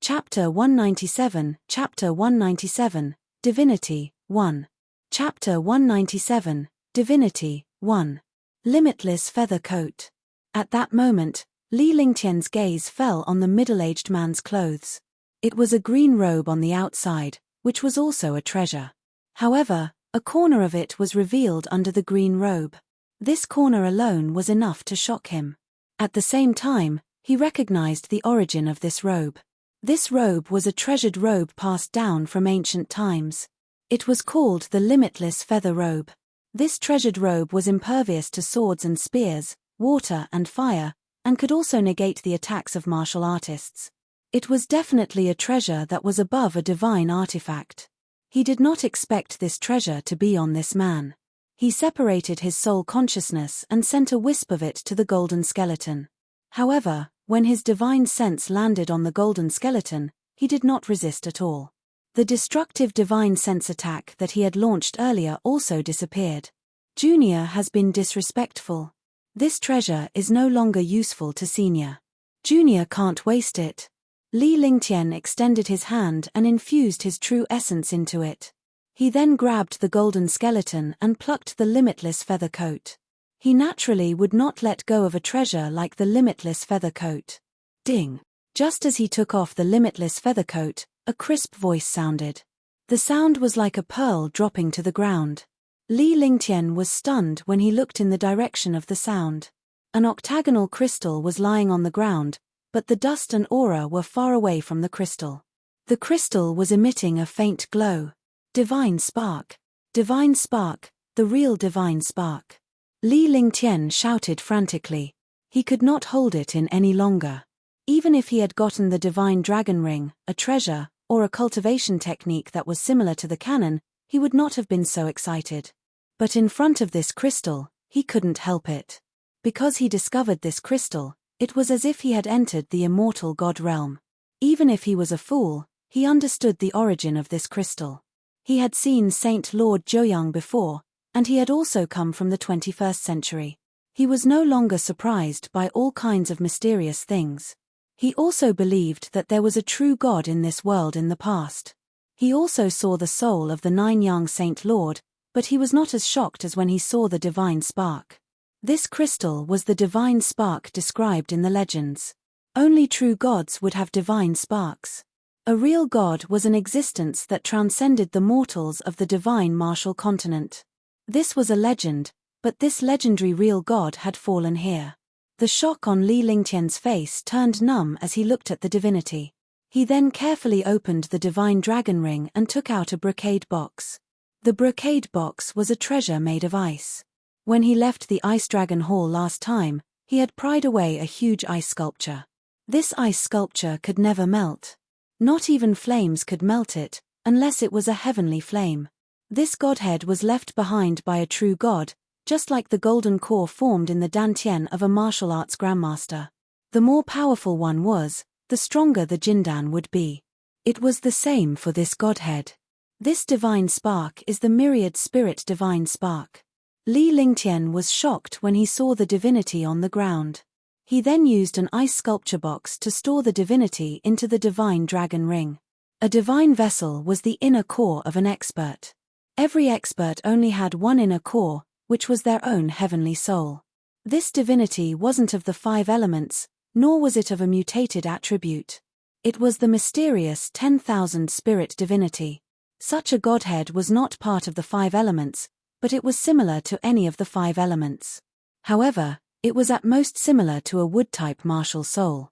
Chapter 197, Chapter 197, Divinity, 1. Chapter 197, Divinity, 1. Limitless Feather Coat. At that moment, Li Lingtian's gaze fell on the middle-aged man's clothes. It was a green robe on the outside, which was also a treasure. However, a corner of it was revealed under the green robe. This corner alone was enough to shock him. At the same time, he recognized the origin of this robe. This robe was a treasured robe passed down from ancient times. It was called the Limitless Feather Robe. This treasured robe was impervious to swords and spears, water and fire, and could also negate the attacks of martial artists. It was definitely a treasure that was above a divine artifact. He did not expect this treasure to be on this man. He separated his soul consciousness and sent a wisp of it to the golden skeleton. However, when his divine sense landed on the golden skeleton, he did not resist at all. The destructive divine sense attack that he had launched earlier also disappeared. Junior has been disrespectful. This treasure is no longer useful to Senior. Junior can't waste it. Li Lingtian extended his hand and infused his true essence into it. He then grabbed the golden skeleton and plucked the limitless feather coat. He naturally would not let go of a treasure like the limitless feather coat. Ding! Just as he took off the limitless feather coat, a crisp voice sounded. The sound was like a pearl dropping to the ground. Li Lingtian was stunned when he looked in the direction of the sound. An octagonal crystal was lying on the ground, but the dust and aura were far away from the crystal. The crystal was emitting a faint glow. Divine spark! Divine spark! The real divine spark! Li Lingtian shouted frantically. He could not hold it in any longer. Even if he had gotten the divine dragon ring, a treasure, or a cultivation technique that was similar to the canon, he would not have been so excited. But in front of this crystal, he couldn't help it. Because he discovered this crystal, it was as if he had entered the immortal god realm. Even if he was a fool, he understood the origin of this crystal. He had seen Saint Lord Joyoung before, and he had also come from the 21st century. He was no longer surprised by all kinds of mysterious things. He also believed that there was a true God in this world in the past. He also saw the soul of the 9 young Saint Lord, but he was not as shocked as when he saw the divine spark. This crystal was the divine spark described in the legends. Only true gods would have divine sparks. A real god was an existence that transcended the mortals of the divine martial continent. This was a legend, but this legendary real god had fallen here. The shock on Li Lingtian's face turned numb as he looked at the divinity. He then carefully opened the divine dragon ring and took out a brocade box. The brocade box was a treasure made of ice. When he left the Ice Dragon Hall last time, he had pried away a huge ice sculpture. This ice sculpture could never melt. Not even flames could melt it, unless it was a heavenly flame. This godhead was left behind by a true god, just like the golden core formed in the dantian of a martial arts grandmaster. The more powerful one was, the stronger the Jindan would be. It was the same for this godhead. This divine spark is the myriad spirit divine spark. Li Lingtian was shocked when he saw the divinity on the ground. He then used an ice sculpture box to store the divinity into the divine dragon ring. A divine vessel was the inner core of an expert. Every expert only had one inner core, which was their own heavenly soul. This divinity wasn't of the 5 elements, nor was it of a mutated attribute. It was the mysterious 10,000 spirit divinity. Such a godhead was not part of the 5 elements, but it was similar to any of the 5 elements. However, it was at most similar to a wood-type martial soul.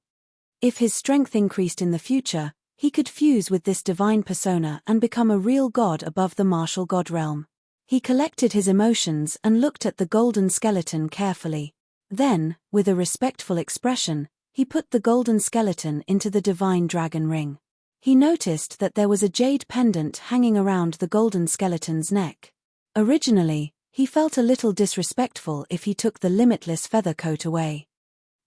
If his strength increased in the future, he could fuse with this divine persona and become a real god above the martial god realm. He collected his emotions and looked at the golden skeleton carefully. Then, with a respectful expression, he put the golden skeleton into the divine dragon ring. He noticed that there was a jade pendant hanging around the golden skeleton's neck. Originally, he felt a little disrespectful if he took the limitless feather coat away.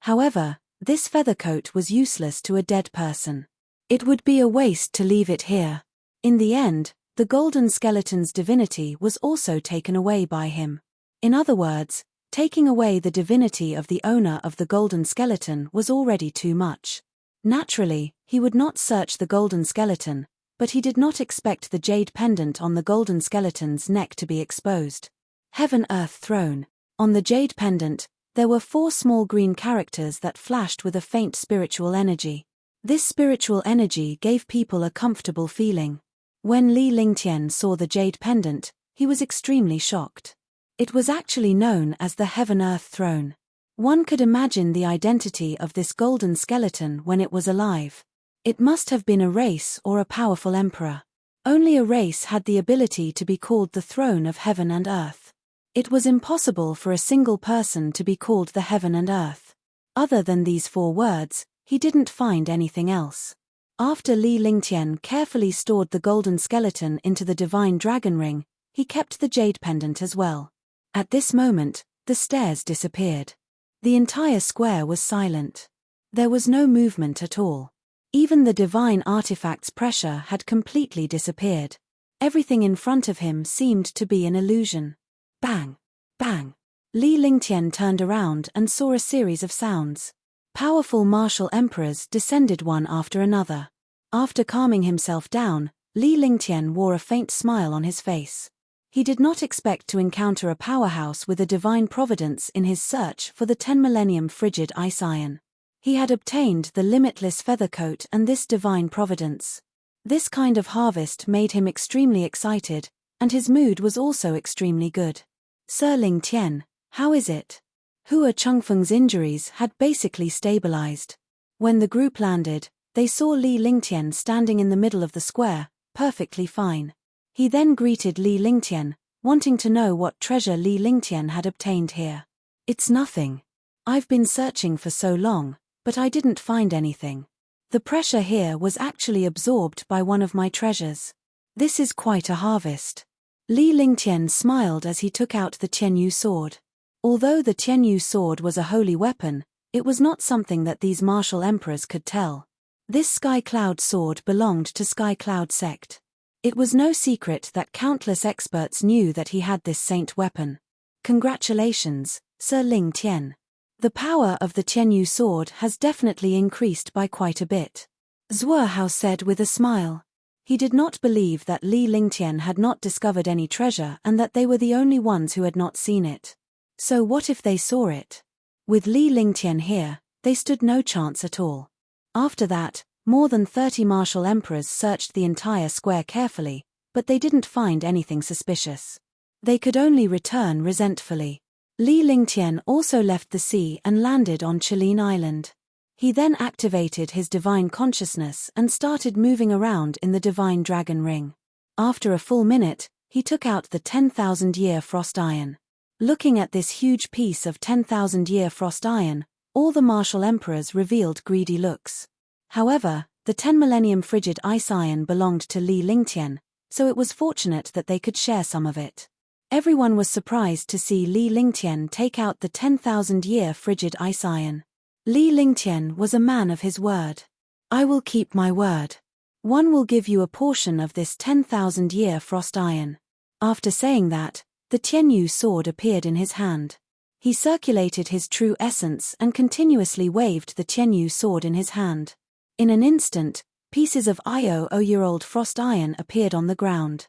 However, this feather coat was useless to a dead person. It would be a waste to leave it here. In the end, the golden skeleton's divinity was also taken away by him. In other words, taking away the divinity of the owner of the golden skeleton was already too much. Naturally, He would not search the golden skeleton, but he did not expect the jade pendant on the golden skeleton's neck to be exposed. Heaven-Earth Throne. On the jade pendant, there were 4 small green characters that flashed with a faint spiritual energy. This spiritual energy gave people a comfortable feeling. When Li Lingtian saw the jade pendant, he was extremely shocked. It was actually known as the Heaven-Earth Throne. One could imagine the identity of this golden skeleton when it was alive. It must have been a race or a powerful emperor. Only a race had the ability to be called the throne of heaven and earth. It was impossible for a single person to be called the heaven and earth. Other than these 4 words, he didn't find anything else. After Li Lingtian carefully stored the golden skeleton into the divine dragon ring, he kept the jade pendant as well. At this moment, the stairs disappeared. The entire square was silent. There was no movement at all. Even the divine artifact's pressure had completely disappeared. Everything in front of him seemed to be an illusion. Bang! Bang! Li Lingtian turned around and saw a series of sounds. Powerful martial emperors descended one after another. After calming himself down, Li Lingtian wore a faint smile on his face. He did not expect to encounter a powerhouse with a divine providence in his search for the 10 millennium frigid ice iron. He had obtained the limitless feather coat and this divine providence. This kind of harvest made him extremely excited, and his mood was also extremely good. Sir Lingtian, how is it? Hua Chengfeng's injuries had basically stabilized. When the group landed, they saw Li Lingtian standing in the middle of the square, perfectly fine. He then greeted Li Lingtian, wanting to know what treasure Li Lingtian had obtained here. It's nothing. I've been searching for so long, but I didn't find anything. The pressure here was actually absorbed by one of my treasures. This is quite a harvest. Li Lingtian smiled as he took out the Tianyu sword. Although the Tianyu sword was a holy weapon, it was not something that these martial emperors could tell. This Sky Cloud sword belonged to Sky Cloud sect. It was no secret that countless experts knew that he had this saint weapon. Congratulations, Sir Lingtian. The power of the Tianyu sword has definitely increased by quite a bit. Zhuo Hao said with a smile. He did not believe that Li Lingtian had not discovered any treasure and that they were the only ones who had not seen it. So what if they saw it? With Li Lingtian here, they stood no chance at all. After that, more than 30 martial emperors searched the entire square carefully, but they didn't find anything suspicious. They could only return resentfully. Li Lingtian also left the sea and landed on Chilean Island. He then activated his divine consciousness and started moving around in the divine dragon ring. After a full minute, he took out the 10,000-year frost iron. Looking at this huge piece of 10,000-year frost iron, all the martial emperors revealed greedy looks. However, the 10 millennium frigid ice iron belonged to Li Lingtian, so it was fortunate that they could share some of it. Everyone was surprised to see Li Lingtian take out the 10,000-year frigid ice iron. Li Lingtian was a man of his word. I will keep my word. One will give you a portion of this 10,000-year frost iron. After saying that, the Tianyu sword appeared in his hand. He circulated his true essence and continuously waved the Tianyu sword in his hand. In an instant, pieces of 10-year-old frost iron appeared on the ground.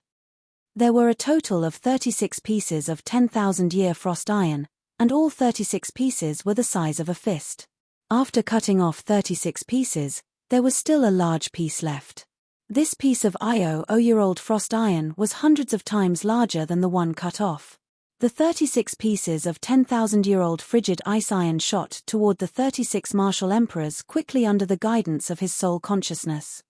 There were a total of 36 pieces of 10,000-year frost iron, and all 36 pieces were the size of a fist. After cutting off 36 pieces, there was still a large piece left. This piece of 10-year-old frost iron was hundreds of times larger than the one cut off. The 36 pieces of 10,000-year-old frigid ice iron shot toward the 36 martial emperors quickly under the guidance of his soul consciousness.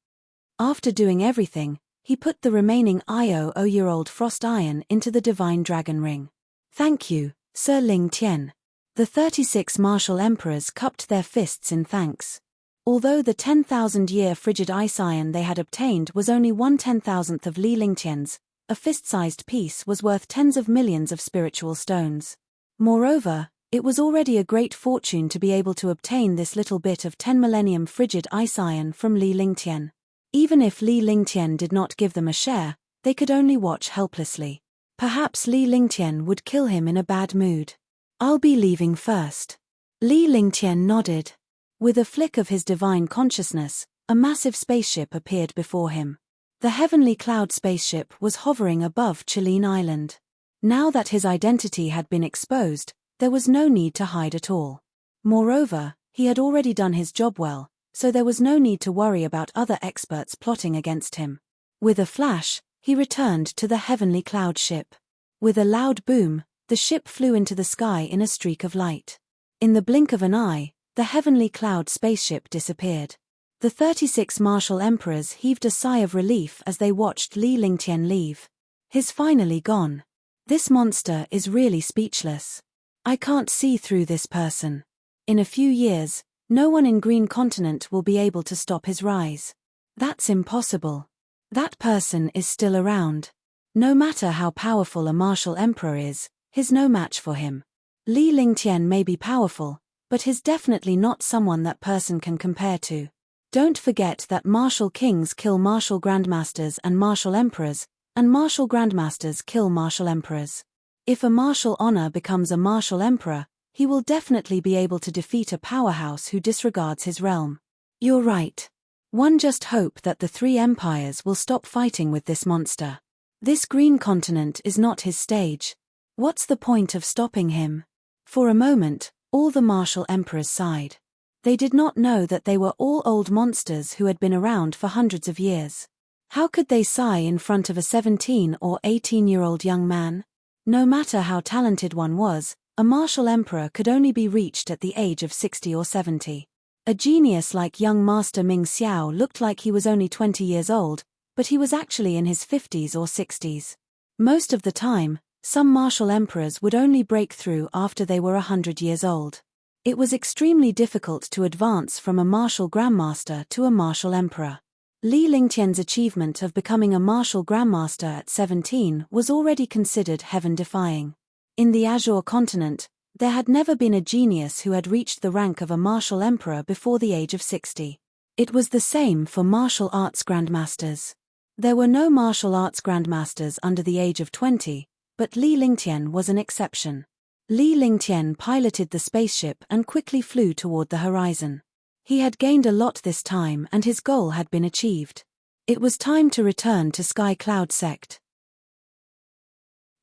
After doing everything, he put the remaining 10-year-old frost iron into the divine dragon ring. Thank you, Sir Lingtian. The 36 martial emperors cupped their fists in thanks. Although the 10,000-year frigid ice iron they had obtained was only 1/10,000th of Li Lingtian's, a fist-sized piece was worth tens of millions of spiritual stones. Moreover, it was already a great fortune to be able to obtain this little bit of 10 millennium frigid ice iron from Li Lingtian. Even if Li Lingtian did not give them a share, they could only watch helplessly. Perhaps Li Lingtian would kill him in a bad mood. I'll be leaving first. Li Lingtian nodded. With a flick of his divine consciousness, a massive spaceship appeared before him. The Heavenly Cloud spaceship was hovering above Chilean Island. Now that his identity had been exposed, there was no need to hide at all. Moreover, he had already done his job well, so there was no need to worry about other experts plotting against him. With a flash, he returned to the Heavenly Cloud ship. With a loud boom, the ship flew into the sky in a streak of light. In the blink of an eye, the Heavenly Cloud spaceship disappeared. The 36 martial emperors heaved a sigh of relief as they watched Li Lingtian leave. He's finally gone. This monster is really speechless. I can't see through this person. In a few years, no one in Green Continent will be able to stop his rise. That's impossible. That person is still around. No matter how powerful a martial emperor is, he's no match for him. Li Lingtian may be powerful, but he's definitely not someone that person can compare to. Don't forget that martial kings kill martial grandmasters and martial emperors, and martial grandmasters kill martial emperors. If a martial honor becomes a martial emperor, he will definitely be able to defeat a powerhouse who disregards his realm. You're right. One just hope that the three empires will stop fighting with this monster. This Green Continent is not his stage. What's the point of stopping him? For a moment, all the martial emperors sighed. They did not know that they were all old monsters who had been around for hundreds of years. How could they sigh in front of a 17 or 18-year-old young man? No matter how talented one was, a martial emperor could only be reached at the age of 60 or 70. A genius like young Master Ming Xiao looked like he was only 20 years old, but he was actually in his 50s or 60s. Most of the time, some martial emperors would only break through after they were 100 years old. It was extremely difficult to advance from a martial grandmaster to a martial emperor. Li Lingtian's achievement of becoming a martial grandmaster at 17 was already considered heaven-defying. In the Azure continent, there had never been a genius who had reached the rank of a martial emperor before the age of 60. It was the same for martial arts grandmasters. There were no martial arts grandmasters under the age of 20, but Li Lingtian was an exception. Li Lingtian piloted the spaceship and quickly flew toward the horizon. He had gained a lot this time and his goal had been achieved. It was time to return to Sky Cloud Sect.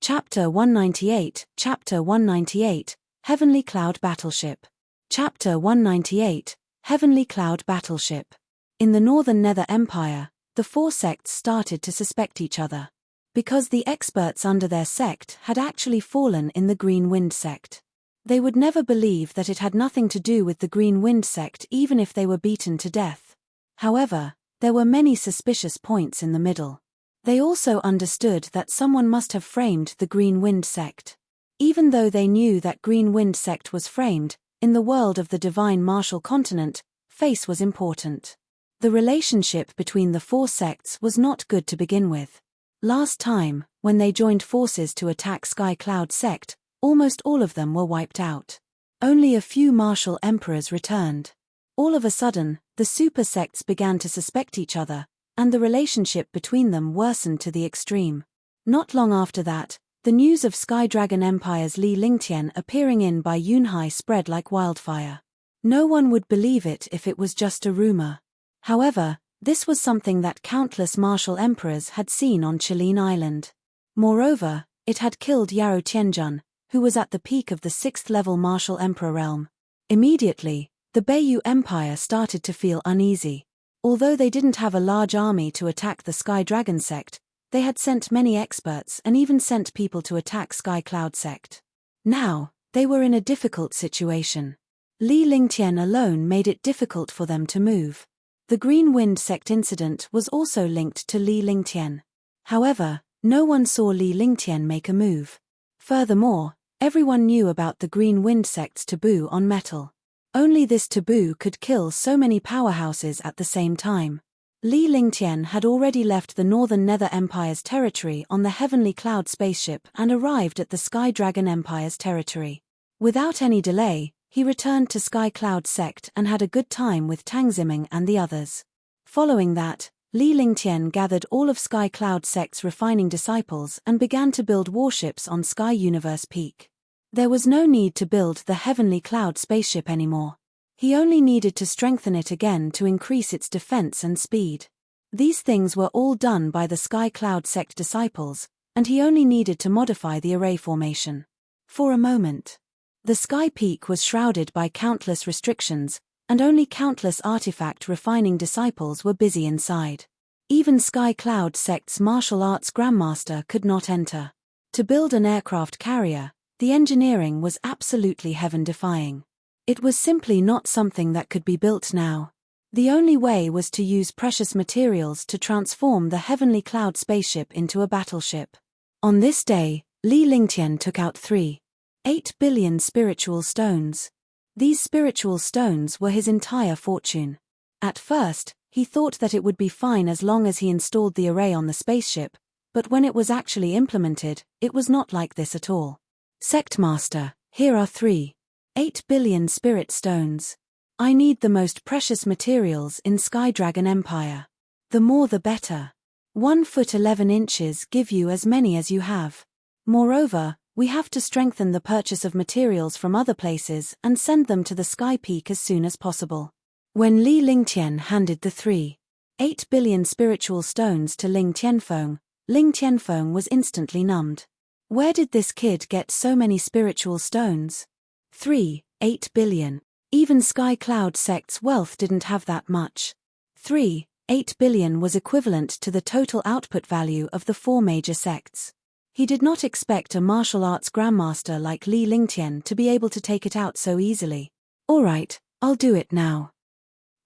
Chapter 198, Chapter 198, Heavenly Cloud Battleship. Chapter 198, Heavenly Cloud Battleship. In the Northern Nether Empire, the four sects started to suspect each other. Because the experts under their sect had actually fallen in the Green Wind sect. They would never believe that it had nothing to do with the Green Wind sect even if they were beaten to death. However, there were many suspicious points in the middle. They also understood that someone must have framed the Green Wind sect. Even though they knew that Green Wind sect was framed, in the world of the divine martial continent, face was important. The relationship between the four sects was not good to begin with. Last time, when they joined forces to attack Sky Cloud Sect, almost all of them were wiped out. Only a few martial emperors returned. All of a sudden, the super sects began to suspect each other, and the relationship between them worsened to the extreme. Not long after that, the news of Sky Dragon Empire's Li Lingtian appearing in by Yunhai spread like wildfire. No one would believe it if it was just a rumor. However, this was something that countless martial emperors had seen on Chilean Island. Moreover, it had killed Yarou Tianjun, who was at the peak of the 6th-level martial emperor realm. Immediately, the Beiyu Empire started to feel uneasy. Although they didn't have a large army to attack the Sky Dragon sect, they had sent many experts and even sent people to attack Sky Cloud sect. Now, they were in a difficult situation. Li Lingtian alone made it difficult for them to move. The Green Wind sect incident was also linked to Li Lingtian. However, no one saw Li Lingtian make a move. Furthermore, everyone knew about the Green Wind sect's taboo on metal. Only this taboo could kill so many powerhouses at the same time. Li Lingtian had already left the Northern Nether Empire's territory on the Heavenly Cloud spaceship and arrived at the Sky Dragon Empire's territory. Without any delay, he returned to Sky Cloud Sect and had a good time with Tang Ziming and the others. Following that, Li Lingtian gathered all of Sky Cloud Sect's refining disciples and began to build warships on Sky Universe Peak. There was no need to build the Heavenly Cloud spaceship anymore. He only needed to strengthen it again to increase its defense and speed. These things were all done by the Sky Cloud sect disciples, and he only needed to modify the array formation. For a moment, the Sky Peak was shrouded by countless restrictions, and only countless artifact refining disciples were busy inside. Even Sky Cloud sect's martial arts grandmaster could not enter. To build an aircraft carrier, the engineering was absolutely heaven-defying. It was simply not something that could be built now. The only way was to use precious materials to transform the Heavenly Cloud spaceship into a battleship. On this day, Li Lingtian took out 3.8 billion spiritual stones. These spiritual stones were his entire fortune. At first, he thought that it would be fine as long as he installed the array on the spaceship, but when it was actually implemented, it was not like this at all. Sectmaster, here are 3.8 billion spirit stones. I need the most precious materials in Skydragon Empire. The more the better. 1 foot 11 inches give you as many as you have. Moreover, we have to strengthen the purchase of materials from other places and send them to the Sky Peak as soon as possible. When Li Lingtian handed the 3.8 billion spiritual stones to Ling Tianfeng was instantly numbed. Where did this kid get so many spiritual stones? 3.8 billion. Even Sky Cloud sect's wealth didn't have that much. 3.8 billion was equivalent to the total output value of the 4 major sects. He did not expect a martial arts grandmaster like Li Lingtian to be able to take it out so easily. Alright, I'll do it now.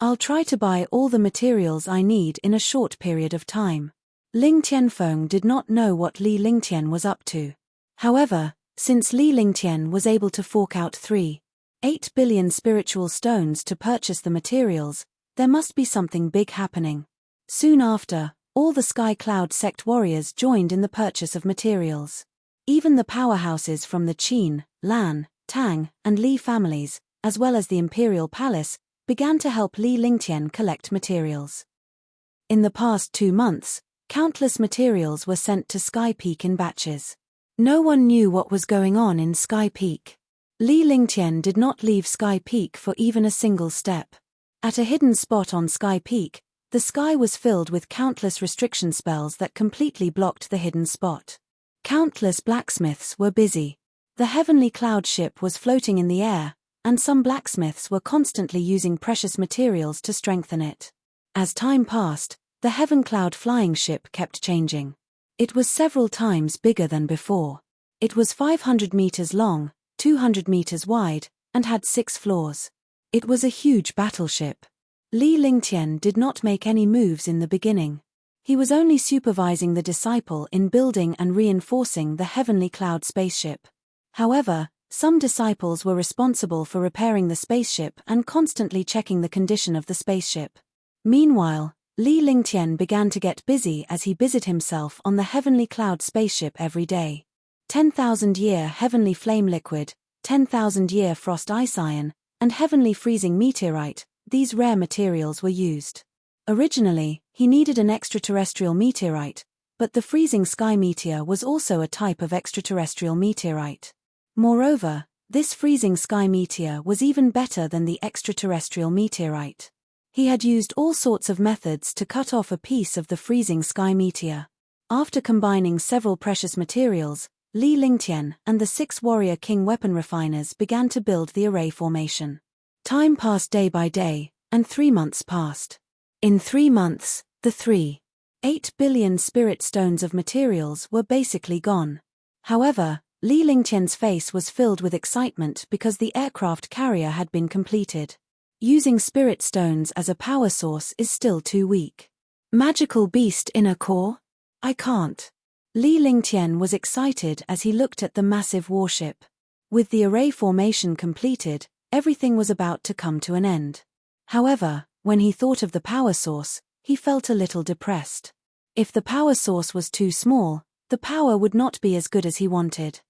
I'll try to buy all the materials I need in a short period of time. Ling Tianfeng did not know what Li Lingtian was up to. However, since Li Lingtian was able to fork out 3.8 billion spiritual stones to purchase the materials, there must be something big happening. Soon after, all the Sky Cloud sect warriors joined in the purchase of materials. Even the powerhouses from the Qin, Lan, Tang, and Li families, as well as the Imperial Palace, began to help Li Lingtian collect materials. In the past 2 months, countless materials were sent to Sky Peak in batches. No one knew what was going on in Sky Peak. Li Lingtian did not leave Sky Peak for even a single step. At a hidden spot on Sky Peak, the sky was filled with countless restriction spells that completely blocked the hidden spot. Countless blacksmiths were busy. The Heavenly Cloud ship was floating in the air, and some blacksmiths were constantly using precious materials to strengthen it. As time passed, the Heaven Cloud flying ship kept changing. It was several times bigger than before. It was 500 meters long, 200 meters wide, and had 6 floors. It was a huge battleship. Li Lingtian did not make any moves in the beginning. He was only supervising the disciple in building and reinforcing the Heavenly Cloud spaceship. However, some disciples were responsible for repairing the spaceship and constantly checking the condition of the spaceship. Meanwhile, Li Lingtian began to get busy as he busied himself on the Heavenly Cloud spaceship every day. 10,000-year Heavenly Flame Liquid, 10,000-year Frost Ice Iron, and Heavenly Freezing Meteorite, these rare materials were used. Originally, he needed an extraterrestrial meteorite, but the Freezing Sky Meteor was also a type of extraterrestrial meteorite. Moreover, this Freezing Sky Meteor was even better than the extraterrestrial meteorite. He had used all sorts of methods to cut off a piece of the Freezing Sky Meteor. After combining several precious materials, Li Lingtian and the 6 warrior king weapon refiners began to build the array formation. Time passed day by day, and 3 months passed. In 3 months, the 3.8 billion spirit stones of materials were basically gone. However, Li Lingtian's face was filled with excitement because the aircraft carrier had been completed. Using spirit stones as a power source is still too weak. Magical beast inner core? I can't. Li Lingtian was excited as he looked at the massive warship. With the array formation completed, everything was about to come to an end. However, when he thought of the power source, he felt a little depressed. If the power source was too small, the power would not be as good as he wanted.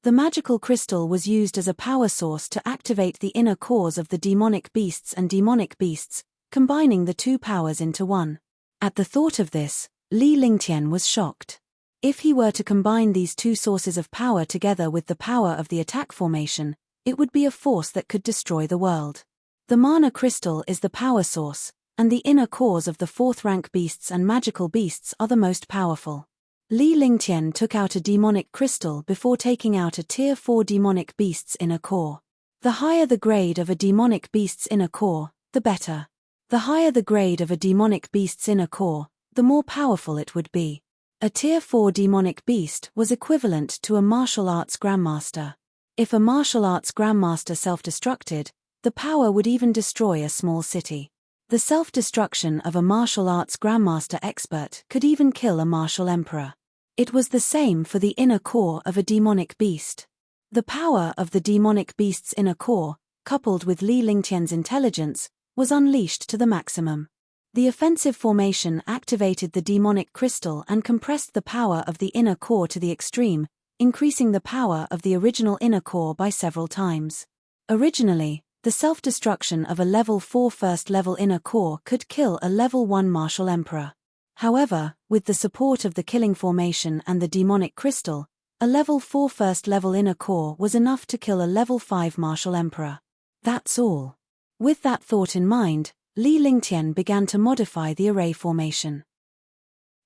The magical crystal was used as a power source to activate the inner cores of the demonic beasts, combining the 2 powers into one. At the thought of this, Li Lingtian was shocked. If he were to combine these 2 sources of power together with the power of the attack formation, it would be a force that could destroy the world. The mana crystal is the power source, and the inner cores of the fourth-rank beasts and magical beasts are the most powerful. Li Lingtian took out a demonic crystal before taking out a Tier 4 demonic beast's inner core. The higher the grade of a demonic beast's inner core, the better. The higher the grade of a demonic beast's inner core, the more powerful it would be. A Tier 4 demonic beast was equivalent to a martial arts grandmaster. If a martial arts grandmaster self-destructed, the power would even destroy a small city. The self-destruction of a martial arts grandmaster expert could even kill a martial emperor. It was the same for the inner core of a demonic beast. The power of the demonic beast's inner core, coupled with Li Lingtian's intelligence, was unleashed to the maximum. The offensive formation activated the demonic crystal and compressed the power of the inner core to the extreme, increasing the power of the original inner core by several times. Originally, the self-destruction of a level 4 first-level inner core could kill a level 1 martial emperor. However, with the support of the killing formation and the demonic crystal, a level 4 first-level inner core was enough to kill a level 5 martial emperor. That's all. With that thought in mind, Li Lingtian began to modify the array formation.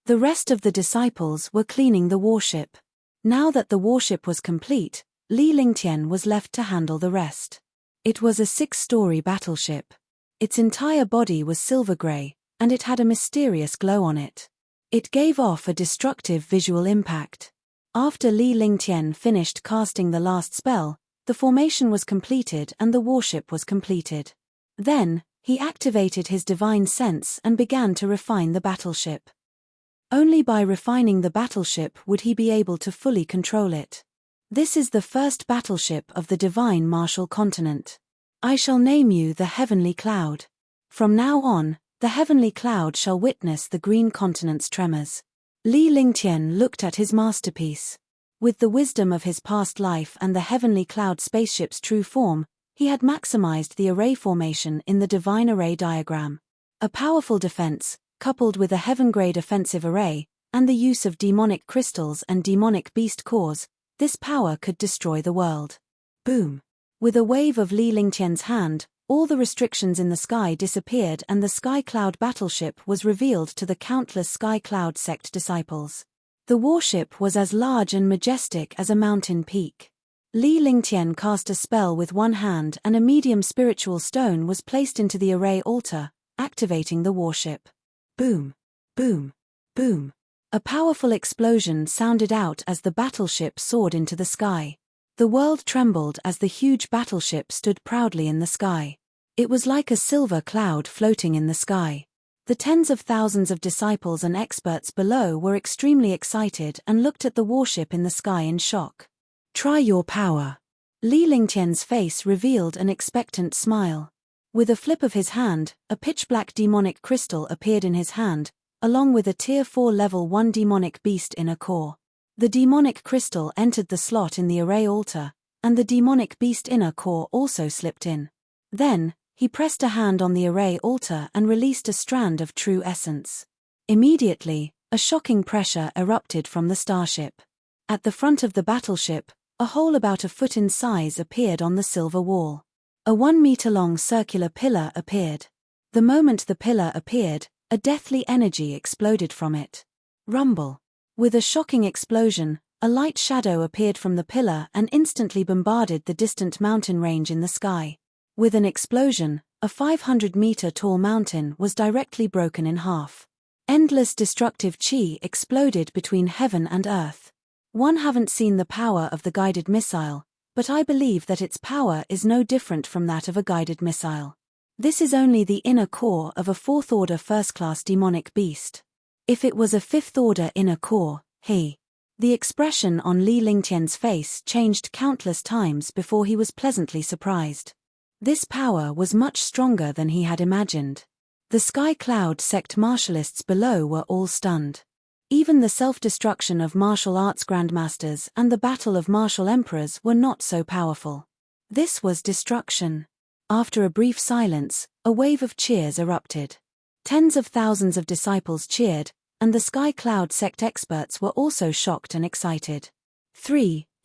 The rest of the disciples were cleaning the warship. Now that the warship was complete, Li Lingtian was left to handle the rest. It was a 6-story battleship. Its entire body was silver gray, and it had a mysterious glow on it. It gave off a destructive visual impact. After Li Lingtian finished casting the last spell, the formation was completed and the warship was completed. Then, he activated his divine sense and began to refine the battleship. Only by refining the battleship would he be able to fully control it. This is the first battleship of the divine martial continent. I shall name you the Heavenly Cloud. From now on, the Heavenly Cloud shall witness the green continent's tremors. Li Lingtian looked at his masterpiece. With the wisdom of his past life and the Heavenly Cloud spaceship's true form, he had maximized the array formation in the divine array diagram. A powerful defense, coupled with a heaven-grade offensive array, and the use of demonic crystals and demonic beast cores, this power could destroy the world. Boom! With a wave of Li Lingtian's hand, all the restrictions in the sky disappeared and the Sky Cloud battleship was revealed to the countless Sky Cloud sect disciples. The warship was as large and majestic as a mountain peak. Li Lingtian cast a spell with one hand and a medium spiritual stone was placed into the array altar, activating the warship. Boom! Boom! Boom! A powerful explosion sounded out as the battleship soared into the sky. The world trembled as the huge battleship stood proudly in the sky. It was like a silver cloud floating in the sky. The tens of thousands of disciples and experts below were extremely excited and looked at the warship in the sky in shock. Try your power. Li Lingtian's face revealed an expectant smile. With a flip of his hand, a pitch-black demonic crystal appeared in his hand, along with a Tier 4 Level 1 demonic beast inner core. The demonic crystal entered the slot in the array altar, and the demonic beast inner core also slipped in. Then, he pressed a hand on the array altar and released a strand of true essence. Immediately, a shocking pressure erupted from the starship. At the front of the battleship, a hole about a foot in size appeared on the silver wall. A 1-meter-long circular pillar appeared. The moment the pillar appeared, a deathly energy exploded from it. Rumble. With a shocking explosion, a light shadow appeared from the pillar and instantly bombarded the distant mountain range in the sky. With an explosion, a 500-meter-tall mountain was directly broken in half. Endless destructive chi exploded between heaven and earth. One haven't seen the power of the guided missile, but I believe that its power is no different from that of a guided missile. This is only the inner core of a 4th-order first-class demonic beast. If it was a 5th-order inner core, the expression on Li Lingtian's face changed countless times before he was pleasantly surprised. This power was much stronger than he had imagined. The Sky Cloud sect martialists below were all stunned. Even the self-destruction of martial arts grandmasters and the battle of martial emperors were not so powerful. This was destruction. After a brief silence, a wave of cheers erupted. Tens of thousands of disciples cheered, and the Sky Cloud sect experts were also shocked and excited.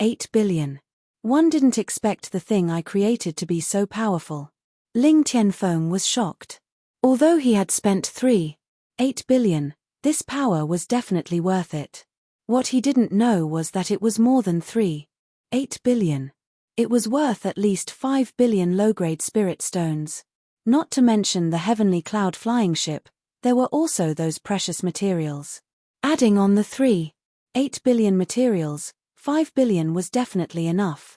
8 billion. One didn't expect the thing I created to be so powerful. Ling Tianfeng was shocked. Although he had spent 3.8 billion, this power was definitely worth it. What he didn't know was that it was more than 3.8 billion. It was worth at least 5 billion low-grade spirit stones. Not to mention the heavenly cloud flying ship, there were also those precious materials. Adding on the 3.8 billion materials, 5 billion was definitely enough.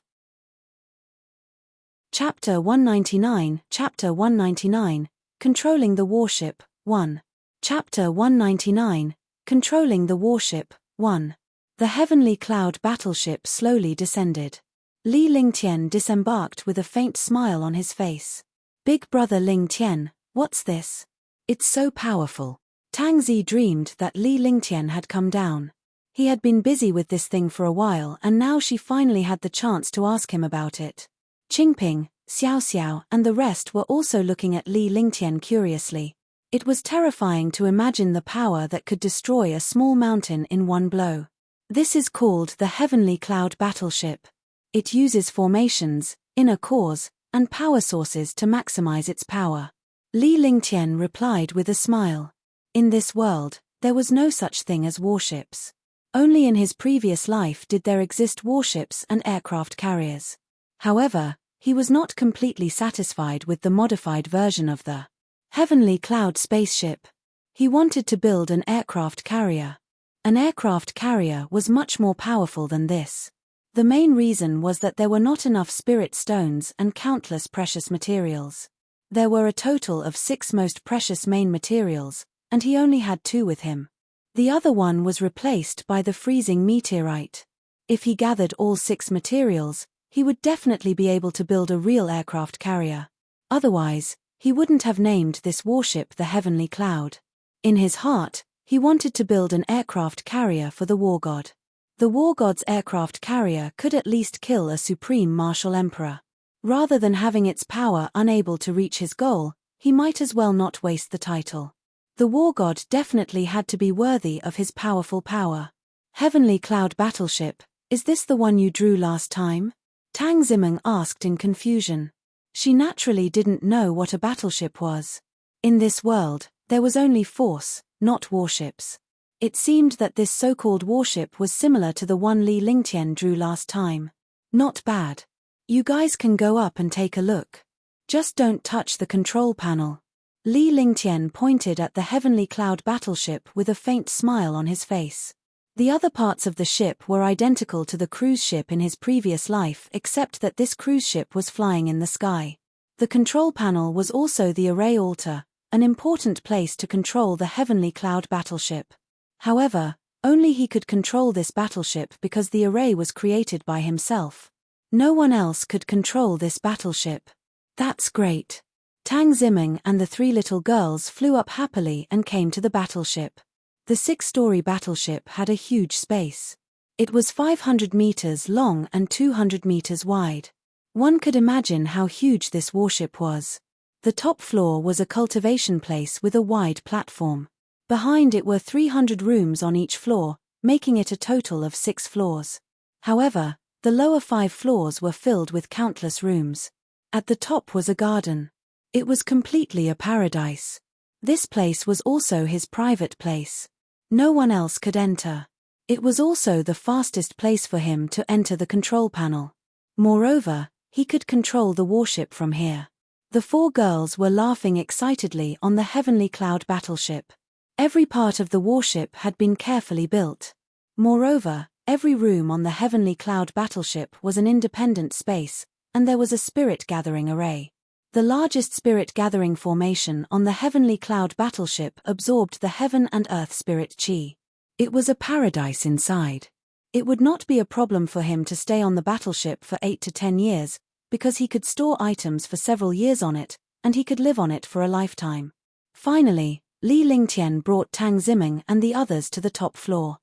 Chapter 199, Chapter 199, Controlling the Warship, 1. Chapter 199, Controlling the Warship, 1. The heavenly cloud battleship slowly descended. Li Lingtian disembarked with a faint smile on his face. Big brother Lingtian, what's this? It's so powerful. Tang Zi dreamed that Li Lingtian had come down. He had been busy with this thing for a while and now she finally had the chance to ask him about it. Qingping, Xiao Xiao and the rest were also looking at Li Lingtian curiously. It was terrifying to imagine the power that could destroy a small mountain in one blow. This is called the Heavenly Cloud Battleship. It uses formations, inner cores, and power sources to maximize its power. Li Lingtian replied with a smile. In this world, there was no such thing as warships. Only in his previous life did there exist warships and aircraft carriers. However, he was not completely satisfied with the modified version of the Heavenly Cloud spaceship. He wanted to build an aircraft carrier. An aircraft carrier was much more powerful than this. The main reason was that there were not enough spirit stones and countless precious materials. There were a total of 6 most precious main materials, and he only had 2 with him. The other one was replaced by the freezing meteorite. If he gathered all 6 materials, he would definitely be able to build a real aircraft carrier. Otherwise, he wouldn't have named this warship the Heavenly Cloud. In his heart, he wanted to build an aircraft carrier for the war god. The war god's aircraft carrier could at least kill a supreme martial emperor. Rather than having its power unable to reach his goal, he might as well not waste the title. The war god definitely had to be worthy of his powerful power. Heavenly Cloud Battleship, is this the one you drew last time? Tang Zimeng asked in confusion. She naturally didn't know what a battleship was. In this world, there was only force, not warships. It seemed that this so-called warship was similar to the one Li Lingtian drew last time. Not bad. You guys can go up and take a look. Just don't touch the control panel. Li Lingtian pointed at the Heavenly Cloud battleship with a faint smile on his face. The other parts of the ship were identical to the cruise ship in his previous life except that this cruise ship was flying in the sky. The control panel was also the array altar, an important place to control the Heavenly Cloud battleship. However, only he could control this battleship because the array was created by himself. No one else could control this battleship. That's great. Tang Zimeng and the 3 little girls flew up happily and came to the battleship. The 6-story battleship had a huge space. It was 500 meters long and 200 meters wide. One could imagine how huge this warship was. The top floor was a cultivation place with a wide platform. Behind it were 300 rooms on each floor, making it a total of 6 floors. However, the lower 5 floors were filled with countless rooms. At the top was a garden. It was completely a paradise. This place was also his private place. No one else could enter. It was also the fastest place for him to enter the control panel. Moreover, he could control the warship from here. The 4 girls were laughing excitedly on the Heavenly Cloud battleship. Every part of the warship had been carefully built. Moreover, every room on the Heavenly Cloud battleship was an independent space, and there was a spirit gathering array. The largest spirit gathering formation on the Heavenly Cloud battleship absorbed the heaven and earth spirit chi. It was a paradise inside. It would not be a problem for him to stay on the battleship for 8 to 10 years, because he could store items for several years on it, and he could live on it for a lifetime. Finally, Li Lingtian brought Tang Zimeng and the others to the top floor.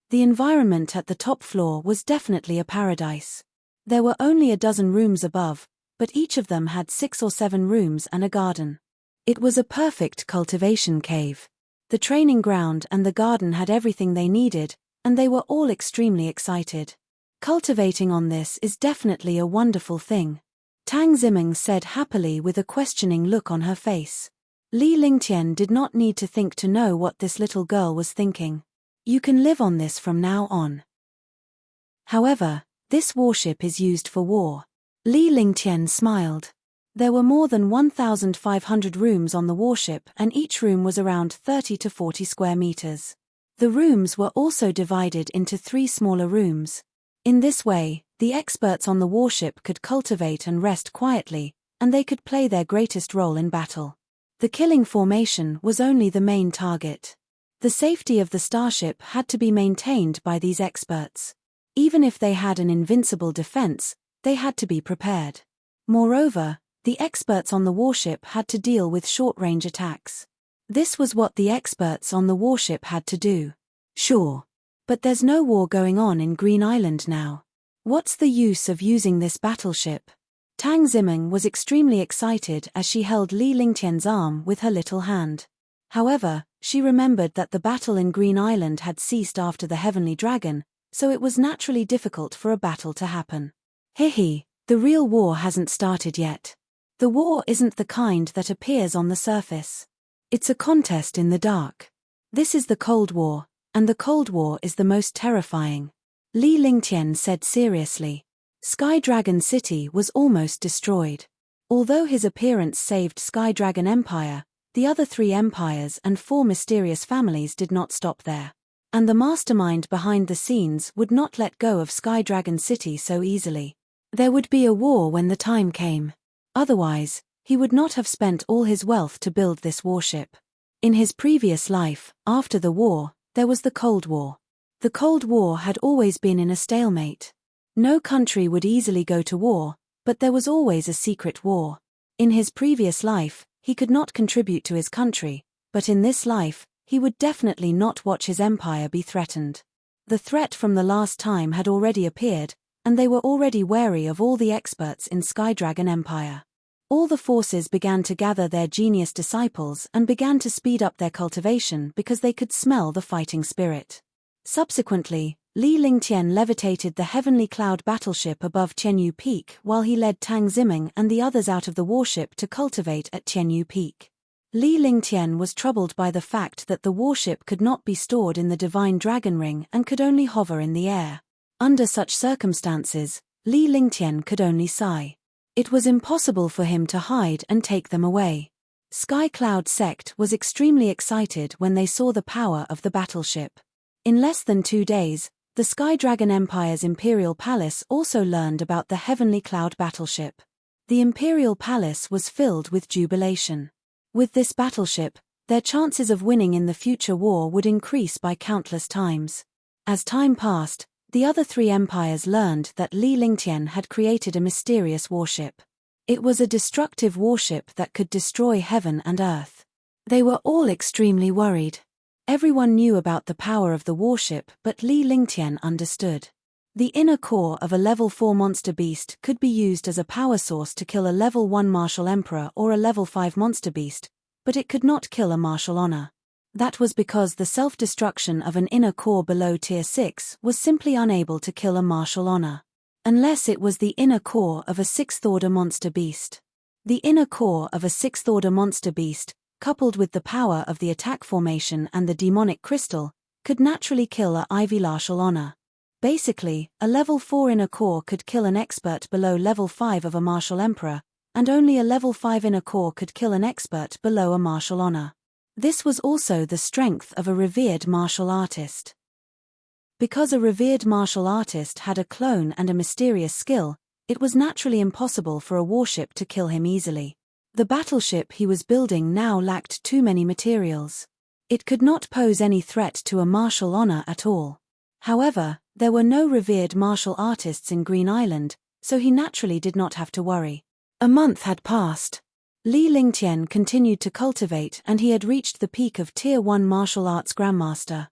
The environment at the top floor was definitely a paradise. There were only a dozen rooms above, but each of them had 6 or 7 rooms and a garden. It was a perfect cultivation cave. The training ground and the garden had everything they needed, and they were all extremely excited. Cultivating on this is definitely a wonderful thing. Tang Zimeng said happily with a questioning look on her face. Li Lingtian did not need to think to know what this little girl was thinking. You can live on this from now on. However, this warship is used for war. Li Lingtian smiled. There were more than 1,500 rooms on the warship, and each room was around 30 to 40 square meters. The rooms were also divided into 3 smaller rooms. In this way, the experts on the warship could cultivate and rest quietly, and they could play their greatest role in battle. The killing formation was only the main target. The safety of the starship had to be maintained by these experts. Even if they had an invincible defense, they had to be prepared. Moreover, the experts on the warship had to deal with short-range attacks. This was what the experts on the warship had to do. Sure. But there's no war going on in Green Island now. What's the use of using this battleship? Tang Zimeng was extremely excited as she held Li Lingtian's arm with her little hand. However, she remembered that the battle in Green Island had ceased after the Heavenly Dragon, so it was naturally difficult for a battle to happen. Hehe, the real war hasn't started yet. The war isn't the kind that appears on the surface. It's a contest in the dark. This is the Cold War, and the Cold War is the most terrifying. Li Lingtian said seriously. Sky Dragon City was almost destroyed. Although his appearance saved Sky Dragon Empire, the other 3 empires and 4 mysterious families did not stop there. And the mastermind behind the scenes would not let go of Sky Dragon City so easily. There would be a war when the time came. Otherwise, he would not have spent all his wealth to build this warship. In his previous life, after the war, there was the Cold War. The Cold War had always been in a stalemate. No country would easily go to war, but there was always a secret war. In his previous life, he could not contribute to his country, but in this life, he would definitely not watch his empire be threatened. The threat from the last time had already appeared, and they were already wary of all the experts in Sky Dragon Empire. All the forces began to gather their genius disciples and began to speed up their cultivation because they could smell the fighting spirit. Subsequently, Li Lingtian levitated the heavenly cloud battleship above Tianyu Peak while he led Tang Zimeng and the others out of the warship to cultivate at Tianyu Peak. Li Lingtian was troubled by the fact that the warship could not be stored in the divine dragon ring and could only hover in the air. Under such circumstances, Li Lingtian could only sigh. It was impossible for him to hide and take them away. Sky Cloud Sect was extremely excited when they saw the power of the battleship. In less than 2 days, the Sky Dragon Empire's Imperial Palace also learned about the Heavenly Cloud battleship. The Imperial Palace was filled with jubilation. With this battleship, their chances of winning in the future war would increase by countless times. As time passed, the other 3 empires learned that Li Lingtian had created a mysterious warship. It was a destructive warship that could destroy heaven and earth. They were all extremely worried. Everyone knew about the power of the warship, but Li Lingtian understood. The inner core of a level 4 monster beast could be used as a power source to kill a level 1 martial emperor or a level 5 monster beast, but it could not kill a martial honor. That was because the self-destruction of an inner core below tier 6 was simply unable to kill a martial honor. Unless it was the inner core of a 6th order monster beast. The inner core of a 6th order monster beast, coupled with the power of the attack formation and the demonic crystal, could naturally kill a Ivy Martial honor. Basically, a level 4 inner core could kill an expert below level 5 of a martial emperor, and only a level 5 inner core could kill an expert below a martial honor. This was also the strength of a revered martial artist. Because a revered martial artist had a clone and a mysterious skill, it was naturally impossible for a warship to kill him easily. The battleship he was building now lacked too many materials. It could not pose any threat to a martial honor at all. However, there were no revered martial artists in Green Island, so he naturally did not have to worry. A month had passed. Li Lingtian continued to cultivate and he had reached the peak of Tier 1 Martial Arts Grandmaster.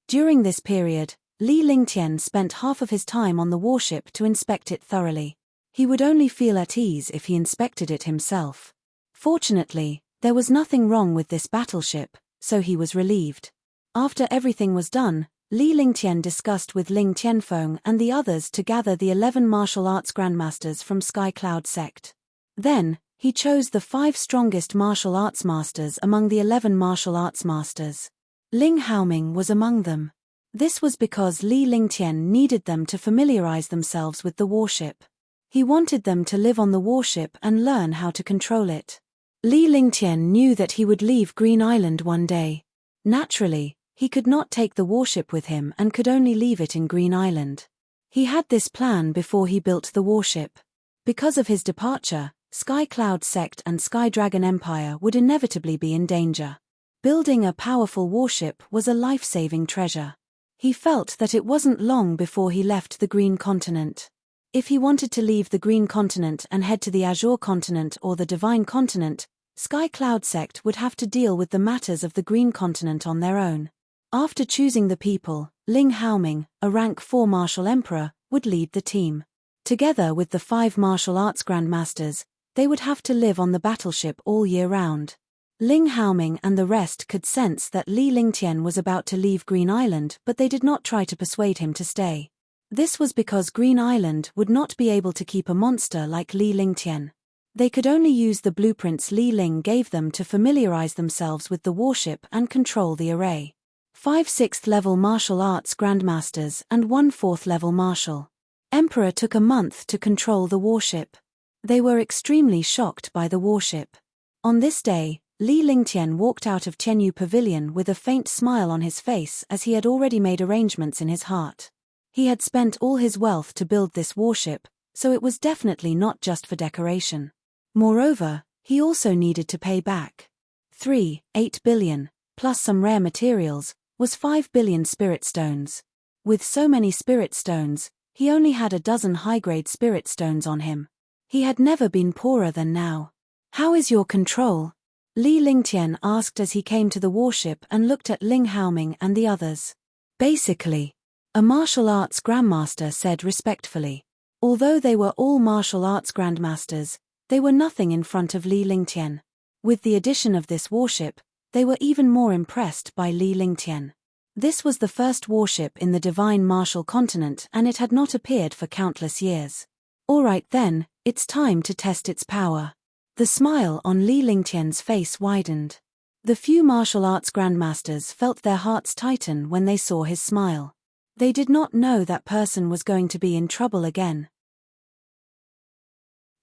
During this period, Li Lingtian spent half of his time on the warship to inspect it thoroughly. He would only feel at ease if he inspected it himself. Fortunately, there was nothing wrong with this battleship, so he was relieved. After everything was done, Li Lingtian discussed with Ling Tianfeng and the others to gather the 11 martial arts grandmasters from Sky Cloud sect. Then, he chose the 5 strongest martial arts masters among the 11 martial arts masters. Ling Haoming was among them. This was because Li Lingtian needed them to familiarize themselves with the warship. He wanted them to live on the warship and learn how to control it. Li Lingtian knew that he would leave Green Island one day. Naturally, he could not take the warship with him and could only leave it in Green Island. He had this plan before he built the warship. Because of his departure, Sky Cloud sect and Sky Dragon Empire would inevitably be in danger. Building a powerful warship was a life-saving treasure. He felt that it wasn't long before he left the Green Continent. If he wanted to leave the Green Continent and head to the Azure Continent or the Divine Continent, Sky Cloud sect would have to deal with the matters of the Green Continent on their own. After choosing the people, Ling Haoming, a rank 4 martial emperor, would lead the team. Together with the 5 martial arts grandmasters, they would have to live on the battleship all year round. Ling Haoming and the rest could sense that Li Lingtian was about to leave Green Island, but they did not try to persuade him to stay. This was because Green Island would not be able to keep a monster like Li Lingtian. They could only use the blueprints Li Ling gave them to familiarize themselves with the warship and control the array. 5 6th-level martial arts grandmasters and 1 4th-level martial emperor took a month to control the warship. They were extremely shocked by the warship. On this day, Li Lingtian walked out of Tianyu Pavilion with a faint smile on his face as he had already made arrangements in his heart. He had spent all his wealth to build this warship, so it was definitely not just for decoration. Moreover, he also needed to pay back 8 billion, plus some rare materials, was 5 billion spirit stones. With so many spirit stones, he only had a dozen high-grade spirit stones on him. He had never been poorer than now. "How is your control?" Li Lingtian asked as he came to the warship and looked at Ling Haoming and the others. "Basically," a martial arts grandmaster said respectfully. Although they were all martial arts grandmasters, they were nothing in front of Li Lingtian. With the addition of this warship, they were even more impressed by Li Lingtian. This was the first warship in the Divine Martial Continent and it had not appeared for countless years. "Alright then, it's time to test its power." The smile on Li Lingtian's face widened. The few martial arts grandmasters felt their hearts tighten when they saw his smile. They did not know that person was going to be in trouble again.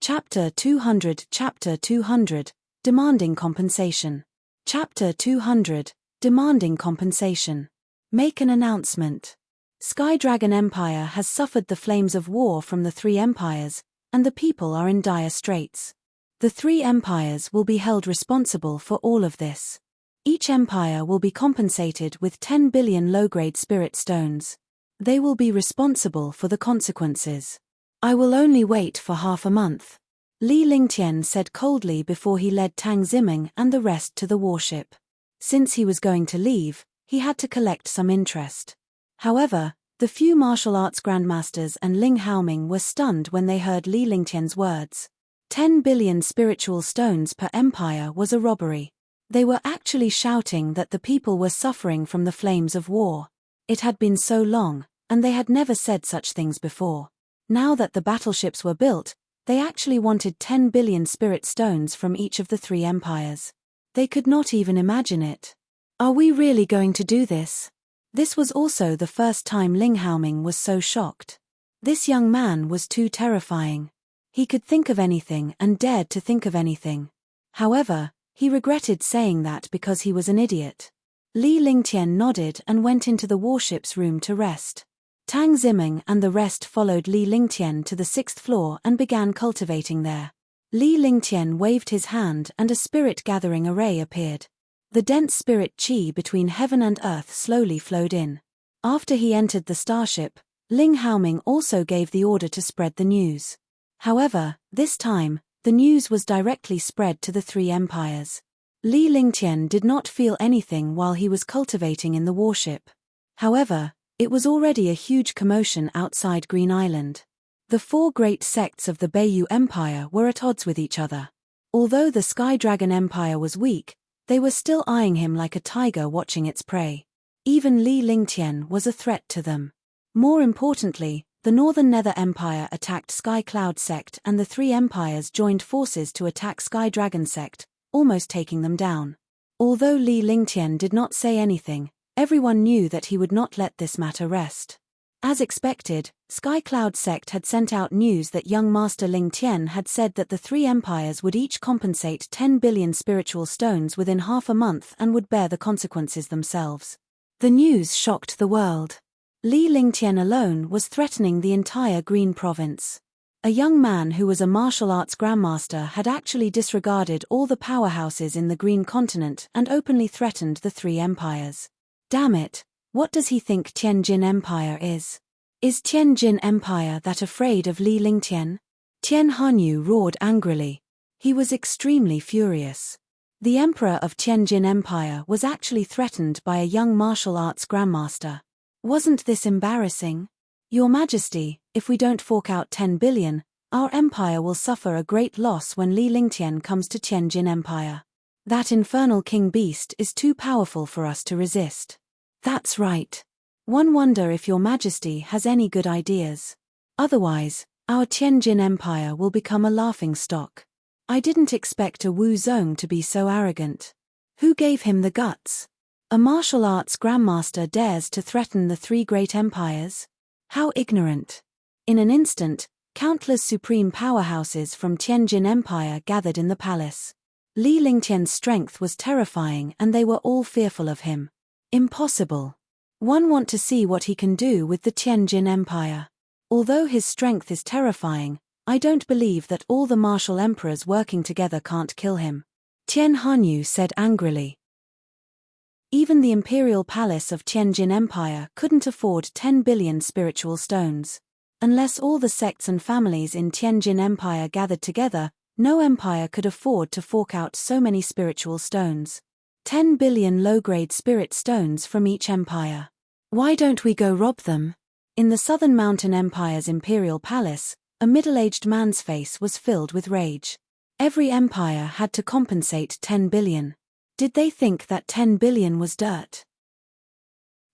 Chapter 200 Chapter 200, Demanding Compensation. Chapter 200, Demanding Compensation. Make an announcement. Sky Dragon Empire has suffered the flames of war from the 3 empires, and the people are in dire straits. The 3 empires will be held responsible for all of this. Each empire will be compensated with 10 billion low-grade spirit stones. They will be responsible for the consequences. "I will only wait for half a month," Li Lingtian said coldly before he led Tang Ziming and the rest to the warship. Since he was going to leave, he had to collect some interest. However, the few martial arts grandmasters and Ling Haoming were stunned when they heard Li Lingtian's words. 10 billion spiritual stones per empire was a robbery. They were actually shouting that the people were suffering from the flames of war. It had been so long, and they had never said such things before. Now that the battleships were built, they actually wanted 10 billion spirit stones from each of the 3 empires. They could not even imagine it. "Are we really going to do this?" This was also the first time Ling Haoming was so shocked. This young man was too terrifying. He could think of anything and dared to think of anything. However, he regretted saying that because he was an idiot. Li Lingtian nodded and went into the warship's room to rest. Tang Ziming and the rest followed Li Lingtian to the 6th floor and began cultivating there. Li Lingtian waved his hand and a spirit-gathering array appeared. The dense spirit qi between heaven and earth slowly flowed in. After he entered the starship, Ling Haoming also gave the order to spread the news. However, this time, the news was directly spread to the 3 empires. Li Lingtian did not feel anything while he was cultivating in the warship. However, it was already a huge commotion outside Green Island. The 4 great sects of the Beiyu Empire were at odds with each other. Although the Sky Dragon Empire was weak, they were still eyeing him like a tiger watching its prey. Even Li Lingtian was a threat to them. More importantly, the Northern Nether Empire attacked Sky Cloud Sect and the three empires joined forces to attack Sky Dragon Sect, almost taking them down. Although Li Lingtian did not say anything, everyone knew that he would not let this matter rest. As expected, Sky Cloud Sect had sent out news that young Master Ling Tian had said that the three empires would each compensate 10 billion spiritual stones within half a month and would bear the consequences themselves. The news shocked the world. Li Lingtian alone was threatening the entire Green Province. A young man who was a martial arts grandmaster had actually disregarded all the powerhouses in the Green Continent and openly threatened the three empires. Damn it, what does he think Tianjin Empire is? Is Tianjin Empire that afraid of Li Lingtian? Tian Hanyu roared angrily. He was extremely furious. The emperor of Tianjin Empire was actually threatened by a young martial arts grandmaster. Wasn't this embarrassing? Your Majesty, if we don't fork out 10 billion, our empire will suffer a great loss when Li Lingtian comes to Tianjin Empire. That infernal king beast is too powerful for us to resist. That's right. One wonder if your Majesty has any good ideas. Otherwise, our Tianjin Empire will become a laughing stock. I didn't expect a Wu Zong to be so arrogant. Who gave him the guts? A martial arts grandmaster dares to threaten the three great empires? How ignorant. In an instant, countless supreme powerhouses from Tianjin Empire gathered in the palace. Li Lingtian's strength was terrifying and they were all fearful of him. Impossible. One want to see what he can do with the Tianjin Empire. Although his strength is terrifying, I don't believe that all the martial emperors working together can't kill him. Tian Hanyu said angrily. Even the imperial palace of Tianjin Empire couldn't afford 10 billion spiritual stones. Unless all the sects and families in Tianjin Empire gathered together, no empire could afford to fork out so many spiritual stones. 10 billion low-grade spirit stones from each empire. Why don't we go rob them? In the Southern Mountain Empire's imperial palace, a middle-aged man's face was filled with rage. Every empire had to compensate 10 billion. Did they think that 10 billion was dirt?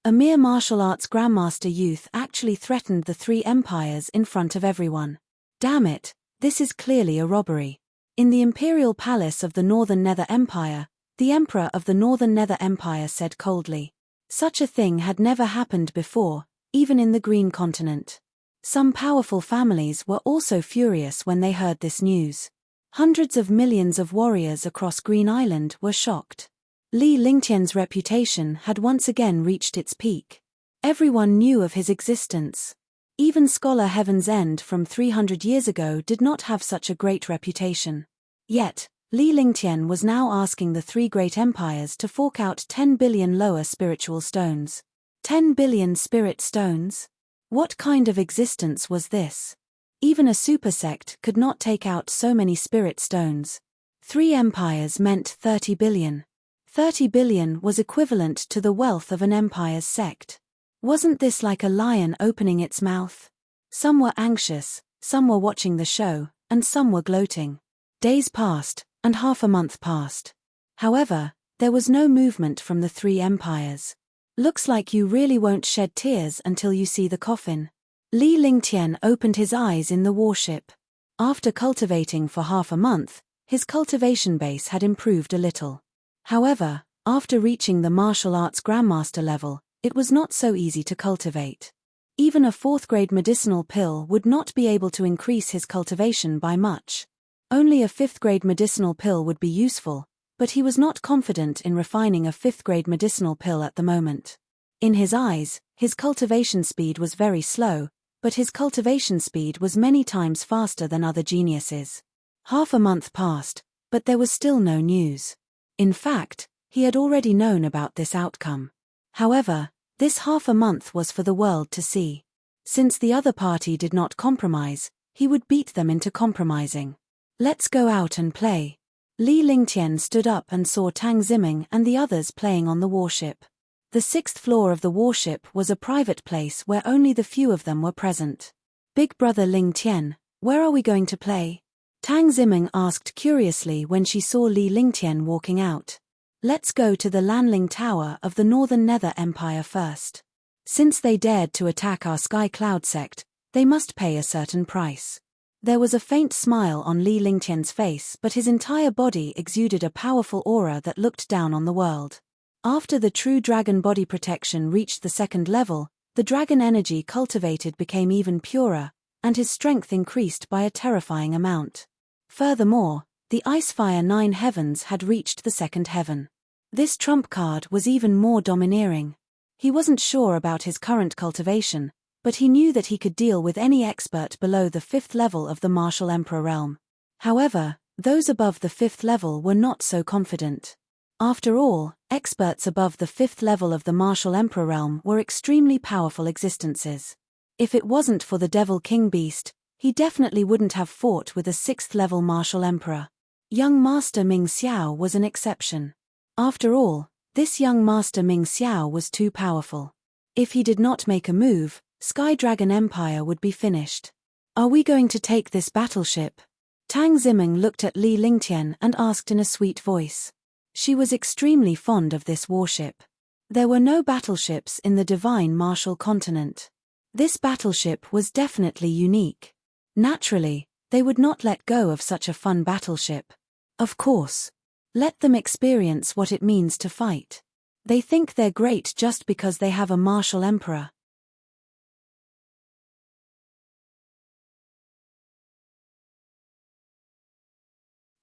A mere martial arts grandmaster youth actually threatened the three empires in front of everyone. Damn it, this is clearly a robbery. In the imperial palace of the Northern Nether Empire, the emperor of the Northern Nether Empire said coldly. Such a thing had never happened before, even in the Green Continent. Some powerful families were also furious when they heard this news. Hundreds of millions of warriors across Green Island were shocked. Li Lingtian's reputation had once again reached its peak. Everyone knew of his existence. Even scholar Heaven's End from 300 years ago did not have such a great reputation. Yet, Li Lingtian was now asking the three great empires to fork out 10 billion lower spiritual stones. 10 billion spirit stones? What kind of existence was this? Even a super sect could not take out so many spirit stones. Three empires meant 30 billion. 30 billion was equivalent to the wealth of an empire's sect. Wasn't this like a lion opening its mouth? Some were anxious, some were watching the show, and some were gloating. Days passed, and half a month passed. However, there was no movement from the three empires. Looks like you really won't shed tears until you see the coffin. Li Lingtian opened his eyes in the warship. After cultivating for half a month, his cultivation base had improved a little. However, after reaching the martial arts grandmaster level, it was not so easy to cultivate. Even a 4th-grade medicinal pill would not be able to increase his cultivation by much. Only a 5th-grade medicinal pill would be useful, but he was not confident in refining a 5th-grade medicinal pill at the moment. In his eyes, his cultivation speed was very slow, but his cultivation speed was many times faster than other geniuses. Half a month passed, but there was still no news. In fact, he had already known about this outcome. However, this half a month was for the world to see. Since the other party did not compromise, he would beat them into compromising. Let's go out and play. Li Lingtian stood up and saw Tang Ziming and the others playing on the warship. The 6th floor of the warship was a private place where only the few of them were present. Big brother Ling Tian, where are we going to play? Tang Ziming asked curiously when she saw Li Lingtian walking out. Let's go to the Lanling Tower of the Northern Nether Empire first. Since they dared to attack our Sky Cloud sect, they must pay a certain price. There was a faint smile on Li Lingtian's face, but his entire body exuded a powerful aura that looked down on the world. After the true dragon body protection reached the second level, the dragon energy cultivated became even purer, and his strength increased by a terrifying amount. Furthermore, the Icefire 9 heavens had reached the second heaven. This trump card was even more domineering. He wasn't sure about his current cultivation, but he knew that he could deal with any expert below the 5th level of the Martial Emperor realm. However, those above the 5th level were not so confident. After all, experts above the 5th level of the Martial Emperor realm were extremely powerful existences. If it wasn't for the Devil King Beast, he definitely wouldn't have fought with a 6th level Martial Emperor. Young Master Ming Xiao was an exception. After all, this young Master Ming Xiao was too powerful. If he did not make a move, Sky Dragon Empire would be finished. Are we going to take this battleship? Tang Zimeng looked at Li Lingtian and asked in a sweet voice. She was extremely fond of this warship. There were no battleships in the Divine Martial Continent. This battleship was definitely unique. Naturally, they would not let go of such a fun battleship. Of course. Let them experience what it means to fight. They think they're great just because they have a martial emperor.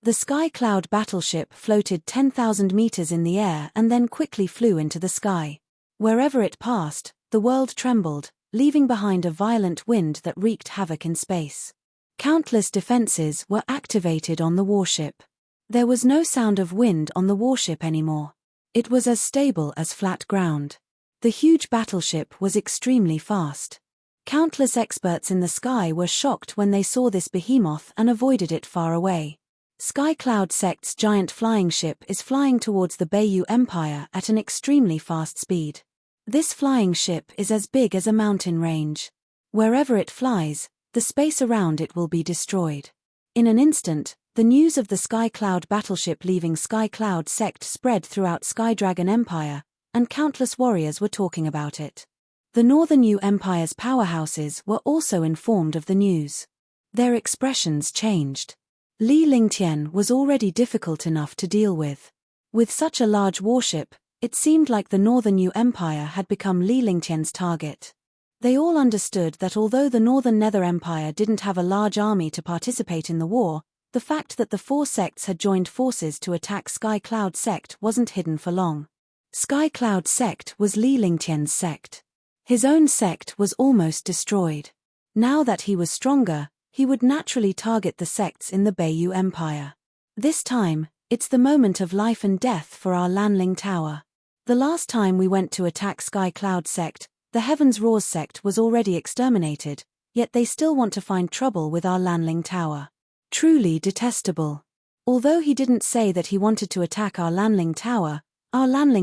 The Sky Cloud battleship floated 10,000 meters in the air and then quickly flew into the sky. Wherever it passed, the world trembled, leaving behind a violent wind that wreaked havoc in space. Countless defenses were activated on the warship. There was no sound of wind on the warship anymore. It was as stable as flat ground. The huge battleship was extremely fast. Countless experts in the sky were shocked when they saw this behemoth and avoided it far away. Sky Cloud Sect's giant flying ship is flying towards the Bayou Empire at an extremely fast speed. This flying ship is as big as a mountain range. Wherever it flies, the space around it will be destroyed. In an instant, the news of the Sky Cloud battleship leaving Sky Cloud Sect spread throughout Sky Dragon Empire, and countless warriors were talking about it. The Northern New Empire's powerhouses were also informed of the news. Their expressions changed. Li Lingtian was already difficult enough to deal with. With such a large warship, it seemed like the Northern New Empire had become Li Lingtian's target. They all understood that although the Northern Nether Empire didn't have a large army to participate in the war, the fact that the 4 sects had joined forces to attack Sky Cloud Sect wasn't hidden for long. Sky Cloud Sect was Li Lingtian's sect. His own sect was almost destroyed. Now that he was stronger, he would naturally target the sects in the Bayou Empire. This time, it's the moment of life and death for our Lanling Tower. The last time we went to attack Sky Cloud Sect, the Heavens Roars sect was already exterminated, yet they still want to find trouble with our Lanling Tower. Truly detestable. Although he didn't say that he wanted to attack our Lanling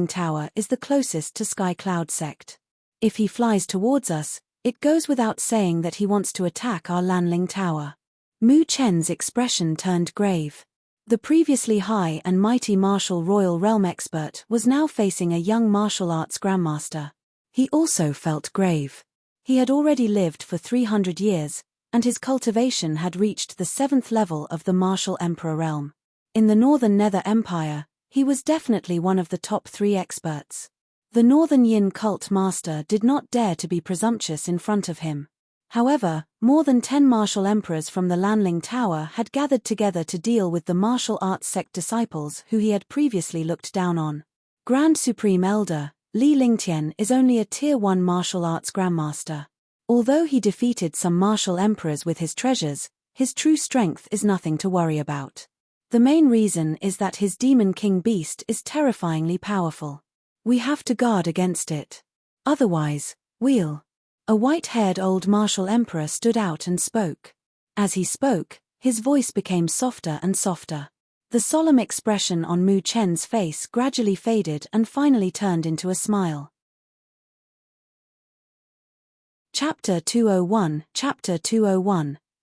Tower is the closest to Sky Cloud Sect. If he flies towards us, it goes without saying that he wants to attack our Lanling Tower. Mu Chen's expression turned grave. The previously high and mighty martial royal realm expert was now facing a young martial arts grandmaster. He also felt grave. He had already lived for 300 years, and his cultivation had reached the 7th level of the Martial Emperor realm. In the Northern Nether Empire, he was definitely one of the top 3 experts. The Northern Yin cult master did not dare to be presumptuous in front of him. However, more than 10 martial emperors from the Lanling Tower had gathered together to deal with the martial arts sect disciples who he had previously looked down on. Grand Supreme Elder, Li Lingtian is only a Tier 1 martial arts grandmaster. Although he defeated some martial emperors with his treasures, his true strength is nothing to worry about. The main reason is that his Demon King Beast is terrifyingly powerful. We have to guard against it. Otherwise, we'll. A white-haired old martial emperor stood out and spoke. As he spoke, his voice became softer and softer. The solemn expression on Mu Chen's face gradually faded and finally turned into a smile. Chapter 201,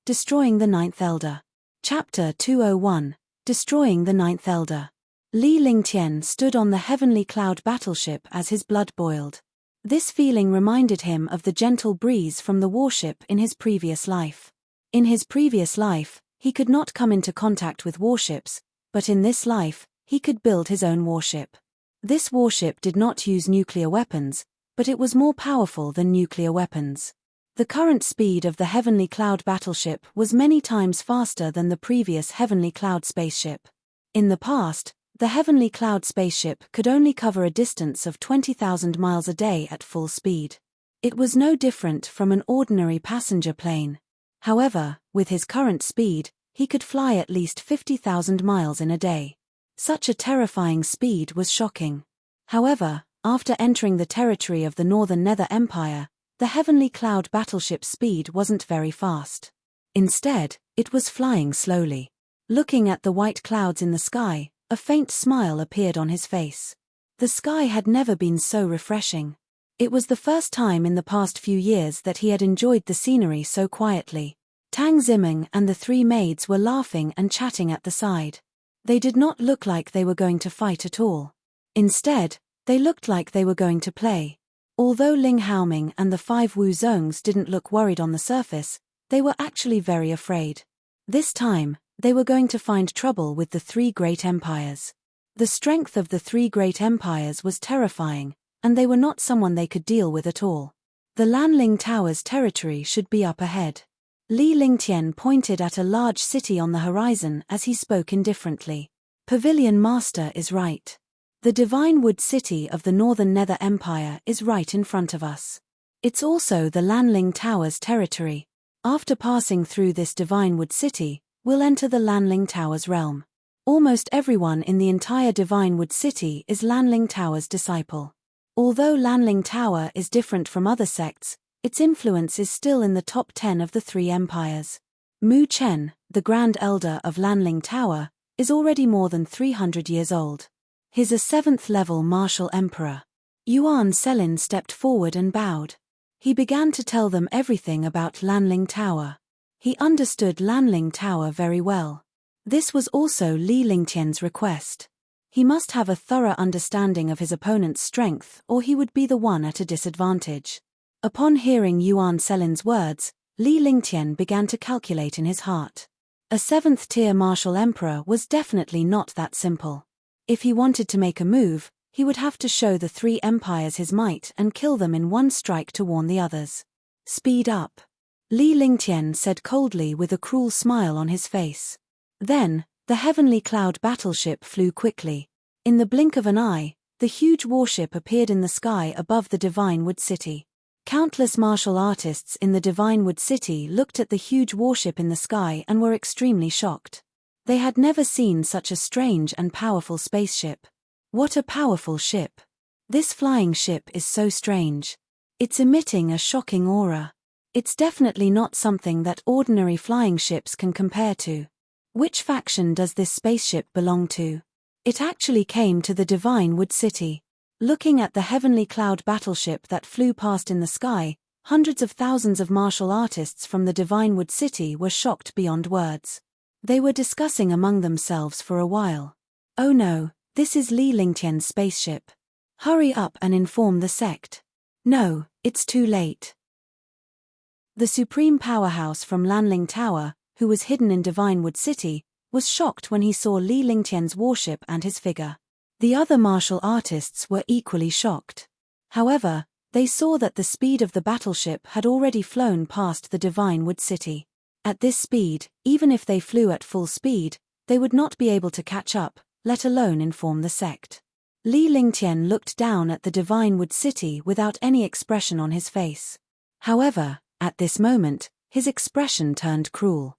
Destroying the Ninth Elder. Chapter 201, Destroying the Ninth Elder. Li Lingtian stood on the heavenly cloud battleship as his blood boiled. This feeling reminded him of the gentle breeze from the warship in his previous life. In his previous life, he could not come into contact with warships, but in this life, he could build his own warship. This warship did not use nuclear weapons, but it was more powerful than nuclear weapons. The current speed of the Heavenly Cloud battleship was many times faster than the previous Heavenly Cloud spaceship. In the past, the Heavenly Cloud spaceship could only cover a distance of 20,000 miles a day at full speed. It was no different from an ordinary passenger plane. However, with his current speed, he could fly at least 50,000 miles in a day. Such a terrifying speed was shocking. However, after entering the territory of the Northern Nether Empire, the Heavenly Cloud battleship's speed wasn't very fast. Instead, it was flying slowly. Looking at the white clouds in the sky, a faint smile appeared on his face. The sky had never been so refreshing. It was the first time in the past few years that he had enjoyed the scenery so quietly. Tang Zimeng and the three maids were laughing and chatting at the side. They did not look like they were going to fight at all. Instead, they looked like they were going to play. Although Ling Haoming and the 5 Wu Zongs didn't look worried on the surface, they were actually very afraid. This time, they were going to find trouble with the 3 great empires. The strength of the 3 great empires was terrifying, and they were not someone they could deal with at all. The Lanling Tower's territory should be up ahead. Li Lingtian pointed at a large city on the horizon as he spoke indifferently. Pavilion Master is right. The Divine Wood City of the Northern Nether Empire is right in front of us. It's also the Lanling Tower's territory. After passing through this Divine Wood City, we'll enter the Lanling Tower's realm. Almost everyone in the entire Divine Wood City is Lanling Tower's disciple. Although Lanling Tower is different from other sects, its influence is still in the top 10 of the 3 empires. Mu Chen, the Grand Elder of Lanling Tower, is already more than 300 years old. He's a 7th-level martial emperor. Yuan Selin stepped forward and bowed. He began to tell them everything about Lanling Tower. He understood Lanling Tower very well. This was also Li Lingtian's request. He must have a thorough understanding of his opponent's strength or he would be the one at a disadvantage. Upon hearing Yuan Selin's words, Li Lingtian began to calculate in his heart. A 7th-tier martial emperor was definitely not that simple. If he wanted to make a move, he would have to show the 3 empires his might and kill them in one strike to warn the others. Speed up. Li Lingtian said coldly with a cruel smile on his face. Then, the Heavenly Cloud battleship flew quickly. In the blink of an eye, the huge warship appeared in the sky above the Divine Wood City. Countless martial artists in the Divine Wood City looked at the huge warship in the sky and were extremely shocked. They had never seen such a strange and powerful spaceship. What a powerful ship. This flying ship is so strange. It's emitting a shocking aura. It's definitely not something that ordinary flying ships can compare to. Which faction does this spaceship belong to? It actually came to the Divine Wood City. Looking at the Heavenly Cloud battleship that flew past in the sky, hundreds of thousands of martial artists from the Divine Wood City were shocked beyond words. They were discussing among themselves for a while. Oh no, this is Li Lingtian's spaceship. Hurry up and inform the sect. No, it's too late. The supreme powerhouse from Lanling Tower, who was hidden in Divine Wood City, was shocked when he saw Li Lingtian's warship and his figure. The other martial artists were equally shocked. However, they saw that the speed of the battleship had already flown past the Divine Wood City. At this speed, even if they flew at full speed, they would not be able to catch up, let alone inform the sect. Li Lingtian looked down at the Divine Wood City without any expression on his face. However, at this moment, his expression turned cruel.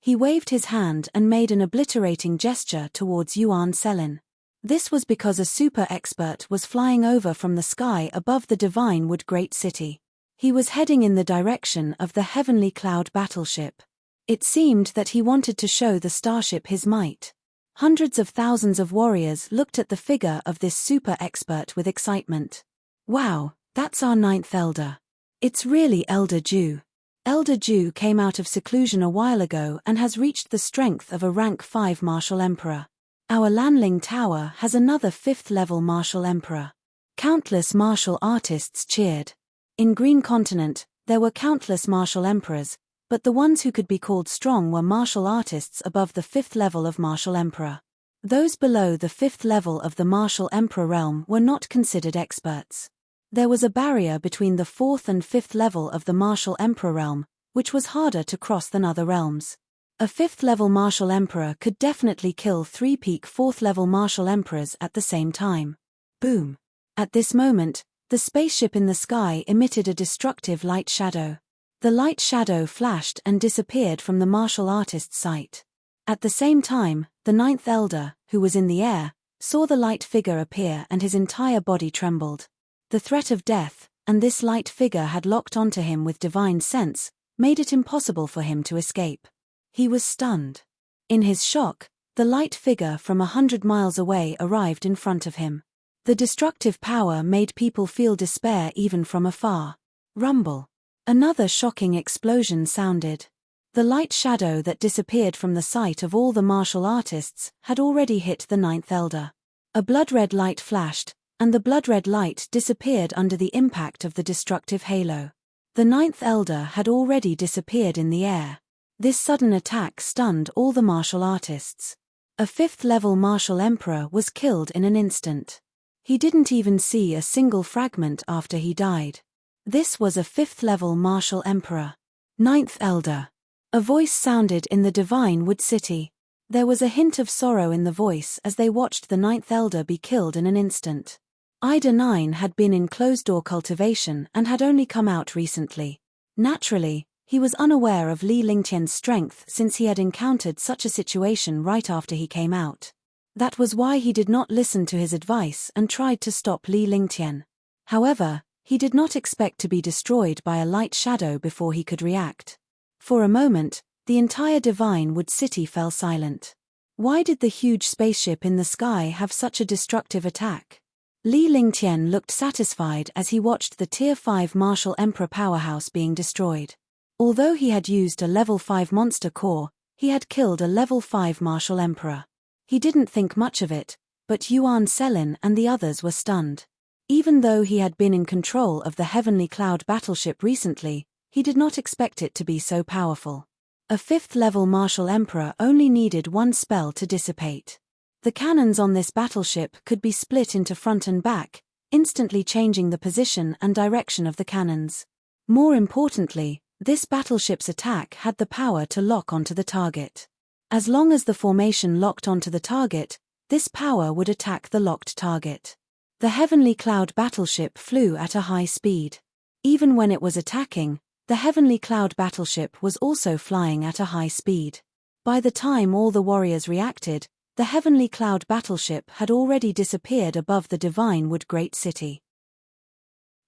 He waved his hand and made an obliterating gesture towards Yuan Selin. This was because a super expert was flying over from the sky above the Divine Wood Great City. He was heading in the direction of the Heavenly Cloud battleship. It seemed that he wanted to show the starship his might. Hundreds of thousands of warriors looked at the figure of this super expert with excitement. Wow, that's our 9th elder. It's really Elder Ju. Elder Ju came out of seclusion a while ago and has reached the strength of a rank 5 martial emperor. Our Lanling Tower has another 5th-level martial emperor. Countless martial artists cheered. In Green Continent, there were countless martial emperors, but the ones who could be called strong were martial artists above the 5th level of martial emperor. Those below the 5th level of the martial emperor realm were not considered experts. There was a barrier between the 4th and 5th level of the martial emperor realm, which was harder to cross than other realms. A 5th-level martial emperor could definitely kill 3 peak 4th-level martial emperors at the same time. Boom! At this moment, the spaceship in the sky emitted a destructive light shadow. The light shadow flashed and disappeared from the martial artist's sight. At the same time, the 9th Elder, who was in the air, saw the light figure appear and his entire body trembled. The threat of death, and this light figure had locked onto him with divine sense, made it impossible for him to escape. He was stunned. In his shock, the light figure from 100 miles away arrived in front of him. The destructive power made people feel despair even from afar. Rumble. Another shocking explosion sounded. The light shadow that disappeared from the sight of all the martial artists had already hit the 9th Elder. A blood-red light flashed, and the blood-red light disappeared under the impact of the destructive halo. The 9th Elder had already disappeared in the air. This sudden attack stunned all the martial artists. A 5th-level martial emperor was killed in an instant. He didn't even see a single fragment after he died. This was a 5th-level martial emperor. 9th Elder. A voice sounded in the Divine Wood City. There was a hint of sorrow in the voice as they watched the 9th Elder be killed in an instant. Ida 9 had been in closed-door cultivation and had only come out recently. Naturally, he was unaware of Li Lingtian's strength since he had encountered such a situation right after he came out. That was why he did not listen to his advice and tried to stop Li Lingtian. However, he did not expect to be destroyed by a light shadow before he could react. For a moment, the entire Divine Wood City fell silent. Why did the huge spaceship in the sky have such a destructive attack? Li Lingtian looked satisfied as he watched the Tier 5 Martial Emperor powerhouse being destroyed. Although he had used a Level 5 monster core, he had killed a Level 5 Martial Emperor. He didn't think much of it, but Yuan Selin and the others were stunned. Even though he had been in control of the Heavenly Cloud battleship recently, he did not expect it to be so powerful. A 5th-level Martial Emperor only needed one spell to dissipate. The cannons on this battleship could be split into front and back, instantly changing the position and direction of the cannons. More importantly, this battleship's attack had the power to lock onto the target. As long as the formation locked onto the target, this power would attack the locked target. The Heavenly Cloud battleship flew at a high speed. Even when it was attacking, the Heavenly Cloud battleship was also flying at a high speed. By the time all the warriors reacted, the Heavenly Cloud battleship had already disappeared above the Divine Wood Great City.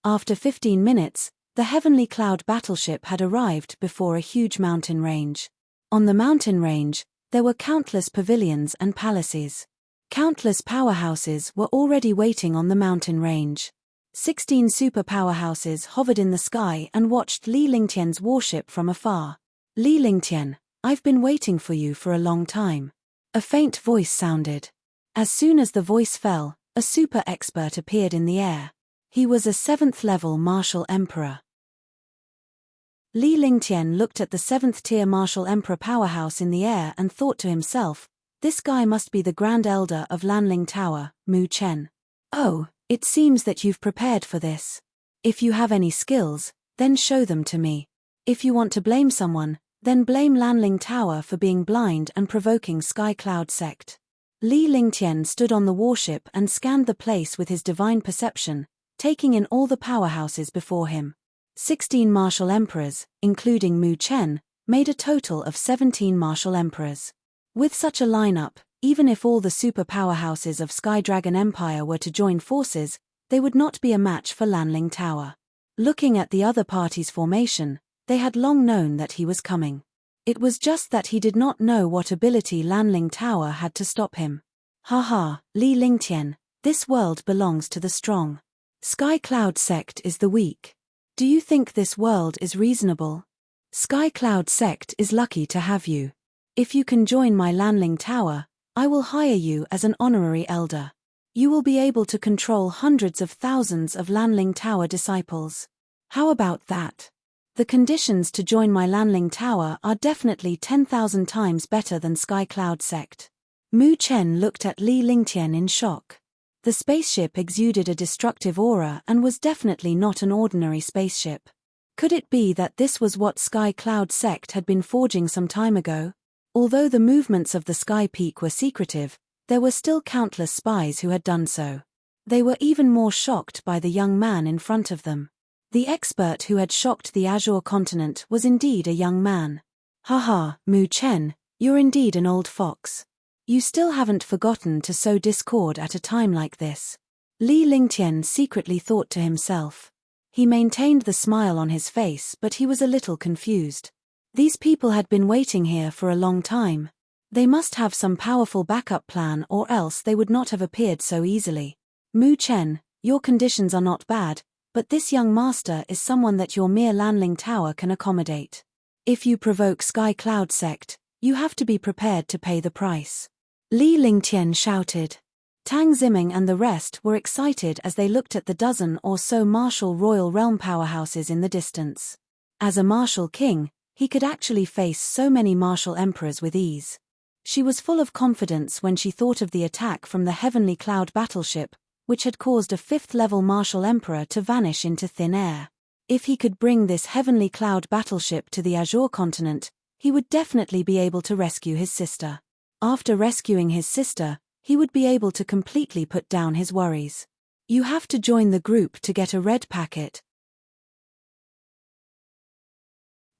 After 15 minutes, the Heavenly Cloud battleship had arrived before a huge mountain range. On the mountain range, there were countless pavilions and palaces. Countless powerhouses were already waiting on the mountain range. 16 super powerhouses hovered in the sky and watched Li Lingtian's warship from afar. Li Lingtian, I've been waiting for you for a long time. A faint voice sounded. As soon as the voice fell, a super expert appeared in the air. He was a 7th-level Martial Emperor. Li Lingtian looked at the 7th-tier Martial Emperor powerhouse in the air and thought to himself, this guy must be the Grand Elder of Lanling Tower, Mu Chen. Oh, it seems that you've prepared for this. If you have any skills, then show them to me. If you want to blame someone, then blame Lanling Tower for being blind and provoking Sky Cloud Sect. Li Lingtian stood on the warship and scanned the place with his divine perception, taking in all the powerhouses before him. 16 Martial Emperors, including Mu Chen, made a total of 17 Martial Emperors. With such a lineup, even if all the super powerhouses of Sky Dragon Empire were to join forces, they would not be a match for Lanling Tower. Looking at the other party's formation, they had long known that he was coming. It was just that he did not know what ability Lanling Tower had to stop him. Haha, Li Lingtian, this world belongs to the strong. Sky Cloud Sect is the weak. Do you think this world is reasonable? Sky Cloud Sect is lucky to have you. If you can join my Lanling Tower, I will hire you as an honorary elder. You will be able to control hundreds of thousands of Lanling Tower disciples. How about that? The conditions to join my Lanling Tower are definitely 10,000 times better than Sky Cloud Sect. Mu Chen looked at Li Lingtian in shock. The spaceship exuded a destructive aura and was definitely not an ordinary spaceship. Could it be that this was what Sky Cloud Sect had been forging some time ago? Although the movements of the Sky Peak were secretive, there were still countless spies who had done so. They were even more shocked by the young man in front of them. The expert who had shocked the Azure continent was indeed a young man. Haha, Mu Chen, you're indeed an old fox. You still haven't forgotten to sow discord at a time like this. Li Lingtian secretly thought to himself. He maintained the smile on his face, but he was a little confused. These people had been waiting here for a long time. They must have some powerful backup plan, or else they would not have appeared so easily. Mu Chen, your conditions are not bad, but this young master is someone that your mere Lanling Tower can accommodate. If you provoke Sky Cloud Sect, you have to be prepared to pay the price. Li Lingtian shouted. Tang Ziming and the rest were excited as they looked at the dozen or so martial royal realm powerhouses in the distance. As a martial king, he could actually face so many martial emperors with ease. She was full of confidence when she thought of the attack from the Heavenly Cloud battleship, which had caused a 5th-level martial emperor to vanish into thin air. If he could bring this Heavenly Cloud battleship to the Azure continent, he would definitely be able to rescue his sister. After rescuing his sister, he would be able to completely put down his worries. You have to join the group to get a red packet.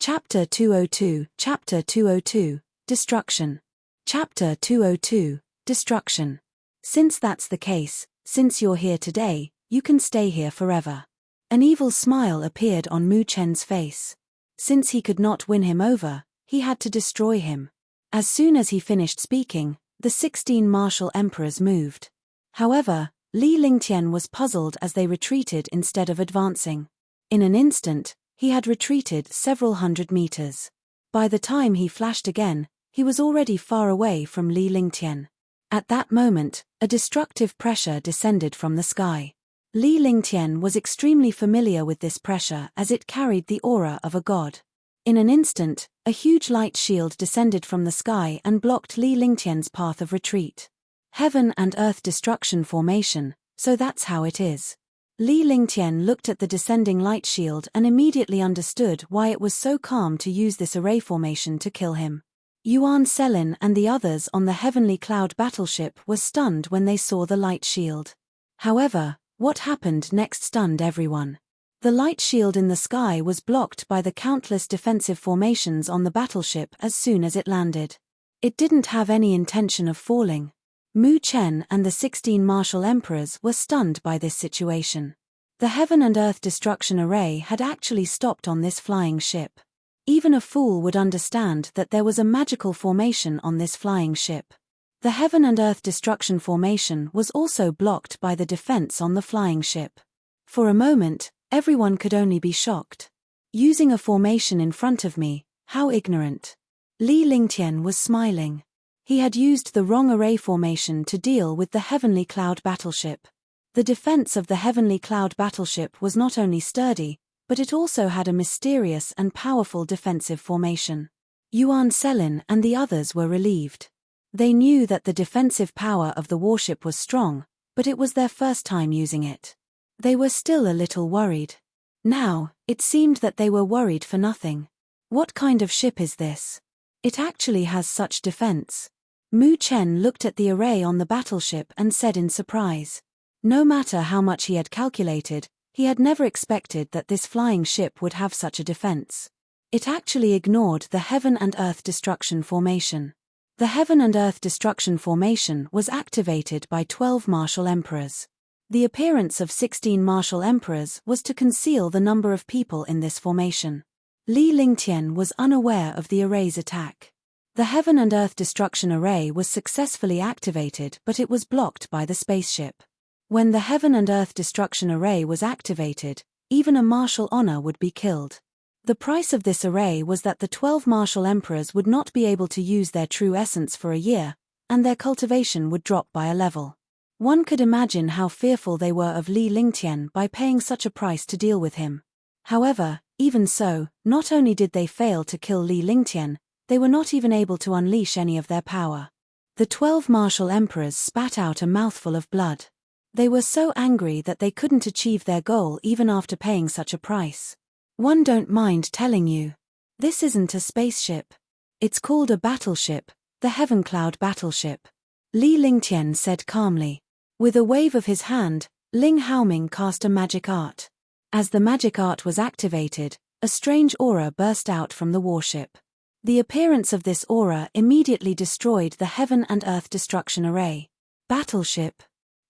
Chapter 202, Chapter 202, Destruction. Chapter 202, Destruction. Since that's the case, since you're here today, you can stay here forever. An evil smile appeared on Mu Chen's face. Since he could not win him over, he had to destroy him. As soon as he finished speaking, the 16 martial emperors moved. However, Li Lingtian was puzzled as they retreated instead of advancing. In an instant, he had retreated several hundred meters. By the time he flashed again, he was already far away from Li Lingtian. At that moment, a destructive pressure descended from the sky. Li Lingtian was extremely familiar with this pressure as it carried the aura of a god. In an instant, a huge light shield descended from the sky and blocked Li Lingtian's path of retreat. Heaven and Earth destruction formation, so that's how it is. Li Lingtian looked at the descending light shield and immediately understood why it was so calm to use this array formation to kill him. Yuan Selin and the others on the Heavenly Cloud battleship were stunned when they saw the light shield. However, what happened next stunned everyone. The light shield in the sky was blocked by the countless defensive formations on the battleship as soon as it landed. It didn't have any intention of falling. Mu Chen and the 16 martial emperors were stunned by this situation. The Heaven and Earth destruction array had actually stopped on this flying ship. Even a fool would understand that there was a magical formation on this flying ship. The Heaven and Earth destruction formation was also blocked by the defense on the flying ship. For a moment, everyone could only be shocked. Using a formation in front of me, how ignorant. Li Lingtian was smiling. He had used the wrong array formation to deal with the Heavenly Cloud battleship. The defense of the Heavenly Cloud battleship was not only sturdy, but it also had a mysterious and powerful defensive formation. Yuan Selin and the others were relieved. They knew that the defensive power of the warship was strong, but it was their first time using it. They were still a little worried. Now, it seemed that they were worried for nothing. What kind of ship is this? It actually has such defense. Mu Chen looked at the array on the battleship and said in surprise. No matter how much he had calculated, he had never expected that this flying ship would have such a defense. It actually ignored the Heaven and Earth destruction formation. The Heaven and Earth destruction formation was activated by 12 martial emperors. The appearance of 16 martial emperors was to conceal the number of people in this formation. Li Lingtian was unaware of the array's attack. The Heaven and Earth destruction array was successfully activated, but it was blocked by the spaceship. When the Heaven and Earth destruction array was activated, even a martial honor would be killed. The price of this array was that the 12 martial emperors would not be able to use their true essence for a year, and their cultivation would drop by a level. One could imagine how fearful they were of Li Lingtian by paying such a price to deal with him. However, even so, not only did they fail to kill Li Lingtian, they were not even able to unleash any of their power. The 12 martial emperors spat out a mouthful of blood. They were so angry that they couldn't achieve their goal even after paying such a price. One don't mind telling you. This isn't a spaceship. It's called a battleship, the Heaven Cloud battleship. Li Lingtian said calmly. With a wave of his hand, Ling Haoming cast a magic art. As the magic art was activated, a strange aura burst out from the warship. The appearance of this aura immediately destroyed the Heaven and Earth destruction array. Battleship.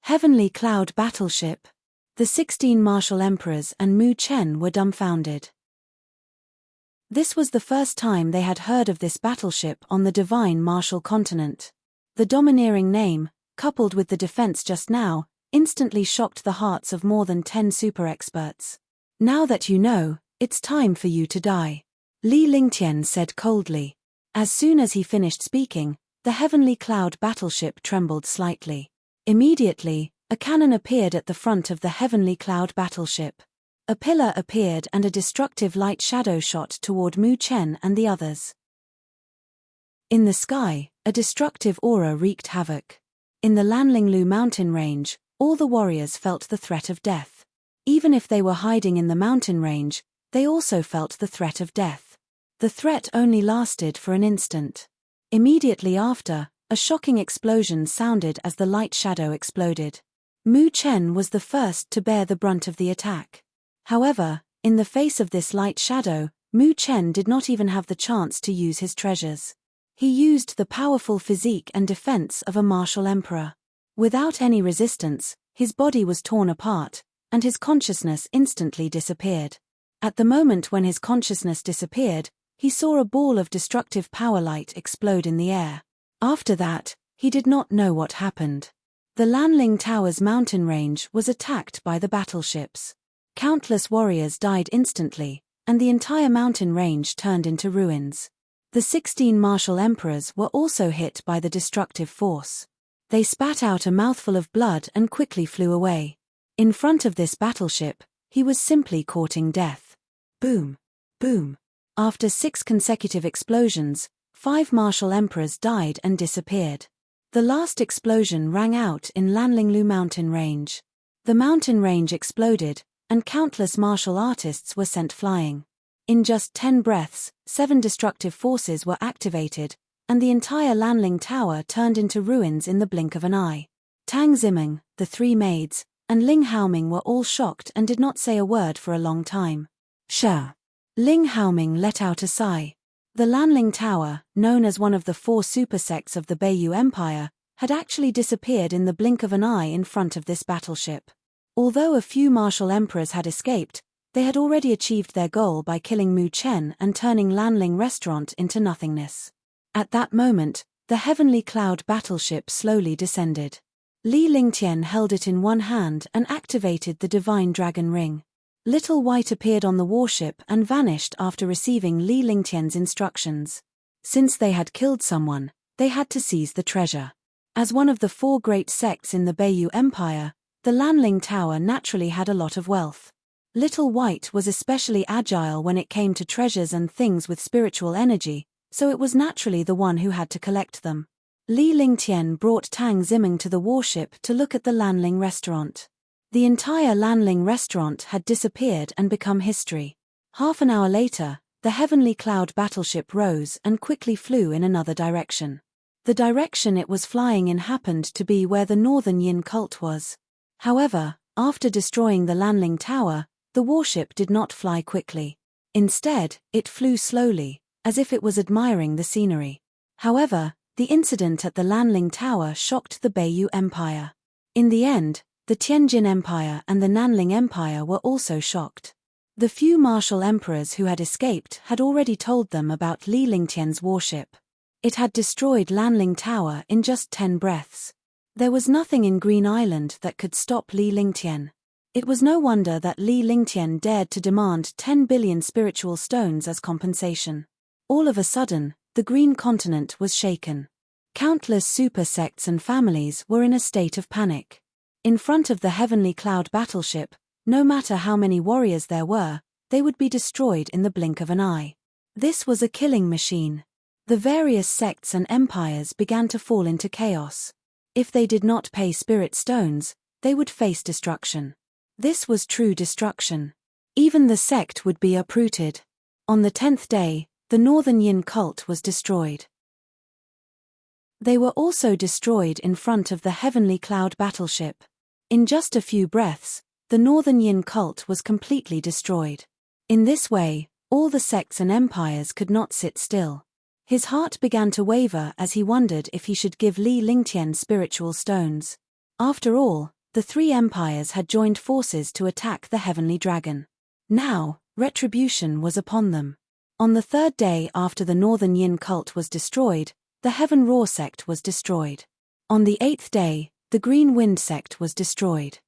Heavenly Cloud battleship. The 16 martial emperors and Mu Chen were dumbfounded. This was the first time they had heard of this battleship on the divine martial continent. The domineering name, coupled with the defense just now, instantly shocked the hearts of more than 10 super experts. Now that you know, it's time for you to die. Li Lingtian said coldly. As soon as he finished speaking, the Heavenly Cloud battleship trembled slightly. Immediately, a cannon appeared at the front of the Heavenly Cloud battleship. A pillar appeared and a destructive light shadow shot toward Mu Chen and the others. In the sky, a destructive aura wreaked havoc. In the Lanlinglu mountain range, all the warriors felt the threat of death. Even if they were hiding in the mountain range, they also felt the threat of death. The threat only lasted for an instant. Immediately after, a shocking explosion sounded as the light shadow exploded. Mu Chen was the first to bear the brunt of the attack. However, in the face of this light shadow, Mu Chen did not even have the chance to use his treasures. He used the powerful physique and defense of a martial emperor. Without any resistance, his body was torn apart, and his consciousness instantly disappeared. At the moment when his consciousness disappeared, he saw a ball of destructive power light explode in the air. After that, he did not know what happened. The Lanling Tower's mountain range was attacked by the battleships. Countless warriors died instantly, and the entire mountain range turned into ruins. The 16 martial emperors were also hit by the destructive force. They spat out a mouthful of blood and quickly flew away. In front of this battleship, he was simply courting death. Boom! Boom! After 6 consecutive explosions, 5 martial emperors died and disappeared. The last explosion rang out in Lanlinglu mountain range. The mountain range exploded, and countless martial artists were sent flying. In just 10 breaths, 7 destructive forces were activated, and the entire Lanling Tower turned into ruins in the blink of an eye. Tang Zimeng, the 3 maids, and Ling Haoming were all shocked and did not say a word for a long time. Sha! Ling Haoming let out a sigh. The Lanling Tower, known as one of the 4 super sects of the Beiyu Empire, had actually disappeared in the blink of an eye in front of this battleship. Although a few martial emperors had escaped, they had already achieved their goal by killing Mu Chen and turning Lanling Restaurant into nothingness. At that moment, the Heavenly Cloud battleship slowly descended. Li Lingtian held it in one hand and activated the Divine Dragon Ring. Little White appeared on the warship and vanished after receiving Li Lingtian's instructions. Since they had killed someone, they had to seize the treasure. As one of the 4 great sects in the Beiyu Empire, the Lanling Tower naturally had a lot of wealth. Little White was especially agile when it came to treasures and things with spiritual energy, so it was naturally the one who had to collect them. Li Lingtian brought Tang Zimeng to the warship to look at the Lanling restaurant. The entire Lanling restaurant had disappeared and become history. Half an hour later, the Heavenly Cloud battleship rose and quickly flew in another direction. The direction it was flying in happened to be where the Northern Yin cult was. However, after destroying the Lanling Tower, the warship did not fly quickly. Instead, it flew slowly, as if it was admiring the scenery. However, the incident at the Lanling Tower shocked the Beiyu Empire. In the end, the Tianjin Empire and the Nanling Empire were also shocked. The few martial emperors who had escaped had already told them about Li Lingtian's warship. It had destroyed Lanling Tower in just 10 breaths. There was nothing in Green Island that could stop Li Lingtian. It was no wonder that Li Lingtian dared to demand 10 billion spiritual stones as compensation. All of a sudden, the Green Continent was shaken. Countless super sects and families were in a state of panic. In front of the heavenly cloud battleship, no matter how many warriors there were, they would be destroyed in the blink of an eye. This was a killing machine. The various sects and empires began to fall into chaos. If they did not pay spirit stones, they would face destruction. This was true destruction. Even the sect would be uprooted. On the 10th day, the Northern Yin cult was destroyed. They were also destroyed in front of the heavenly cloud battleship. In just a few breaths, the Northern Yin cult was completely destroyed. In this way, all the sects and empires could not sit still. His heart began to waver as he wondered if he should give Li Lingtian spiritual stones. After all, the three empires had joined forces to attack the heavenly dragon. Now, retribution was upon them. On the 3rd day after the Northern Yin cult was destroyed, the Heaven Roar sect was destroyed. On the 8th day, the Green Wind sect was destroyed.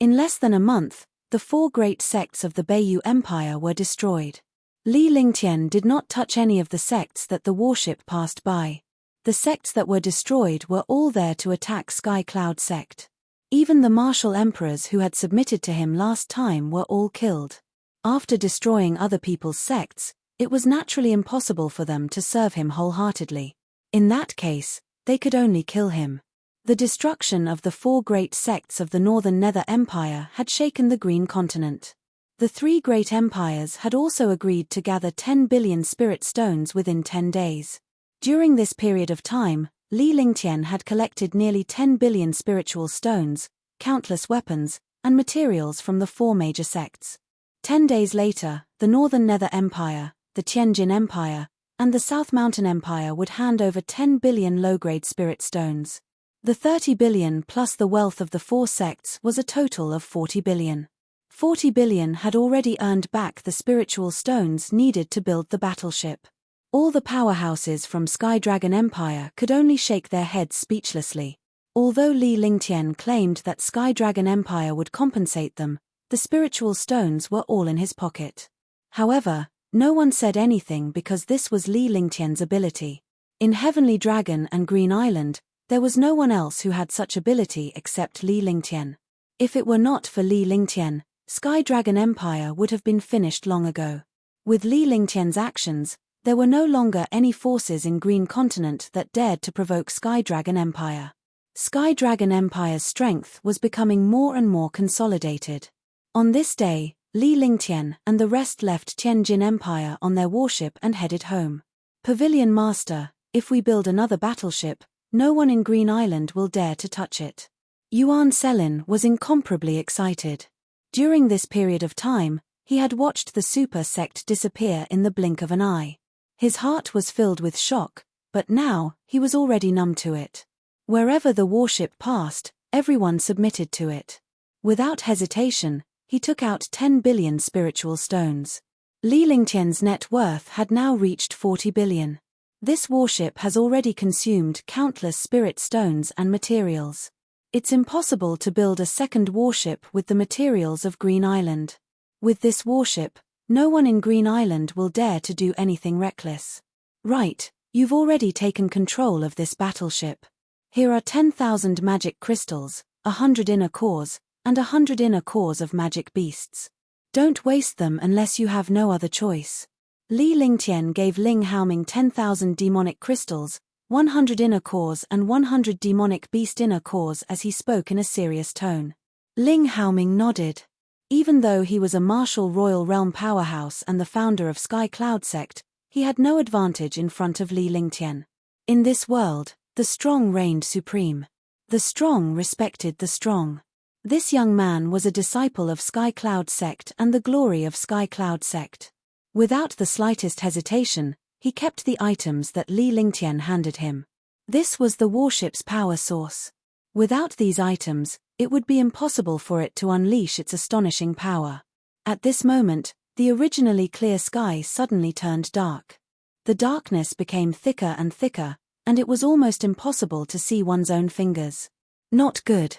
In less than a month, the 4 great sects of the Beiyu Empire were destroyed. Li Lingtian did not touch any of the sects that the warship passed by. The sects that were destroyed were all there to attack Sky Cloud sect. Even the martial emperors who had submitted to him last time were all killed. After destroying other people's sects, it was naturally impossible for them to serve him wholeheartedly. In that case, they could only kill him. The destruction of the 4 great sects of the Northern Nether Empire had shaken the Green Continent. The 3 great empires had also agreed to gather 10 billion spirit stones within 10 days. During this period of time, Li Lingtian had collected nearly 10 billion spiritual stones, countless weapons, and materials from the 4 major sects. 10 days later, the Northern Nether Empire, the Tianjin Empire, and the South Mountain Empire would hand over 10 billion low-grade spirit stones. The 30 billion plus the wealth of the 4 sects was a total of 40 billion. 40 billion had already earned back the spiritual stones needed to build the battleship. All the powerhouses from Sky Dragon Empire could only shake their heads speechlessly. Although Li Lingtian claimed that Sky Dragon Empire would compensate them, the spiritual stones were all in his pocket. However, no one said anything because this was Li Lingtian's ability. In Heavenly Dragon and Green Island, there was no one else who had such ability except Li Lingtian. If it were not for Li Lingtian, Sky Dragon Empire would have been finished long ago. With Li Lingtian's actions, there were no longer any forces in Green Continent that dared to provoke Sky Dragon Empire. Sky Dragon Empire's strength was becoming more and more consolidated. On this day, Li Lingtian and the rest left Tianjin Empire on their warship and headed home. Pavilion Master, if we build another battleship, no one in Green Island will dare to touch it. Yuan Selin was incomparably excited. During this period of time, he had watched the super sect disappear in the blink of an eye. His heart was filled with shock, but now, he was already numb to it. Wherever the warship passed, everyone submitted to it. Without hesitation, he took out 10 billion spiritual stones. Li Lingtian's net worth had now reached 40 billion. This warship has already consumed countless spirit stones and materials. It's impossible to build a second warship with the materials of Green Island. With this warship, no one in Green Island will dare to do anything reckless. Right, you've already taken control of this battleship. Here are 10,000 magic crystals, 100 inner cores, and 100 inner cores of magic beasts. Don't waste them unless you have no other choice. Li Lingtian gave Ling Haoming 10,000 demonic crystals, 100 inner cores and 100 demonic beast inner cores as he spoke in a serious tone. Ling Haoming nodded. Even though he was a martial royal realm powerhouse and the founder of Sky Cloud sect, he had no advantage in front of Li Lingtian. In this world, the strong reigned supreme. The strong respected the strong. This young man was a disciple of Sky Cloud sect and the glory of Sky Cloud sect. Without the slightest hesitation, he kept the items that Li Lingtian handed him. This was the warship's power source. Without these items, it would be impossible for it to unleash its astonishing power. At this moment, the originally clear sky suddenly turned dark. The darkness became thicker and thicker, and it was almost impossible to see one's own fingers. Not good.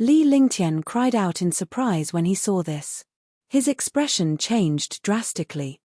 Li Lingtian cried out in surprise when he saw this. His expression changed drastically.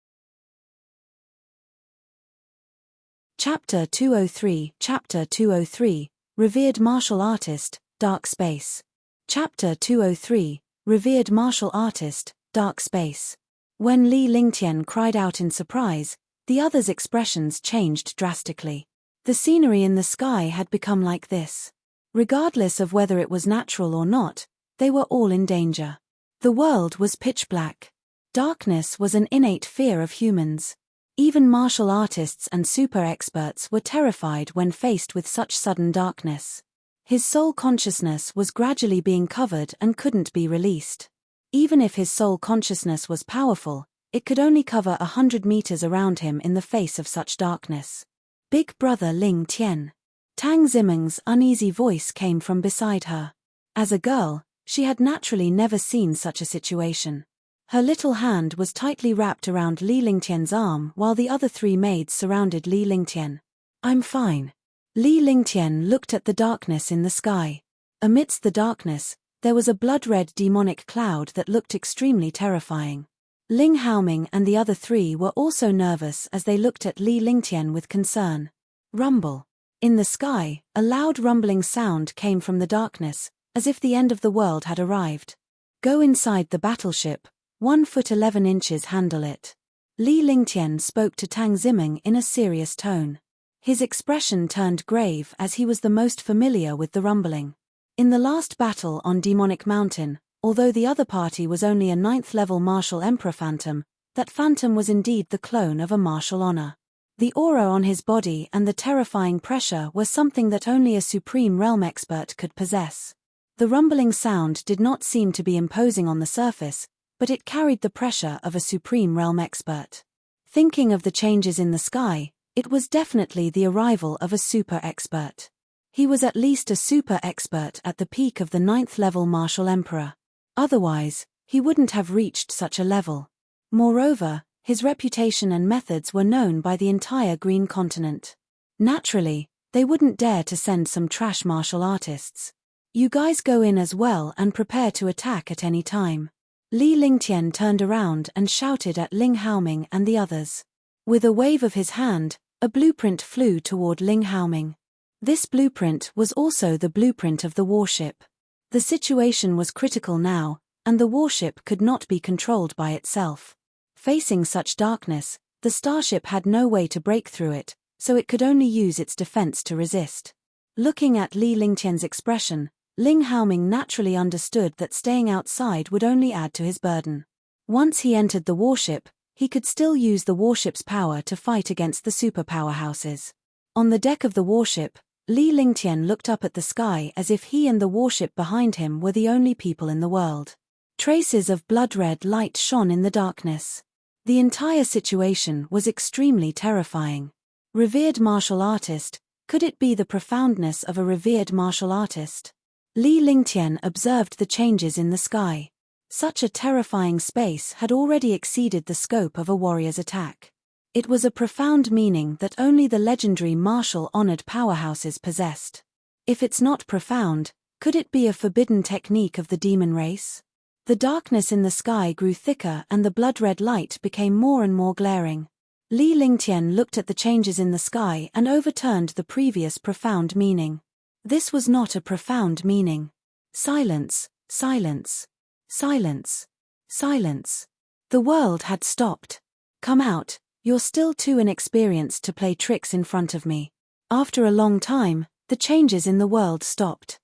Chapter 203 Chapter 203, Revered Martial Artist, Dark Space. Chapter 203, Revered Martial Artist, Dark Space. When Li Lingtian cried out in surprise, the others' expressions changed drastically. The scenery in the sky had become like this. Regardless of whether it was natural or not, they were all in danger. The world was pitch black. Darkness was an innate fear of humans. Even martial artists and super experts were terrified when faced with such sudden darkness. His soul consciousness was gradually being covered and couldn't be released. Even if his soul consciousness was powerful, it could only cover 100 meters around him in the face of such darkness. Big Brother Ling Tian. Tang Zimeng's uneasy voice came from beside her. As a girl, she had naturally never seen such a situation. Her little hand was tightly wrapped around Li Lingtian's arm while the other three maids surrounded Li Lingtian. "I'm fine." Li Lingtian looked at the darkness in the sky. Amidst the darkness, there was a blood-red demonic cloud that looked extremely terrifying. Ling Haoming and the other three were also nervous as they looked at Li Lingtian with concern. Rumble. In the sky, a loud rumbling sound came from the darkness, as if the end of the world had arrived. "Go inside the battleship, 1 foot 11 inches handle it." Li Lingtian spoke to Tang Zimeng in a serious tone. His expression turned grave as he was the most familiar with the rumbling. In the last battle on Demonic Mountain, although the other party was only a 9th-level martial emperor phantom, that phantom was indeed the clone of a martial honor. The aura on his body and the terrifying pressure were something that only a supreme realm expert could possess. The rumbling sound did not seem to be imposing on the surface, but it carried the pressure of a supreme realm expert. Thinking of the changes in the sky, it was definitely the arrival of a super expert. He was at least a super expert at the peak of the 9th-level martial emperor. Otherwise, he wouldn't have reached such a level. Moreover, his reputation and methods were known by the entire Green Continent. Naturally, they wouldn't dare to send some trash martial artists. "You guys go in as well and prepare to attack at any time." Li Lingtian turned around and shouted at Ling Haoming and the others. With a wave of his hand, a blueprint flew toward Ling Haoming. This blueprint was also the blueprint of the warship. The situation was critical now, and the warship could not be controlled by itself. Facing such darkness, the starship had no way to break through it, so it could only use its defense to resist. Looking at Li Lingtian's expression, Ling Haoming naturally understood that staying outside would only add to his burden. Once he entered the warship, he could still use the warship's power to fight against the superpowerhouses. On the deck of the warship, Li Lingtian looked up at the sky as if he and the warship behind him were the only people in the world. Traces of blood-red light shone in the darkness. The entire situation was extremely terrifying. Revered martial artist, could it be the profoundness of a revered martial artist? Li Lingtian observed the changes in the sky. Such a terrifying space had already exceeded the scope of a warrior's attack. It was a profound meaning that only the legendary martial-honored powerhouses possessed. If it's not profound, could it be a forbidden technique of the demon race? The darkness in the sky grew thicker and the blood-red light became more and more glaring. Li Lingtian looked at the changes in the sky and overturned the previous profound meaning. This was not a profound meaning. Silence, silence, silence, silence. The world had stopped. "Come out, you're still too inexperienced to play tricks in front of me." After a long time, the changes in the world stopped.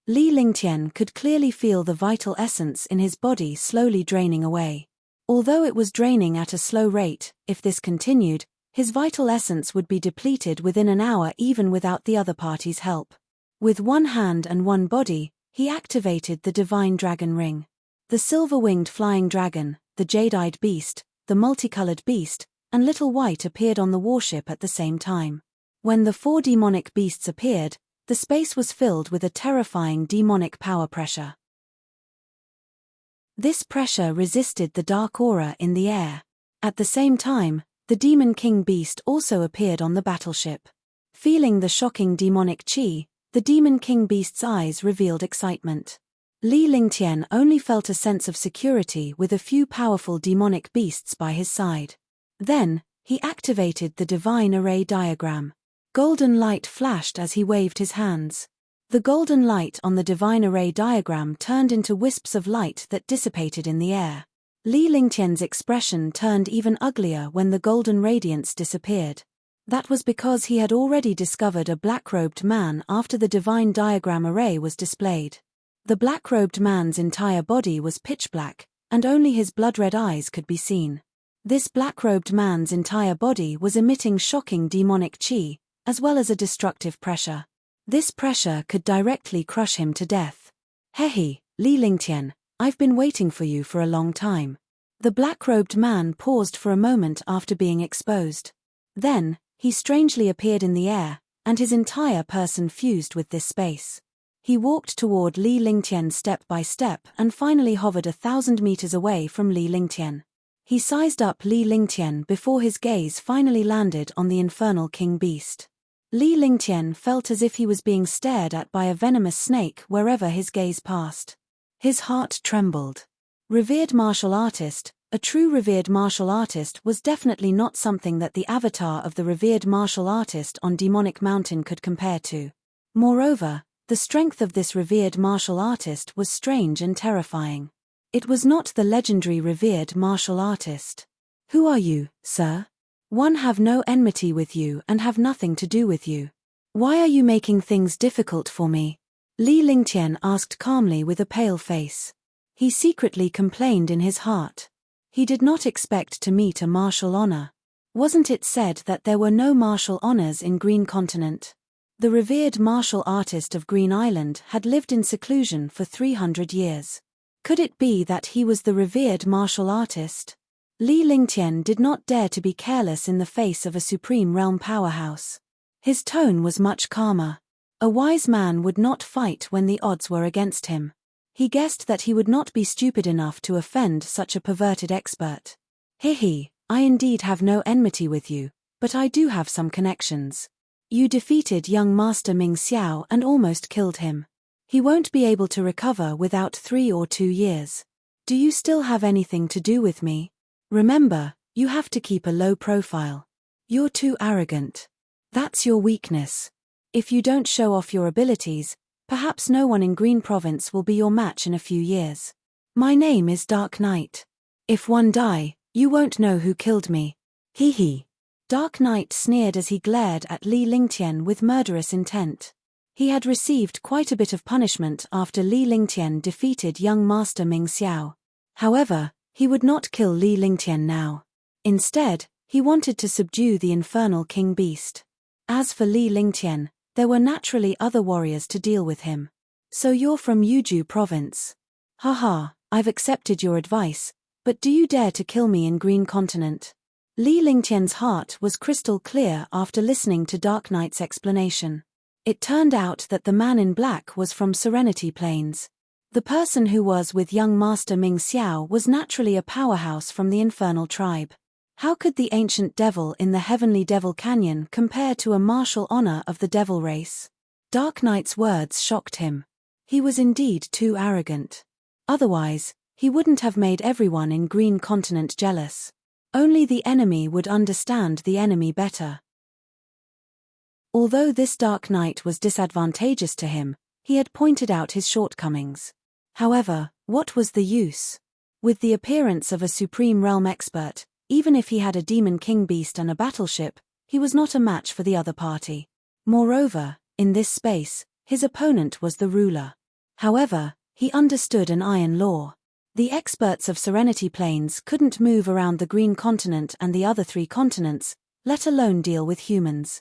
Li Lingtian could clearly feel the vital essence in his body slowly draining away. Although it was draining at a slow rate, if this continued, his vital essence would be depleted within an hour even without the other party's help. With one hand and one body, he activated the divine dragon ring. The silver-winged flying dragon, the jade-eyed beast, the multicolored beast, and Little White appeared on the warship at the same time. When the 4 demonic beasts appeared, the space was filled with a terrifying demonic power pressure. This pressure resisted the dark aura in the air. At the same time, the Demon King Beast also appeared on the battleship. Feeling the shocking demonic chi, the Demon King Beast's eyes revealed excitement. Li Lingtian only felt a sense of security with a few powerful demonic beasts by his side. Then, He activated the divine array diagram. Golden light flashed as he waved his hands. The golden light on the divine array diagram turned into wisps of light that dissipated in the air. Li Lingtian's expression turned even uglier when the golden radiance disappeared. That was because he had already discovered a black-robed man after the divine diagram array was displayed. The black-robed man's entire body was pitch black, and only his blood-red eyes could be seen. This black-robed man's entire body was emitting shocking demonic qi, as well as a destructive pressure. This pressure could directly crush him to death. Hehe, Li Lingtian, I've been waiting for you for a long time. The black-robed man paused for a moment after being exposed. Then, he strangely appeared in the air, and his entire person fused with this space. He walked toward Li Lingtian step by step and finally hovered 1,000 meters away from Li Lingtian. He sized up Li Lingtian before his gaze finally landed on the infernal king beast. Li Lingtian felt as if he was being stared at by a venomous snake wherever his gaze passed. His heart trembled. Revered martial artist, a true revered martial artist was definitely not something that the avatar of the revered martial artist on Demonic Mountain could compare to. Moreover, the strength of this revered martial artist was strange and terrifying. It was not the legendary revered martial artist. Who are you, sir? One have no enmity with you and have nothing to do with you. Why are you making things difficult for me? Li Lingtian asked calmly with a pale face. He secretly complained in his heart. He did not expect to meet a martial honor. Wasn't it said that there were no martial honors in Green Continent? The revered martial artist of Green Island had lived in seclusion for 300 years. Could it be that he was the revered martial artist? Li Lingtian did not dare to be careless in the face of a supreme realm powerhouse. His tone was much calmer. A wise man would not fight when the odds were against him. He guessed that he would not be stupid enough to offend such a perverted expert. Hehe, I indeed have no enmity with you, but I do have some connections. You defeated young Master Ming Xiao and almost killed him. He won't be able to recover without 3 or 2 years. Do you still have anything to do with me? Remember, you have to keep a low profile. You're too arrogant. That's your weakness. If you don't show off your abilities, perhaps no one in Green Province will be your match in a few years. My name is Dark Knight. If one die, you won't know who killed me. Hee hee. Dark Knight sneered as he glared at Li Lingtian with murderous intent. He had received quite a bit of punishment after Li Lingtian defeated young Master Ming Xiao. However, he would not kill Li Lingtian now. Instead, he wanted to subdue the infernal king beast. As for Li Lingtian, there were naturally other warriors to deal with him. So you're from Yuju province. Haha, I've accepted your advice, but do you dare to kill me in Green Continent? Li Lingtian's heart was crystal clear after listening to Dark Knight's explanation. It turned out that the man in black was from Serenity Plains. The person who was with young Master Ming Xiao was naturally a powerhouse from the infernal tribe. How could the ancient devil in the heavenly Devil Canyon compare to a martial honor of the devil race? Dark Knight's words shocked him. He was indeed too arrogant. Otherwise, he wouldn't have made everyone in Green Continent jealous. Only the enemy would understand the enemy better. Although this Dark Knight was disadvantageous to him, he had pointed out his shortcomings. However, what was the use? With the appearance of a supreme realm expert, even if he had a demon king beast and a battleship, he was not a match for the other party. Moreover, in this space, his opponent was the ruler. However, he understood an iron law. The experts of Serenity Plains couldn't move around the Green Continent and the other 3 continents, let alone deal with humans.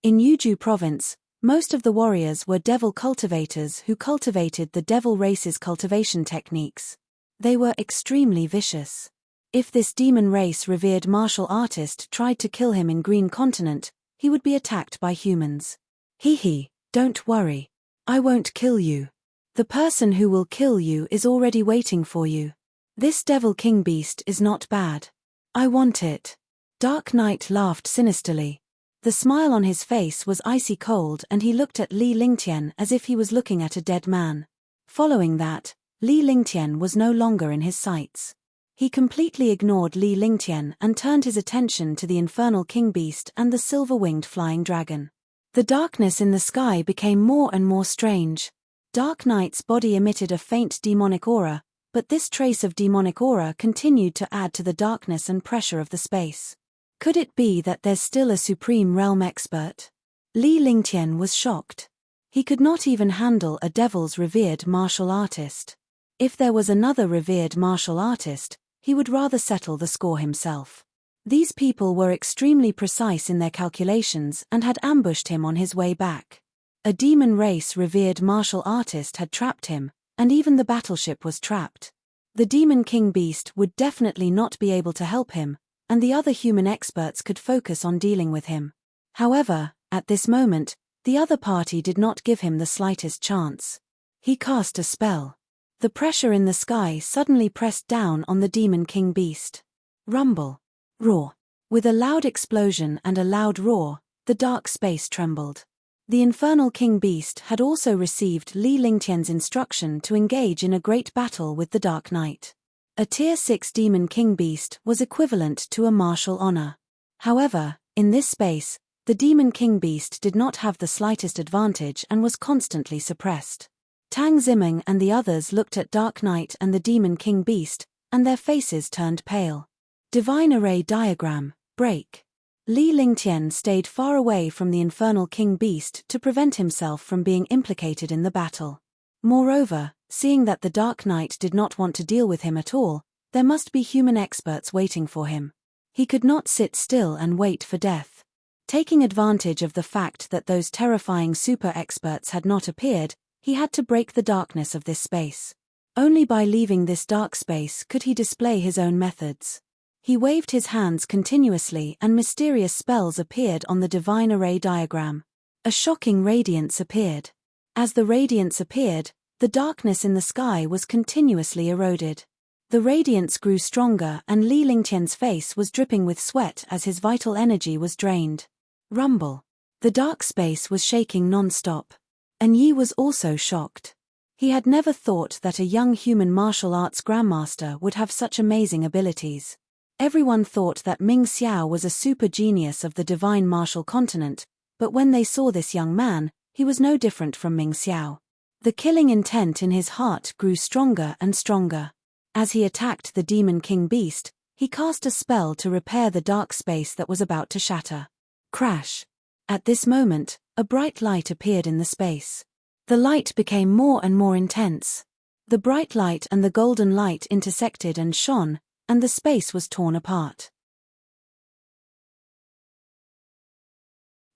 In Yuju province, most of the warriors were devil cultivators who cultivated the devil race's cultivation techniques. They were extremely vicious. If this demon race revered martial artist tried to kill him in Green Continent, he would be attacked by humans. Hee hee, don't worry. I won't kill you. The person who will kill you is already waiting for you. This Devil King beast is not bad. I want it. Dark Knight laughed sinisterly. The smile on his face was icy cold and he looked at Li Lingtian as if he was looking at a dead man. Following that, Li Lingtian was no longer in his sights. He completely ignored Li Lingtian and turned his attention to the infernal king beast and the silver-winged flying dragon. The darkness in the sky became more and more strange. Dark Knight's body emitted a faint demonic aura, but this trace of demonic aura continued to add to the darkness and pressure of the space. Could it be that there's still a supreme realm expert? Li Lingtian was shocked. He could not even handle a devil's revered martial artist. If there was another revered martial artist, he would rather settle the score himself. These people were extremely precise in their calculations and had ambushed him on his way back. A demon race revered martial artist had trapped him, and even the battleship was trapped. The demon king beast would definitely not be able to help him, and the other human experts could focus on dealing with him. However, at this moment, the other party did not give him the slightest chance. He cast a spell. The pressure in the sky suddenly pressed down on the demon king beast. Rumble. Roar. With a loud explosion and a loud roar, the dark space trembled. The infernal king beast had also received Li Lingtian's instruction to engage in a great battle with the Dark Knight. A Tier 6 demon king beast was equivalent to a martial honor. However, in this space, the demon king beast did not have the slightest advantage and was constantly suppressed. Tang Zimeng and the others looked at Dark Knight and the demon king beast, and their faces turned pale. Divine Array Diagram, break. Li Lingtian stayed far away from the infernal king beast to prevent himself from being implicated in the battle. Moreover, seeing that the Dark Knight did not want to deal with him at all, there must be human experts waiting for him. He could not sit still and wait for death. Taking advantage of the fact that those terrifying super experts had not appeared, he had to break the darkness of this space. Only by leaving this dark space could he display his own methods. He waved his hands continuously and mysterious spells appeared on the Divine Array Diagram. A shocking radiance appeared. As the radiance appeared, the darkness in the sky was continuously eroded. The radiance grew stronger and Li Lingtian's face was dripping with sweat as his vital energy was drained. Rumble. The dark space was shaking non-stop. And Yi was also shocked. He had never thought that a young human martial arts grandmaster would have such amazing abilities. Everyone thought that Ming Xiao was a super genius of the divine martial continent, but when they saw this young man, he was no different from Ming Xiao. The killing intent in his heart grew stronger and stronger. As he attacked the demon king beast, he cast a spell to repair the dark space that was about to shatter. Crash. At this moment, a bright light appeared in the space. The light became more and more intense. The bright light and the golden light intersected and shone, and the space was torn apart.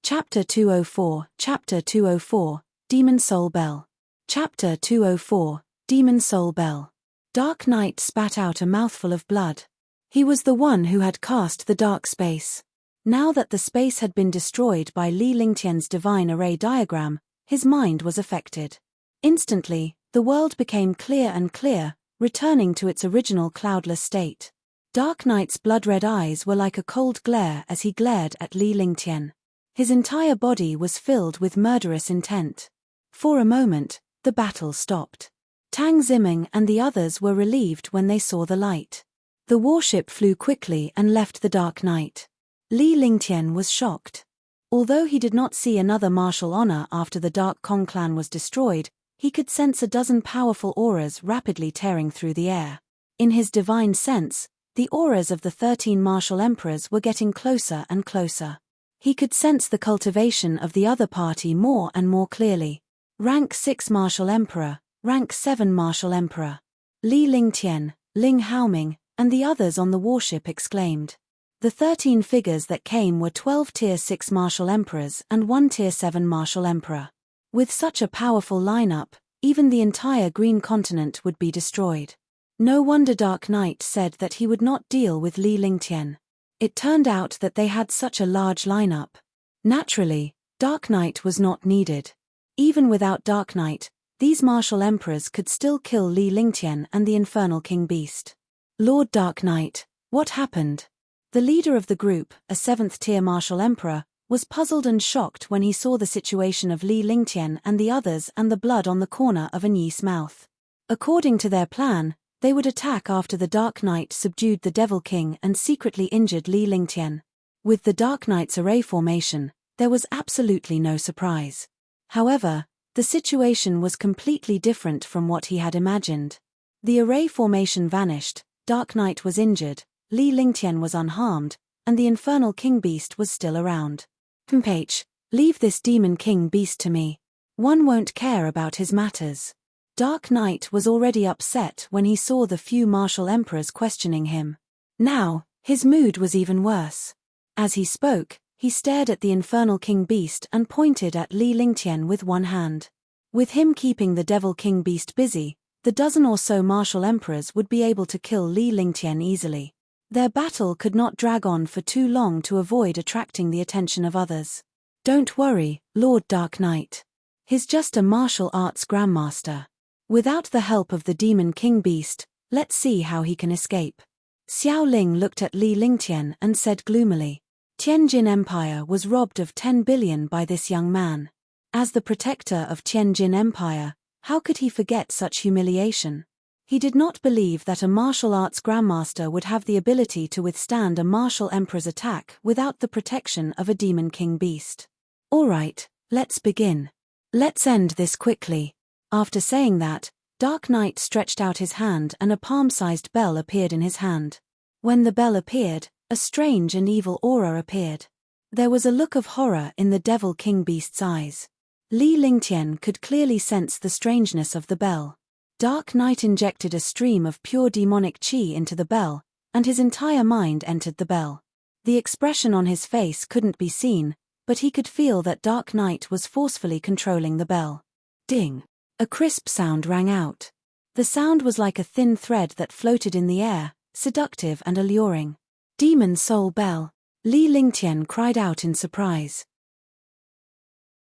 Chapter 204, Chapter 204, Demon Soul Bell. Chapter 204, Demon Soul Bell. Dark Knight spat out a mouthful of blood. He was the one who had cast the dark space. Now that the space had been destroyed by Li Lingtian's Divine Array Diagram, his mind was affected. Instantly, the world became clear and clear, returning to its original cloudless state. Dark Knight's blood-red eyes were like a cold glare as he glared at Li Lingtian. His entire body was filled with murderous intent. For a moment, the battle stopped. Tang Zimeng and the others were relieved when they saw the light. The warship flew quickly and left the Dark Knight. Li Lingtian was shocked. Although he did not see another martial honor after the Dark Kong clan was destroyed, he could sense a dozen powerful auras rapidly tearing through the air. In his divine sense, the auras of the 13 martial emperors were getting closer and closer. He could sense the cultivation of the other party more and more clearly. Rank 6 martial emperor, rank 7 martial emperor. Li Lingtian, Ling Haoming, and the others on the warship exclaimed. The 13 figures that came were 12 Tier 6 martial emperors and 1 Tier 7 martial emperor. With such a powerful lineup, even the entire Green Continent would be destroyed. No wonder Dark Knight said that he would not deal with Li Lingtian. It turned out that they had such a large lineup. Naturally, Dark Knight was not needed. Even without Dark Knight, these martial emperors could still kill Li Lingtian and the Infernal King Beast. Lord Dark Knight, what happened? The leader of the group, a 7th-tier martial emperor, was puzzled and shocked when he saw the situation of Li Lingtian and the others and the blood on the corner of An Yi's mouth. According to their plan, They would attack after the Dark Knight subdued the Devil King and secretly injured Li Lingtian. With the Dark Knight's array formation, there was absolutely no surprise. However, the situation was completely different from what he had imagined. The array formation vanished, Dark Knight was injured, Li Lingtian was unharmed, and the Infernal King Beast was still around. H. Leave this Demon King Beast to me. One won't care about his matters. Dark Knight was already upset when he saw the few martial emperors questioning him. Now, his mood was even worse. As he spoke, he stared at the Infernal King Beast and pointed at Li Lingtian with one hand. With him keeping the Devil King Beast busy, the dozen or so martial emperors would be able to kill Li Lingtian easily. Their battle could not drag on for too long to avoid attracting the attention of others. Don't worry, Lord Dark Knight. He's just a martial arts grandmaster. Without the help of the Demon King Beast, let's see how he can escape. Xiao Ling looked at Li Lingtian and said gloomily, Tianjin Empire was robbed of 10 billion by this young man. As the protector of Tianjin Empire, how could he forget such humiliation? He did not believe that a martial arts grandmaster would have the ability to withstand a martial emperor's attack without the protection of a Demon King Beast. All right, let's begin. Let's end this quickly. After saying that, Dark Knight stretched out his hand and a palm-sized bell appeared in his hand. When the bell appeared, a strange and evil aura appeared. There was a look of horror in the Devil King Beast's eyes. Li Lingtian could clearly sense the strangeness of the bell. Dark Knight injected a stream of pure demonic qi into the bell, and his entire mind entered the bell. The expression on his face couldn't be seen, but he could feel that Dark Knight was forcefully controlling the bell. Ding! A crisp sound rang out. The sound was like a thin thread that floated in the air, seductive and alluring. Demon Soul Bell! Li Lingtian cried out in surprise.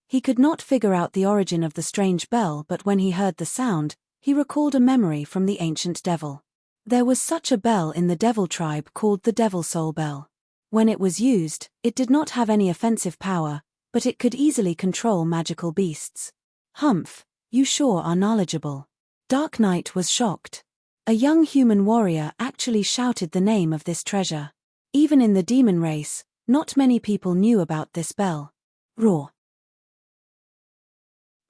He could not figure out the origin of the strange bell, but when he heard the sound, he recalled a memory from the ancient devil. There was such a bell in the devil tribe called the Devil Soul Bell. When it was used, it did not have any offensive power, but it could easily control magical beasts. Humph, you sure are knowledgeable. Dark Knight was shocked. A young human warrior actually shouted the name of this treasure. Even in the demon race, not many people knew about this bell. Roar.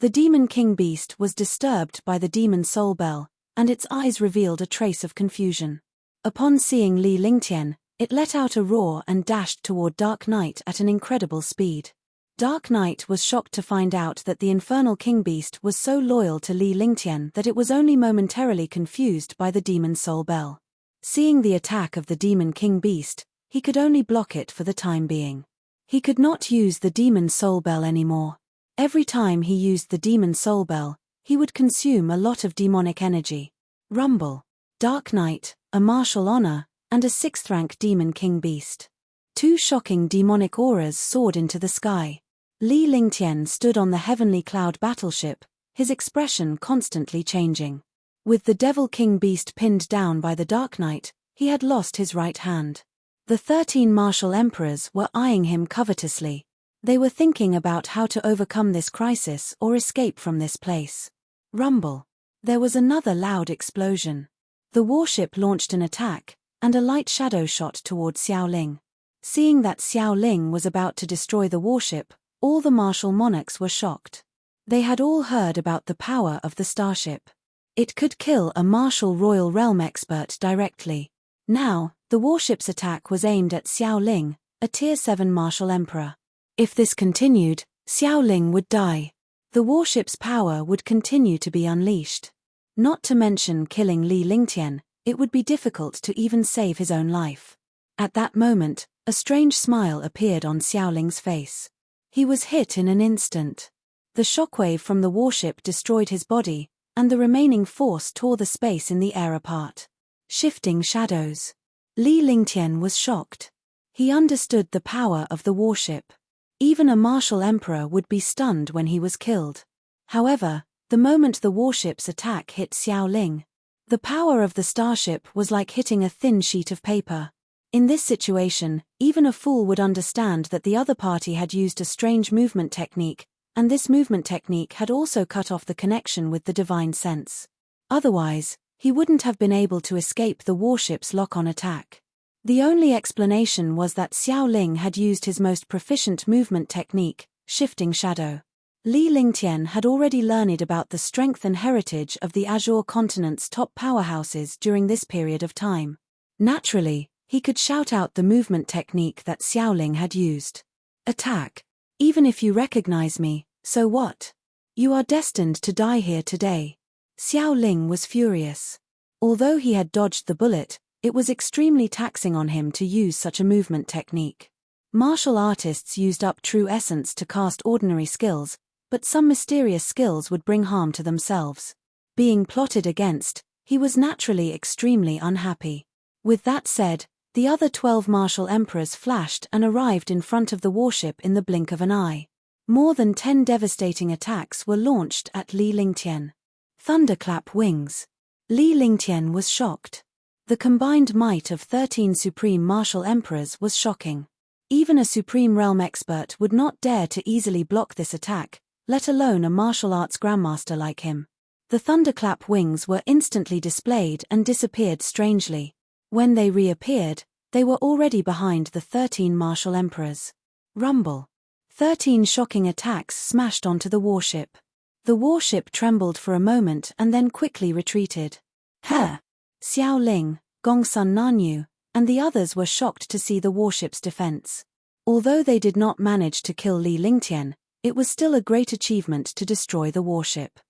The Demon King Beast was disturbed by the Demon Soul Bell, and its eyes revealed a trace of confusion. Upon seeing Li Lingtian, it let out a roar and dashed toward Dark Knight at an incredible speed. Dark Knight was shocked to find out that the Infernal King Beast was so loyal to Li Lingtian that it was only momentarily confused by the Demon Soul Bell. Seeing the attack of the Demon King Beast, he could only block it for the time being. He could not use the Demon Soul Bell anymore. Every time he used the Demon Soul Bell, he would consume a lot of demonic energy. Rumble. Dark Knight, a martial honor, and a 6th-rank Demon King Beast. Two shocking demonic auras soared into the sky. Li Lingtian stood on the heavenly cloud battleship, his expression constantly changing. With the Devil King Beast pinned down by the Dark Knight, he had lost his right hand. The 13 martial emperors were eyeing him covetously. They were thinking about how to overcome this crisis or escape from this place. Rumble. There was another loud explosion. The warship launched an attack, and a light shadow shot toward Xiao Ling. Seeing that Xiao Ling was about to destroy the warship, all the martial monarchs were shocked. They had all heard about the power of the starship. It could kill a martial royal realm expert directly. Now, the warship's attack was aimed at Xiao Ling, a Tier 7 martial emperor. If this continued, Xiao Ling would die. The warship's power would continue to be unleashed. Not to mention killing Li Lingtian, it would be difficult to even save his own life. At that moment, a strange smile appeared on Xiao Ling's face. He was hit in an instant. The shockwave from the warship destroyed his body, and the remaining force tore the space in the air apart. Shifting shadows. Li Lingtian was shocked. He understood the power of the warship. Even a martial emperor would be stunned when he was killed. However, the moment the warship's attack hit Xiao Ling, the power of the starship was like hitting a thin sheet of paper. In this situation, even a fool would understand that the other party had used a strange movement technique, and this movement technique had also cut off the connection with the divine sense. Otherwise, he wouldn't have been able to escape the warship's lock-on attack. The only explanation was that Xiao Ling had used his most proficient movement technique, shifting shadow. Li Lingtian had already learned about the strength and heritage of the Azure continent's top powerhouses during this period of time. Naturally, he could shout out the movement technique that Xiao Ling had used. Attack. Even if you recognize me, so what? You are destined to die here today. Xiao Ling was furious. Although he had dodged the bullet, it was extremely taxing on him to use such a movement technique. Martial artists used up true essence to cast ordinary skills, but some mysterious skills would bring harm to themselves. Being plotted against, he was naturally extremely unhappy. With that said, the other 12 martial emperors flashed and arrived in front of the warship in the blink of an eye. More than 10 devastating attacks were launched at Li Lingtian. Thunderclap wings. Li Lingtian was shocked. The combined might of 13 supreme martial emperors was shocking. Even a supreme realm expert would not dare to easily block this attack, let alone a martial arts grandmaster like him. The thunderclap wings were instantly displayed and disappeared strangely. When they reappeared, they were already behind the 13 martial emperors. Rumble. 13 shocking attacks smashed onto the warship. The warship trembled for a moment and then quickly retreated. Huh! Xiao Ling, Gongsun Nanyu, and the others were shocked to see the warship's defense. Although they did not manage to kill Li Lingtian, it was still a great achievement to destroy the warship.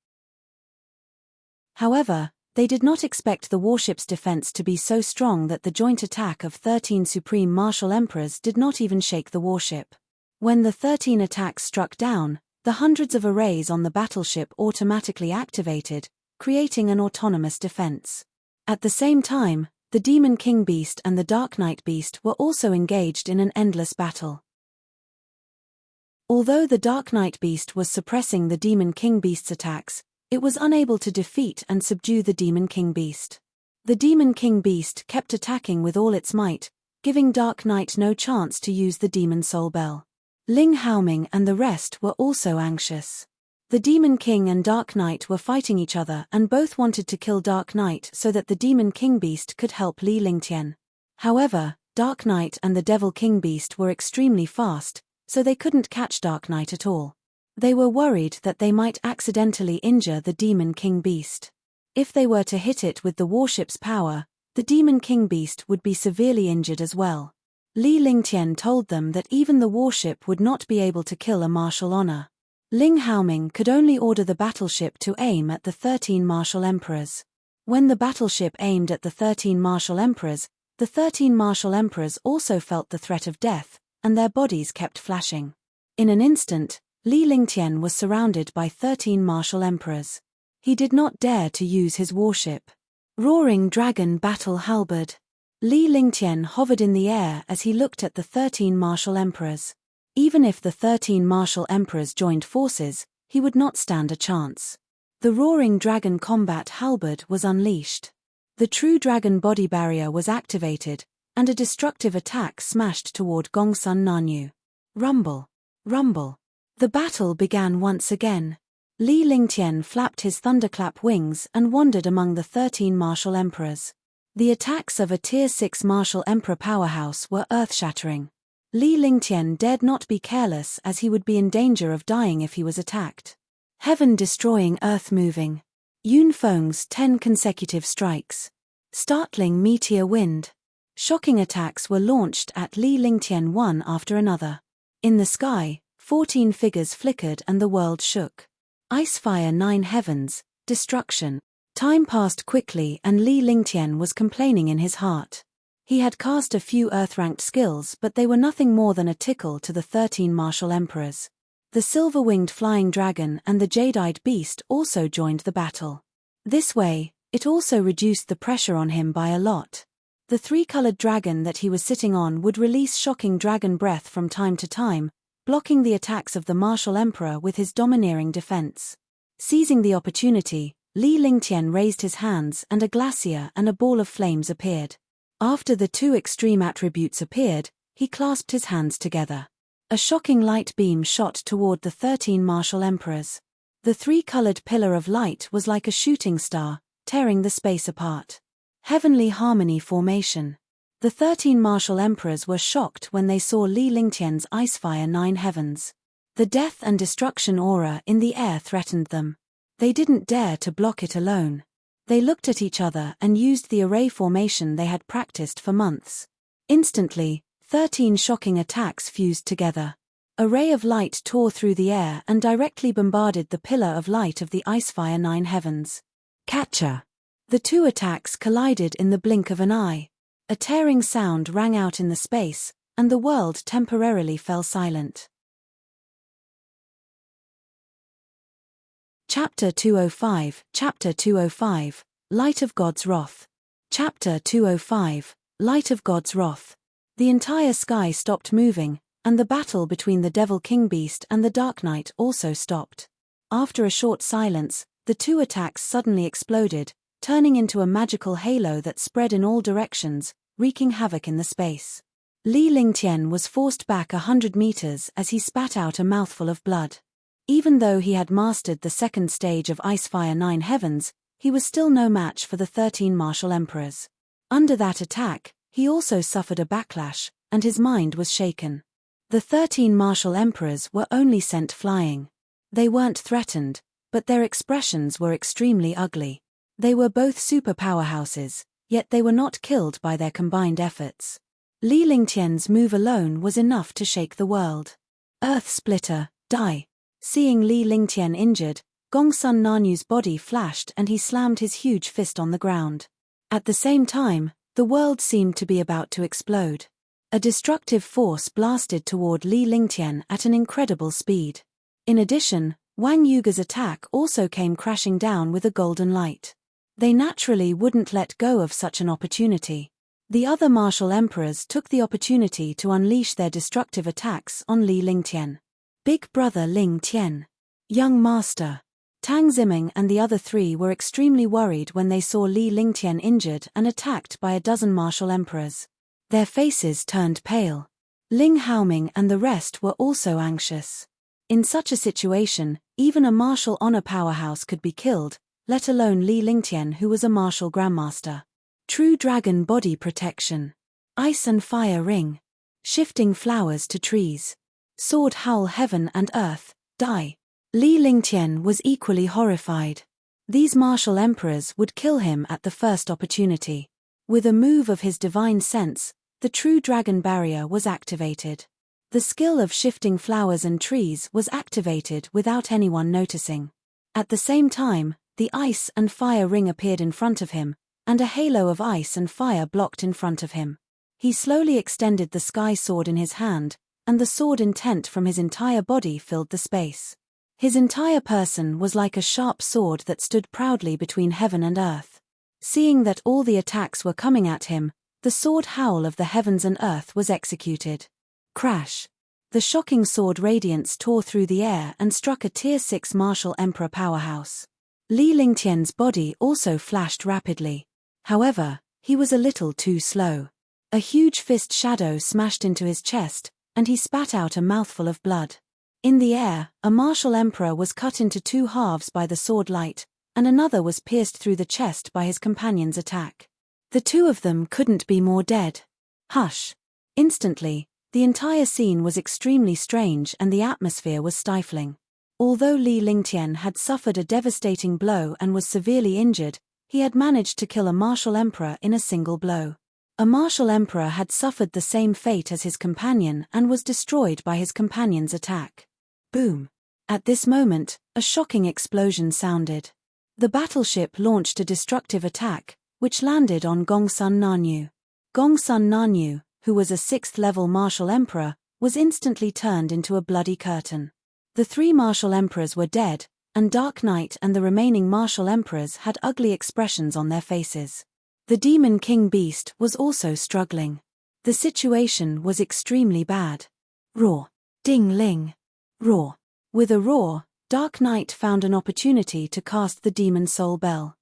However, they did not expect the warship's defense to be so strong that the joint attack of 13 supreme martial emperors did not even shake the warship. When the 13 attacks struck down, the hundreds of arrays on the battleship automatically activated, creating an autonomous defense. At the same time, the Demon King Beast and the Dark Knight Beast were also engaged in an endless battle. Although the Dark Knight Beast was suppressing the Demon King Beast's attacks, it was unable to defeat and subdue the Demon King Beast. The Demon King Beast kept attacking with all its might, giving Dark Knight no chance to use the Demon Soul Bell. Ling Haoming and the rest were also anxious. The Demon King and Dark Knight were fighting each other and both wanted to kill Dark Knight so that the Demon King Beast could help Li Lingtian. However, Dark Knight and the Devil King Beast were extremely fast, so they couldn't catch Dark Knight at all. They were worried that they might accidentally injure the Demon King Beast. If they were to hit it with the warship's power, the Demon King Beast would be severely injured as well. Li Lingtian told them that even the warship would not be able to kill a martial honor. Ling Haoming could only order the battleship to aim at the 13 martial emperors. When the battleship aimed at the 13 martial emperors, the 13 martial emperors also felt the threat of death, and their bodies kept flashing. In an instant, Li Lingtian was surrounded by 13 martial emperors. He did not dare to use his warship. Roaring Dragon Battle Halberd. Li Lingtian hovered in the air as he looked at the 13 martial emperors. Even if the 13 martial emperors joined forces, he would not stand a chance. The Roaring Dragon Combat Halberd was unleashed. The True Dragon Body Barrier was activated, and a destructive attack smashed toward Gongsun Nanyu. Rumble. Rumble. The battle began once again. Li Lingtian flapped his thunderclap wings and wandered among the 13 martial emperors. The attacks of a Tier 6 martial emperor powerhouse were earth-shattering. Li Lingtian dared not be careless as he would be in danger of dying if he was attacked. Heaven-destroying earth-moving. Yunfeng's 10 consecutive strikes. Startling meteor wind. Shocking attacks were launched at Li Lingtian one after another. In the sky, 14 figures flickered and the world shook. Icefire 9 heavens, destruction. Time passed quickly and Li Lingtian was complaining in his heart. He had cast a few earth-ranked skills but they were nothing more than a tickle to the 13 martial emperors. The silver-winged flying dragon and the jade-eyed beast also joined the battle. This way, it also reduced the pressure on him by a lot. The three-colored dragon that he was sitting on would release shocking dragon breath from time to time, blocking the attacks of the martial emperor with his domineering defense. Seizing the opportunity, Li Lingtian raised his hands and a glacier and a ball of flames appeared. After the two extreme attributes appeared, he clasped his hands together. A shocking light beam shot toward the 13 martial emperors. The three-colored pillar of light was like a shooting star, tearing the space apart. Heavenly harmony formation. The 13 martial emperors were shocked when they saw Li Lingtian's Icefire 9 heavens. The death and destruction aura in the air threatened them. They didn't dare to block it alone. They looked at each other and used the array formation they had practiced for months. Instantly, 13 shocking attacks fused together. A ray of light tore through the air and directly bombarded the pillar of light of the Icefire 9 heavens. Catcher! The two attacks collided in the blink of an eye. A tearing sound rang out in the space, and the world temporarily fell silent. Chapter 205, Chapter 205, Light of God's Wrath. Chapter 205, Light of God's Wrath. The entire sky stopped moving, and the battle between the Devil King Beast and the Dark Knight also stopped. After a short silence, the two attacks suddenly exploded, turning into a magical halo that spread in all directions, wreaking havoc in the space. Li Lingtian was forced back 100 meters as he spat out a mouthful of blood. Even though he had mastered the second stage of Icefire 9 heavens, he was still no match for the 13 martial emperors. Under that attack, he also suffered a backlash, and his mind was shaken. The 13 martial emperors were only sent flying. They weren't threatened, but their expressions were extremely ugly. They were both super powerhouses, yet they were not killed by their combined efforts. Li Lingtian's move alone was enough to shake the world. Earth Splitter, die! Seeing Li Lingtian injured, Gongsun Nanyu's body flashed and he slammed his huge fist on the ground. At the same time, the world seemed to be about to explode. A destructive force blasted toward Li Lingtian at an incredible speed. In addition, Wang Yuge's attack also came crashing down with a golden light. They naturally wouldn't let go of such an opportunity. The other martial emperors took the opportunity to unleash their destructive attacks on Li Lingtian. Big Brother Ling Tian. Young Master. Tang Ziming and the other three were extremely worried when they saw Li Lingtian injured and attacked by a dozen martial emperors. Their faces turned pale. Ling Haoming and the rest were also anxious. In such a situation, even a martial honor powerhouse could be killed, let alone Li Lingtian, who was a martial grandmaster. True Dragon Body Protection. Ice and Fire Ring. Shifting Flowers to Trees. Sword Howl Heaven and Earth, die. Li Lingtian was equally horrified. These martial emperors would kill him at the first opportunity. With a move of his divine sense, the true dragon barrier was activated. The skill of shifting flowers and trees was activated without anyone noticing. At the same time, the ice and fire ring appeared in front of him, and a halo of ice and fire blocked in front of him. He slowly extended the sky sword in his hand, and the sword intent from his entire body filled the space. His entire person was like a sharp sword that stood proudly between heaven and earth. Seeing that all the attacks were coming at him, the sword howl of the heavens and earth was executed. Crash! The shocking sword radiance tore through the air and struck a Tier 6 martial emperor powerhouse. Li Lingtian's body also flashed rapidly. However, he was a little too slow. A huge fist shadow smashed into his chest, and he spat out a mouthful of blood. In the air, a martial emperor was cut into two halves by the sword light, and another was pierced through the chest by his companion's attack. The two of them couldn't be more dead. Hush! Instantly, the entire scene was extremely strange and the atmosphere was stifling. Although Li Lingtian had suffered a devastating blow and was severely injured, he had managed to kill a martial emperor in a single blow. A martial emperor had suffered the same fate as his companion and was destroyed by his companion's attack. Boom! At this moment, a shocking explosion sounded. The battleship launched a destructive attack, which landed on Gongsun Nanyu. Gongsun Nanyu, who was a 6th-level martial emperor, was instantly turned into a bloody curtain. The 3 martial emperors were dead, and Dark Knight and the remaining martial emperors had ugly expressions on their faces. The Demon King Beast was also struggling. The situation was extremely bad. Roar! Ding-ling! Roar! With a roar, Dark Knight found an opportunity to cast the Demon Soul Bell.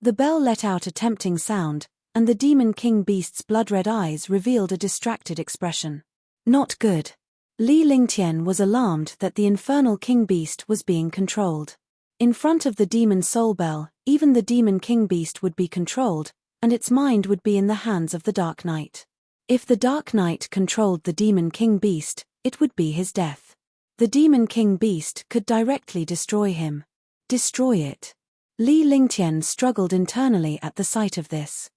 The bell let out a tempting sound, and the Demon King Beast's blood-red eyes revealed a distracted expression. Not good. Li Lingtian was alarmed that the Infernal King Beast was being controlled. In front of the demon soul bell, even the demon king beast would be controlled, and its mind would be in the hands of the Dark Knight. If the Dark Knight controlled the demon king beast, it would be his death. The demon king beast could directly destroy him. Destroy it. Li Lingtian struggled internally at the sight of this.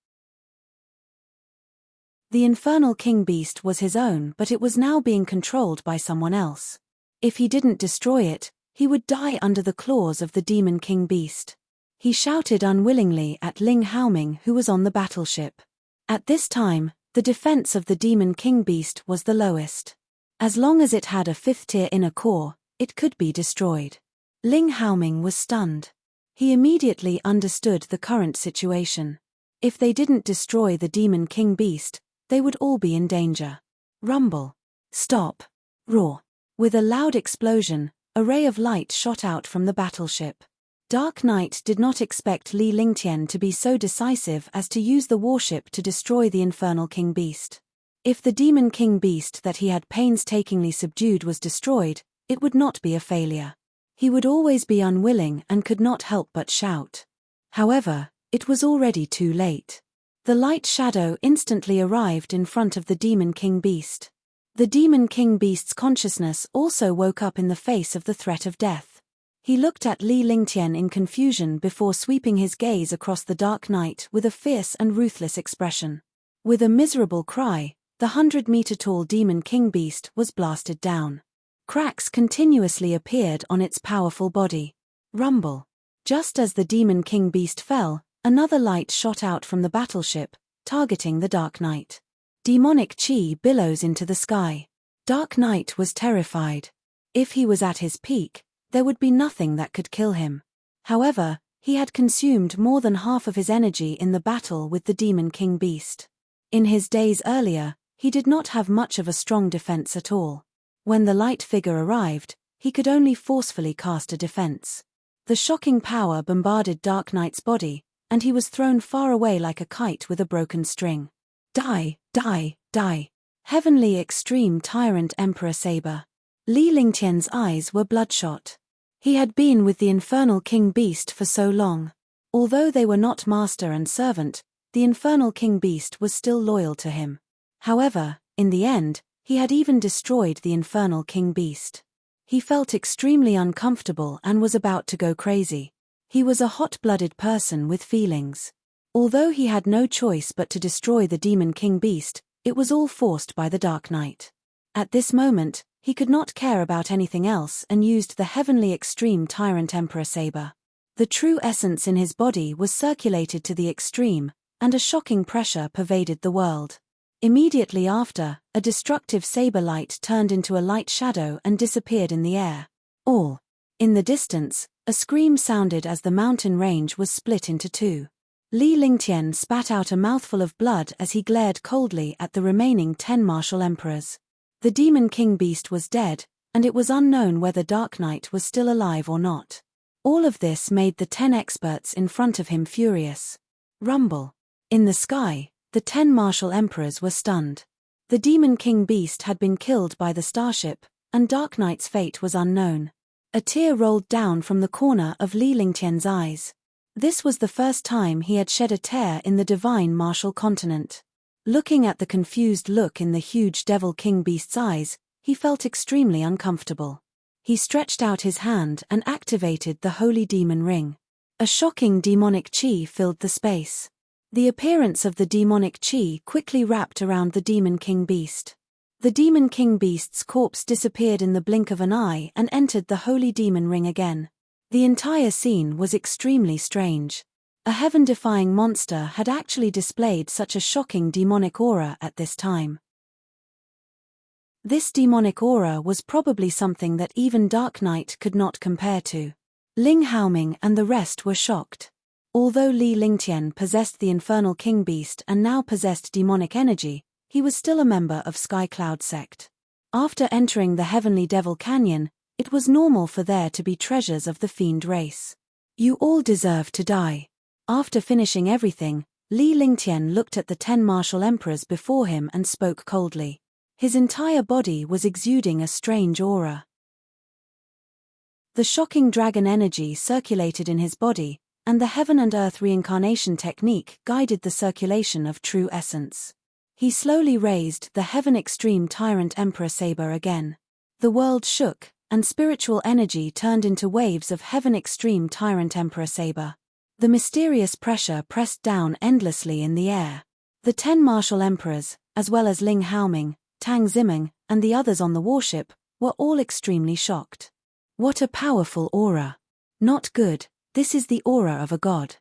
The infernal king beast was his own, but it was now being controlled by someone else. If he didn't destroy it, he would die under the claws of the demon king beast. He shouted unwillingly at Ling Haoming, who was on the battleship. At this time, the defense of the demon king beast was the lowest. As long as it had a 5th-tier inner core, it could be destroyed. Ling Haoming was stunned. He immediately understood the current situation. If they didn't destroy the demon king beast, they would all be in danger. Rumble. Stop. Roar. With a loud explosion, a ray of light shot out from the battleship. Dark Knight did not expect Li Lingtian to be so decisive as to use the warship to destroy the infernal king beast. If the demon king beast that he had painstakingly subdued was destroyed, it would not be a failure. He would always be unwilling and could not help but shout. However, it was already too late. The light shadow instantly arrived in front of the demon king beast. The demon king beast's consciousness also woke up in the face of the threat of death. He looked at Li Lingtian in confusion before sweeping his gaze across the Dark Knight with a fierce and ruthless expression. With a miserable cry, the 100-meter-tall demon king beast was blasted down. Cracks continuously appeared on its powerful body. Rumble. Just as the demon king beast fell, another light shot out from the battleship, targeting the Dark Knight. Demonic chi billows into the sky. Dark Knight was terrified. If he was at his peak, there would be nothing that could kill him. However, he had consumed more than half of his energy in the battle with the demon king beast. In his days earlier, he did not have much of a strong defense at all. When the light figure arrived, he could only forcefully cast a defense. The shocking power bombarded Dark Knight's body, and he was thrown far away like a kite with a broken string. Die, die, die. Heavenly Extreme Tyrant Emperor Saber. Li Lingtian's eyes were bloodshot. He had been with the infernal king beast for so long. Although they were not master and servant, the infernal king beast was still loyal to him. However, in the end, he had even destroyed the infernal king beast. He felt extremely uncomfortable and was about to go crazy. He was a hot-blooded person with feelings. Although he had no choice but to destroy the demon king beast, it was all forced by the Dark Knight. At this moment, he could not care about anything else and used the Heavenly Extreme Tyrant Emperor Saber. The true essence in his body was circulated to the extreme, and a shocking pressure pervaded the world. Immediately after, a destructive saber light turned into a light shadow and disappeared in the air. All. In the distance, a scream sounded as the mountain range was split into two. Li Lingtian spat out a mouthful of blood as he glared coldly at the remaining 10 martial emperors. The demon king beast was dead, and it was unknown whether Dark Knight was still alive or not. All of this made the 10 experts in front of him furious. Rumble. In the sky, the 10 martial emperors were stunned. The demon king beast had been killed by the starship, and Dark Knight's fate was unknown. A tear rolled down from the corner of Li Lingtian's eyes. This was the first time he had shed a tear in the divine martial continent. Looking at the confused look in the huge devil king beast's eyes, he felt extremely uncomfortable. He stretched out his hand and activated the holy demon ring. A shocking demonic chi filled the space. The appearance of the demonic chi quickly wrapped around the demon king beast. The demon king beast's corpse disappeared in the blink of an eye and entered the holy demon ring again. The entire scene was extremely strange. A heaven-defying monster had actually displayed such a shocking demonic aura at this time. This demonic aura was probably something that even Dark Knight could not compare to. Ling Haoming and the rest were shocked. Although Li Lingtian possessed the infernal king beast and now possessed demonic energy, he was still a member of Sky Cloud sect. After entering the Heavenly Devil Canyon, it was normal for there to be treasures of the fiend race. You all deserve to die. After finishing everything, Li Lingtian looked at the 10 martial emperors before him and spoke coldly. His entire body was exuding a strange aura. The shocking dragon energy circulated in his body, and the heaven and earth reincarnation technique guided the circulation of true essence. He slowly raised the heaven extreme tyrant emperor saber again. The world shook, and spiritual energy turned into waves of heaven extreme tyrant emperor saber. The mysterious pressure pressed down endlessly in the air. The 10 martial emperors, as well as Ling Haoming, Tang Ziming, and the others on the warship, were all extremely shocked. What a powerful aura! Not good, this is the aura of a god.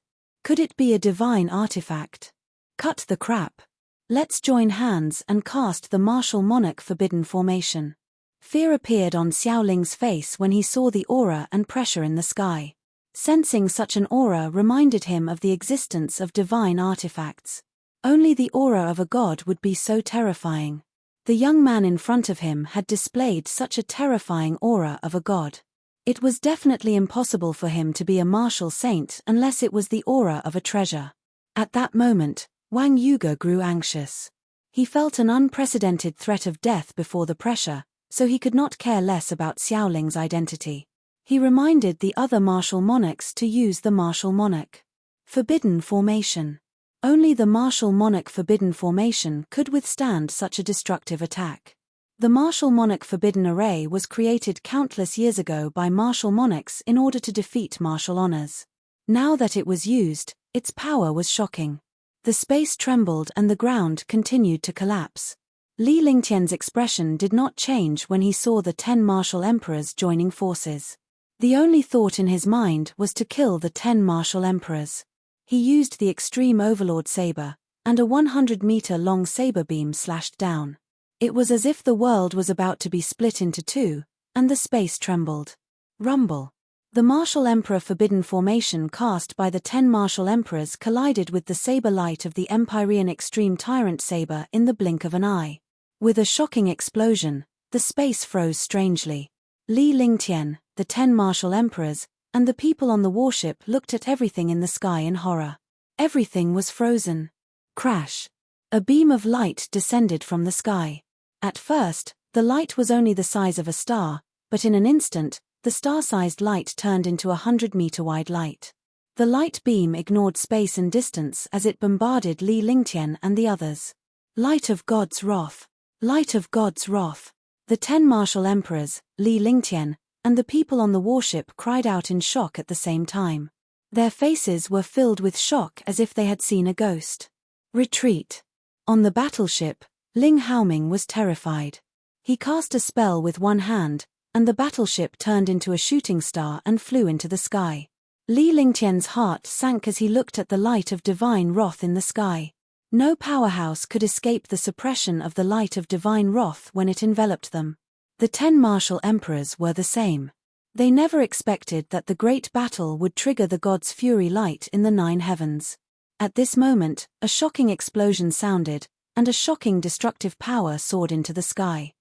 Could it be a divine artifact? Cut the crap. Let's join hands and cast the martial monarch forbidden formation. Fear appeared on Xiao Ling's face when he saw the aura and pressure in the sky. Sensing such an aura reminded him of the existence of divine artifacts. Only the aura of a god would be so terrifying. The young man in front of him had displayed such a terrifying aura of a god. It was definitely impossible for him to be a martial saint unless it was the aura of a treasure. At that moment, Wang Yuge grew anxious. He felt an unprecedented threat of death before the pressure, so he could not care less about Xiaoling's identity. He reminded the other martial monarchs to use the martial monarch forbidden formation. Only the martial monarch forbidden formation could withstand such a destructive attack. The martial monarch forbidden array was created countless years ago by martial monarchs in order to defeat martial honors. Now that it was used, its power was shocking. The space trembled and the ground continued to collapse. Li Lingtian's expression did not change when he saw the 10 martial emperors joining forces. The only thought in his mind was to kill the 10 martial emperors. He used the extreme overlord saber, and a 100-meter-long saber beam slashed down. It was as if the world was about to be split into two, and the space trembled. Rumble. The martial emperor forbidden formation cast by the 10 martial emperors collided with the saber light of the Empyrean extreme tyrant saber in the blink of an eye. With a shocking explosion, the space froze strangely. Li Lingtian, the 10 martial emperors, and the people on the warship looked at everything in the sky in horror. Everything was frozen. Crash. A beam of light descended from the sky. At first, the light was only the size of a star, but in an instant, the star-sized light turned into a 100-meter-wide light. The light beam ignored space and distance as it bombarded Li Lingtian and the others. Light of God's wrath. Light of God's wrath. The 10 martial emperors, Li Lingtian, and the people on the warship cried out in shock at the same time. Their faces were filled with shock as if they had seen a ghost. Retreat. On the battleship, Ling Haoming was terrified. He cast a spell with one hand, and the battleship turned into a shooting star and flew into the sky. Li Lingtian's heart sank as he looked at the light of divine wrath in the sky. No powerhouse could escape the suppression of the light of divine wrath when it enveloped them. The 10 martial emperors were the same. They never expected that the great battle would trigger the god's fury light in the 9 heavens. At this moment, a shocking explosion sounded, and a shocking destructive power soared into the sky.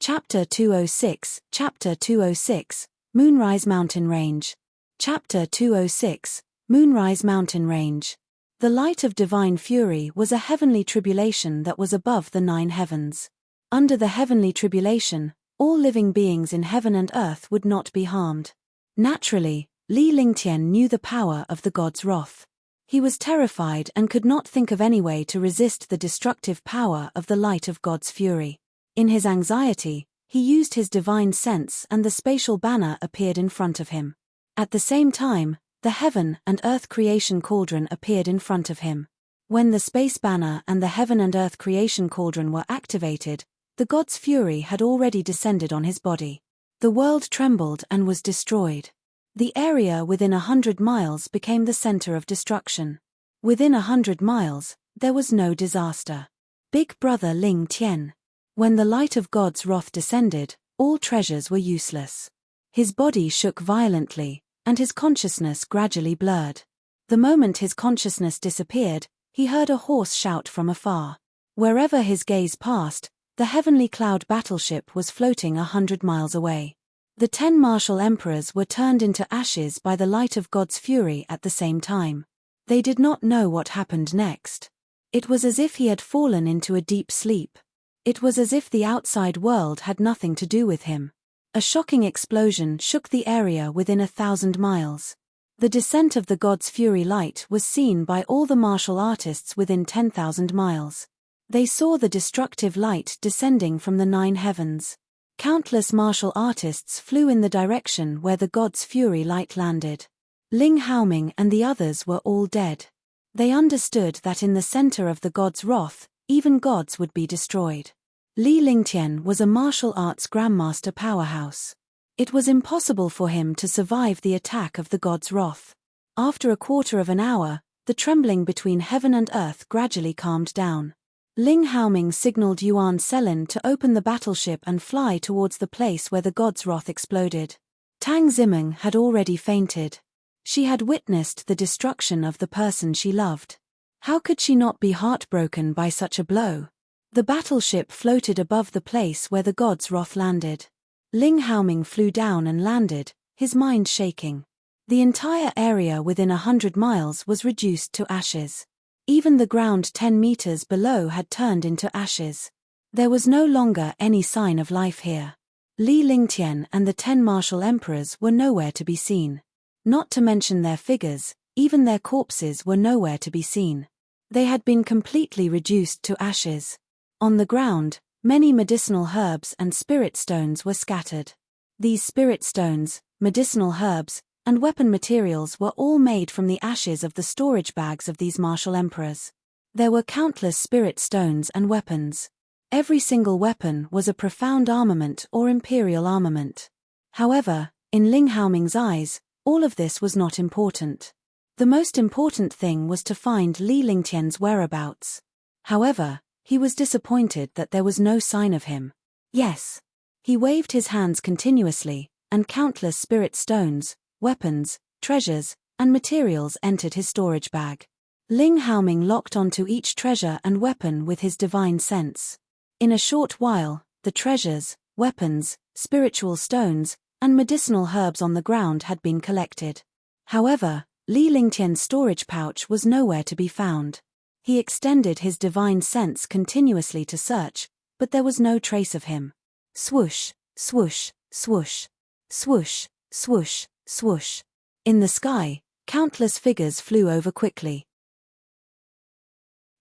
Chapter 206, Chapter 206, Moonrise Mountain Range. Chapter 206, Moonrise Mountain Range. The light of divine fury was a heavenly tribulation that was above the 9 heavens. Under the heavenly tribulation, all living beings in heaven and earth would not be harmed. Naturally, Li Lingtian knew the power of the god's wrath. He was terrified and could not think of any way to resist the destructive power of the light of God's fury. In his anxiety, he used his divine sense and the spatial banner appeared in front of him. At the same time, the heaven and earth creation cauldron appeared in front of him. When the space banner and the heaven and earth creation cauldron were activated, the god's fury had already descended on his body. The world trembled and was destroyed. The area within 100 miles became the center of destruction. Within 100 miles, there was no disaster. Big Brother Ling Tian. When the light of God's wrath descended, all treasures were useless. His body shook violently, and his consciousness gradually blurred. The moment his consciousness disappeared, he heard a hoarse shout from afar. Wherever his gaze passed, the heavenly cloud battleship was floating 100 miles away. The 10 martial emperors were turned into ashes by the light of God's fury at the same time. They did not know what happened next. It was as if he had fallen into a deep sleep. It was as if the outside world had nothing to do with him. A shocking explosion shook the area within 1,000 miles. The descent of the god's fury light was seen by all the martial artists within 10,000 miles. They saw the destructive light descending from the 9 heavens. Countless martial artists flew in the direction where the god's fury light landed. Ling Haoming and the others were all dead. They understood that in the center of the god's wrath, even gods would be destroyed. Li Lingtian was a martial arts grandmaster powerhouse. It was impossible for him to survive the attack of the god's wrath. After a quarter of an hour, the trembling between heaven and earth gradually calmed down. Ling Haoming signaled Yuan Selin to open the battleship and fly towards the place where the god's wrath exploded. Tang Zimeng had already fainted. She had witnessed the destruction of the person she loved. How could she not be heartbroken by such a blow? The battleship floated above the place where the god's wrath landed. Ling Haoming flew down and landed, his mind shaking. The entire area within 100 miles was reduced to ashes. Even the ground 10 meters below had turned into ashes. There was no longer any sign of life here. Li Lingtian and the 10 martial emperors were nowhere to be seen. Not to mention their figures, even their corpses were nowhere to be seen. They had been completely reduced to ashes. On the ground, many medicinal herbs and spirit stones were scattered. These spirit stones, medicinal herbs, and weapon materials were all made from the ashes of the storage bags of these martial emperors. There were countless spirit stones and weapons. Every single weapon was a profound armament or imperial armament. However, in Ling Haoming's eyes, all of this was not important. The most important thing was to find Li Lingtian's whereabouts. However, he was disappointed that there was no sign of him. Yes. He waved his hands continuously, and countless spirit stones, weapons, treasures, and materials entered his storage bag. Ling Haoming locked onto each treasure and weapon with his divine sense. In a short while, the treasures, weapons, spiritual stones, and medicinal herbs on the ground had been collected. However, Li Lingtian's storage pouch was nowhere to be found. He extended his divine sense continuously to search, but there was no trace of him. Swoosh, swoosh, swoosh. Swoosh, swoosh, swoosh. In the sky, countless figures flew over quickly.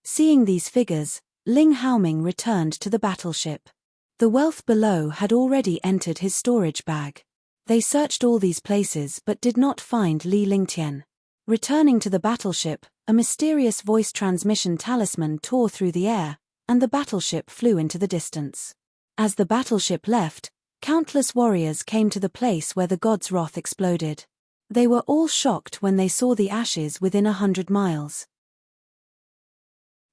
Seeing these figures, Ling Haoming returned to the battleship. The wealth below had already entered his storage bag. They searched all these places but did not find Li Lingtian. Returning to the battleship, a mysterious voice transmission talisman tore through the air, and the battleship flew into the distance. As the battleship left, countless warriors came to the place where the god's wrath exploded. They were all shocked when they saw the ashes within 100 miles.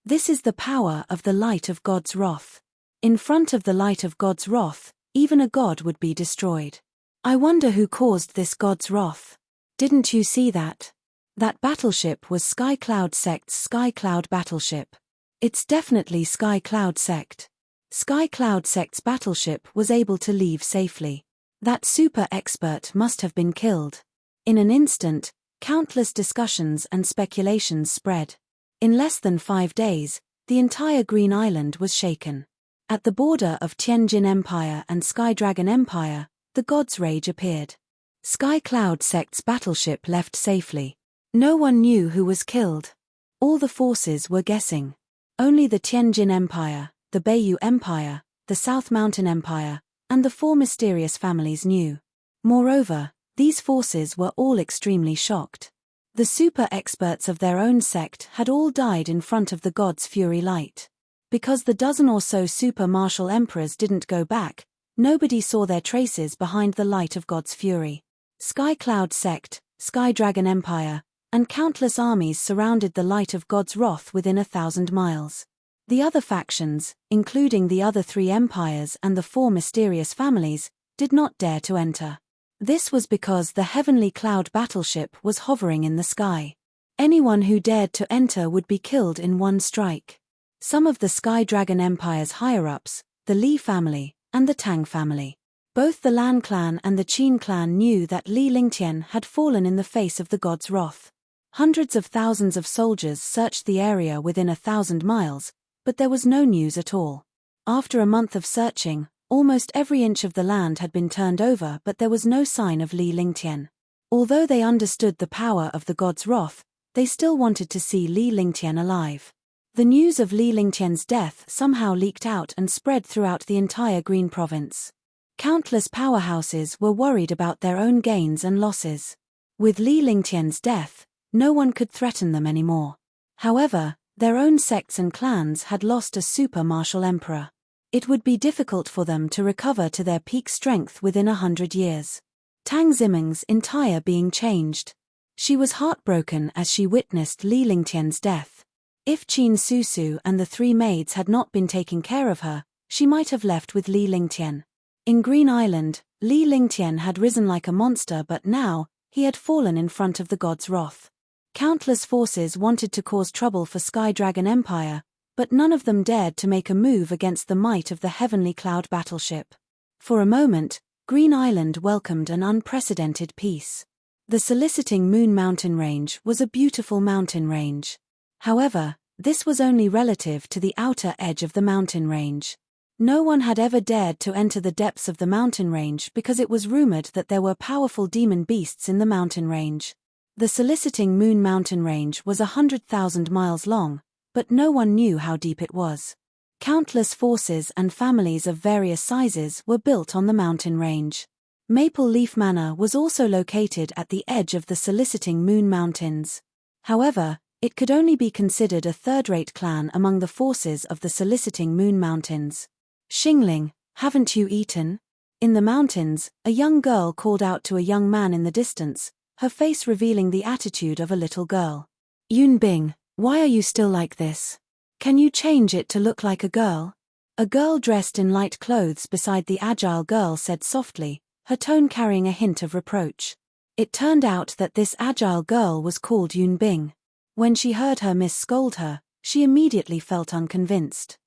This is the power of the light of God's wrath. In front of the light of God's wrath, even a god would be destroyed. I wonder who caused this God's wrath. Didn't you see that? That battleship was Sky Cloud Sect's Sky Cloud battleship. It's definitely Sky Cloud Sect. Sky Cloud Sect's battleship was able to leave safely. That super expert must have been killed. In an instant, countless discussions and speculations spread. In less than 5 days, the entire Green Island was shaken. At the border of Tianjin Empire and Sky Dragon Empire, the God's Rage appeared. Sky Cloud Sect's battleship left safely. No one knew who was killed. All the forces were guessing. Only the Tianjin Empire, the Beiyu Empire, the South Mountain Empire, and the 4 mysterious families knew. Moreover, these forces were all extremely shocked. The super experts of their own sect had all died in front of the god's fury light. Because the dozen or so super martial emperors didn't go back, nobody saw their traces behind the light of God's fury. Sky Cloud Sect, Sky Dragon Empire, and countless armies surrounded the light of God's wrath within 1,000 miles. The other factions, including the other 3 empires and the 4 mysterious families, did not dare to enter. This was because the heavenly cloud battleship was hovering in the sky. Anyone who dared to enter would be killed in one strike. Some of the Sky Dragon Empire's higher-ups, the Li family, and the Tang family. Both the Lan clan and the Qin clan knew that Li Lingtian had fallen in the face of the god's wrath. Hundreds of thousands of soldiers searched the area within 1,000 miles, but there was no news at all. After a month of searching, almost every inch of the land had been turned over, but there was no sign of Li Lingtian. Although they understood the power of the god's wrath, they still wanted to see Li Lingtian alive. The news of Li Lingtian's death somehow leaked out and spread throughout the entire Green Province. Countless powerhouses were worried about their own gains and losses. With Li Lingtian's death, no one could threaten them anymore. However, their own sects and clans had lost a super martial emperor. It would be difficult for them to recover to their peak strength within 100 years. Tang Ziming's entire being changed. She was heartbroken as she witnessed Li Lingtian's death. If Qin Susu and the three maids had not been taking care of her, she might have left with Li Lingtian. In Green Island, Li Lingtian had risen like a monster, but now, he had fallen in front of the god's wrath. Countless forces wanted to cause trouble for Sky Dragon Empire, but none of them dared to make a move against the might of the Heavenly Cloud battleship. For a moment, Green Island welcomed an unprecedented peace. The Soliciting Moon mountain range was a beautiful mountain range. However, this was only relative to the outer edge of the mountain range. No one had ever dared to enter the depths of the mountain range because it was rumored that there were powerful demon beasts in the mountain range. The Soliciting Moon mountain range was 100,000 miles long, but no one knew how deep it was. Countless forces and families of various sizes were built on the mountain range. Maple Leaf Manor was also located at the edge of the Soliciting Moon Mountains. However, it could only be considered a third-rate clan among the forces of the Soliciting Moon Mountains. "Xingling, haven't you eaten?" In the mountains, a young girl called out to a young man in the distance, her face revealing the attitude of a little girl. "Yunbing, why are you still like this? Can you change it to look like a girl?" A girl dressed in light clothes beside the agile girl said softly, her tone carrying a hint of reproach. It turned out that this agile girl was called Yunbing. When she heard her miss scold her, she immediately felt unconvinced.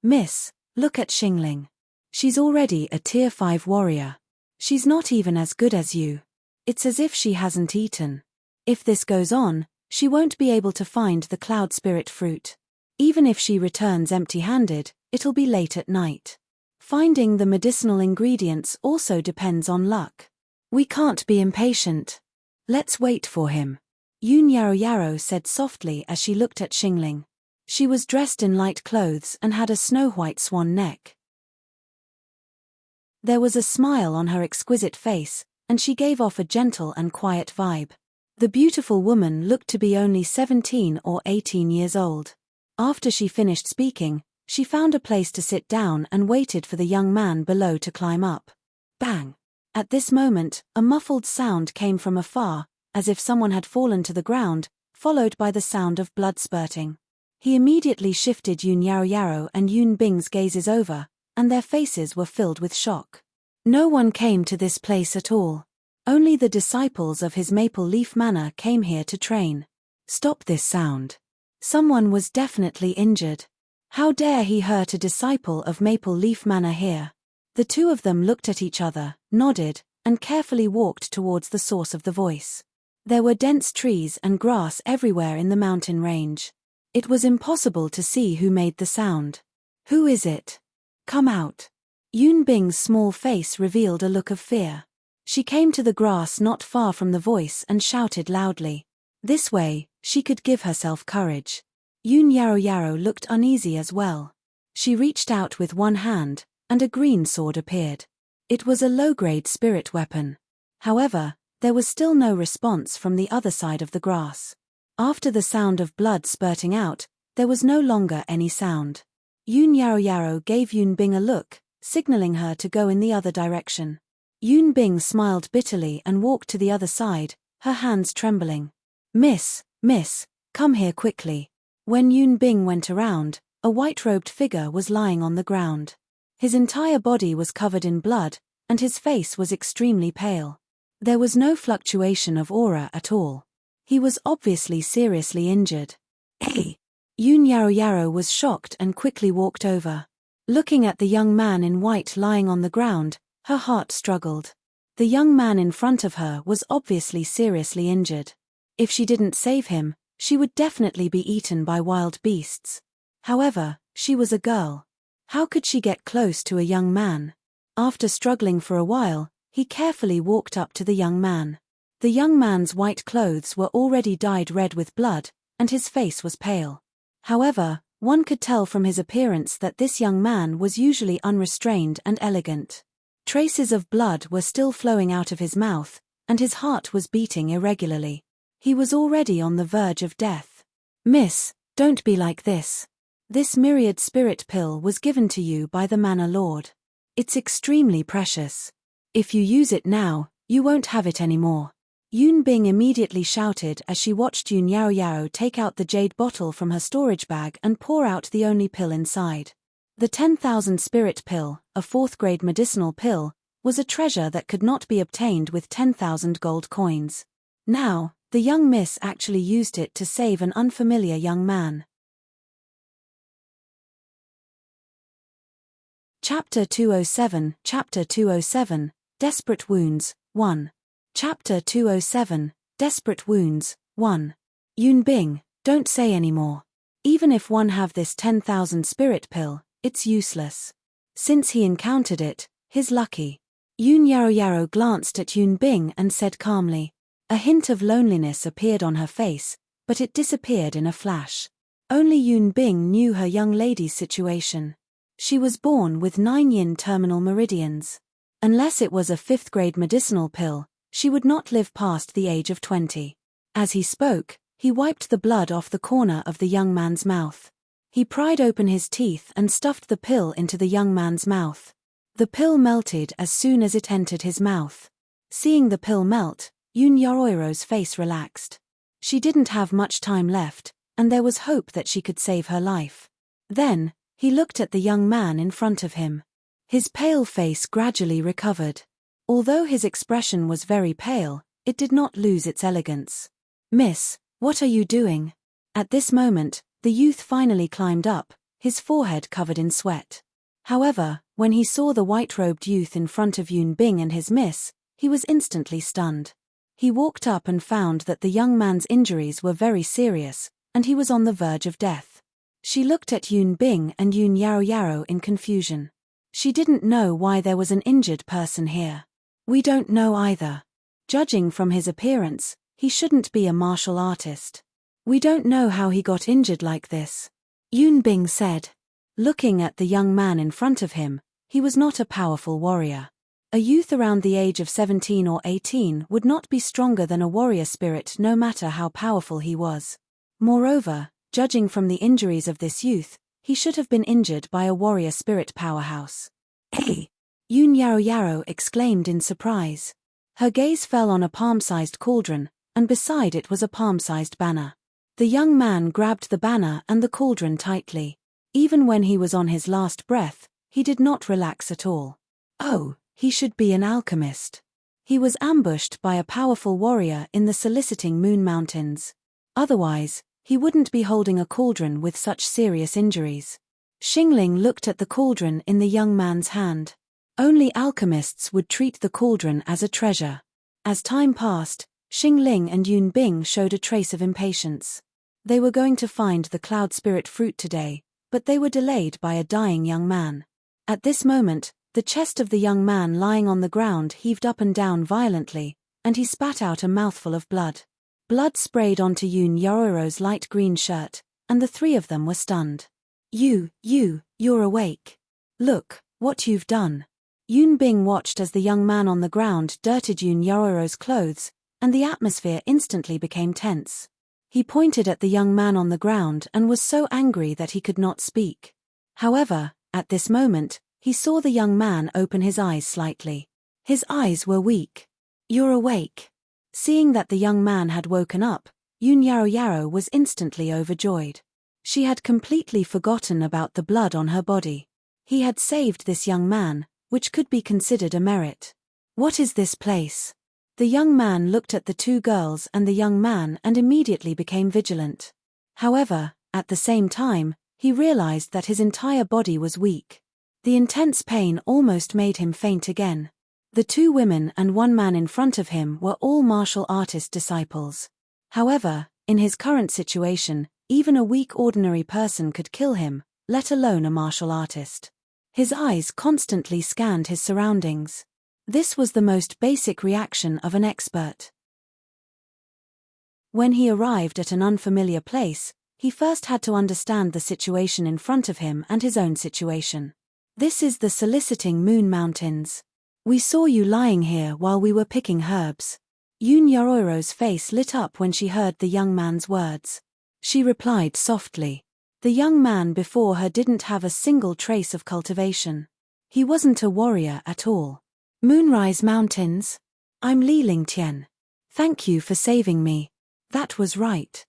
"Miss, look at Xingling. She's already a Tier 5 warrior. She's not even as good as you. It's as if she hasn't eaten. If this goes on, she won't be able to find the Cloud Spirit fruit. Even if she returns empty-handed, it'll be late at night. Finding the medicinal ingredients also depends on luck. We can't be impatient. Let's wait for him," Yun Yaro said softly as she looked at Xingling. She was dressed in light clothes and had a snow-white swan neck. There was a smile on her exquisite face, and she gave off a gentle and quiet vibe. The beautiful woman looked to be only 17 or 18 years old. After she finished speaking, she found a place to sit down and waited for the young man below to climb up. Bang! At this moment, a muffled sound came from afar, as if someone had fallen to the ground, followed by the sound of blood spurting. He immediately shifted Yun Yaro and Yun Bing's gazes over, and their faces were filled with shock. No one came to this place at all. Only the disciples of his Maple Leaf Manor came here to train. Stop this sound. Someone was definitely injured. How dare he hurt a disciple of Maple Leaf Manor here? The two of them looked at each other, nodded, and carefully walked towards the source of the voice. There were dense trees and grass everywhere in the mountain range. It was impossible to see who made the sound. "Who is it? Come out." Yun Bing's small face revealed a look of fear. She came to the grass not far from the voice and shouted loudly. This way, she could give herself courage. Yun Yaro looked uneasy as well. She reached out with one hand, and a green sword appeared. It was a low-grade spirit weapon. However, there was still no response from the other side of the grass. After the sound of blood spurting out, there was no longer any sound. Yun Yaro gave Yun Bing a look, signaling her to go in the other direction. Yun Bing smiled bitterly and walked to the other side, her hands trembling. Miss, come here quickly." When Yun Bing went around, a white-robed figure was lying on the ground. His entire body was covered in blood, and his face was extremely pale. There was no fluctuation of aura at all. He was obviously seriously injured. "Hey!" Yun Yaro was shocked and quickly walked over. Looking at the young man in white lying on the ground, her heart struggled. The young man in front of her was obviously seriously injured. If she didn't save him, she would definitely be eaten by wild beasts. However, She was a girl. How could she get close to a young man? After struggling for a while, he carefully walked up to the young man. The young man's white clothes were already dyed red with blood, and his face was pale. However, one could tell from his appearance that this young man was usually unrestrained and elegant. Traces of blood were still flowing out of his mouth, and his heart was beating irregularly. He was already on the verge of death. "Miss, don't be like this. This myriad spirit pill was given to you by the Manor Lord. It's extremely precious. If you use it now, you won't have it anymore." Yun Bing immediately shouted as she watched Yun Yao take out the jade bottle from her storage bag and pour out the only pill inside. The 10,000 spirit pill, a 4th-grade medicinal pill, was a treasure that could not be obtained with 10,000 gold coins. Now, the young miss actually used it to save an unfamiliar young man. Chapter 207, Desperate Wounds, 1. Chapter 207, Desperate Wounds, 1. Yun Bing, don't say any more. Even if one have this 10,000 spirit pill, it's useless. Since he encountered it, he's lucky. Yun Yao glanced at Yun Bing and said calmly. A hint of loneliness appeared on her face, but it disappeared in a flash. Only Yun Bing knew her young lady's situation. She was born with 9 yin terminal meridians. Unless it was a 5th-grade medicinal pill, she would not live past the age of 20. As he spoke, he wiped the blood off the corner of the young man's mouth. He pried open his teeth and stuffed the pill into the young man's mouth. The pill melted as soon as it entered his mouth. Seeing the pill melt, Yun Yaoiro's face relaxed. She didn't have much time left, and there was hope that she could save her life. Then, he looked at the young man in front of him. His pale face gradually recovered. Although his expression was very pale, it did not lose its elegance. "Miss, what are you doing?" At this moment, the youth finally climbed up, his forehead covered in sweat. However, when he saw the white-robed youth in front of Yun Bing and his miss, he was instantly stunned. He walked up and found that the young man's injuries were very serious, and he was on the verge of death. She looked at Yun Bing and Yun Yao in confusion. She didn't know why there was an injured person here. "We don't know either. Judging from his appearance, he shouldn't be a martial artist. We don't know how he got injured like this," Yun Bing said. Looking at the young man in front of him, he was not a powerful warrior. A youth around the age of 17 or 18 would not be stronger than a warrior spirit no matter how powerful he was. Moreover, judging from the injuries of this youth, he should have been injured by a warrior spirit powerhouse. "Hey!" Yun Yao exclaimed in surprise. Her gaze fell on a palm-sized cauldron, and beside it was a palm-sized banner. The young man grabbed the banner and the cauldron tightly. Even when he was on his last breath, he did not relax at all. Oh, he should be an alchemist. He was ambushed by a powerful warrior in the soliciting Moon Mountains. Otherwise, he wouldn't be holding a cauldron with such serious injuries. Xingling looked at the cauldron in the young man's hand. Only alchemists would treat the cauldron as a treasure. As time passed, Xingling and Yun Bing showed a trace of impatience. They were going to find the cloud spirit fruit today, but they were delayed by a dying young man. At this moment, the chest of the young man lying on the ground heaved up and down violently, and he spat out a mouthful of blood. Blood sprayed onto Yun Yaoiro's light green shirt, and the 3 of them were stunned. You're awake. Look, what you've done." Yun Bing watched as the young man on the ground dirted Yun Yaoiro's clothes, and the atmosphere instantly became tense. He pointed at the young man on the ground and was so angry that he could not speak. However, at this moment, he saw the young man open his eyes slightly. His eyes were weak. "You're awake." Seeing that the young man had woken up, Yun Yao was instantly overjoyed. She had completely forgotten about the blood on her body. He had saved this young man, which could be considered a merit. "What is this place?" The young man looked at the 2 girls and the young man and immediately became vigilant. However, at the same time, he realized that his entire body was weak. The intense pain almost made him faint again. The 2 women and 1 man in front of him were all martial artist disciples. However, in his current situation, even a weak ordinary person could kill him, let alone a martial artist. His eyes constantly scanned his surroundings. This was the most basic reaction of an expert. When he arrived at an unfamiliar place, he first had to understand the situation in front of him and his own situation. This is the Soliciting Moon Mountains. We saw you lying here while we were picking herbs. Yun Yororo's face lit up when she heard the young man's words. She replied softly. The young man before her didn't have a single trace of cultivation. He wasn't a warrior at all. Moonrise Mountains? I'm Li Lingtian. Thank you for saving me. That was right.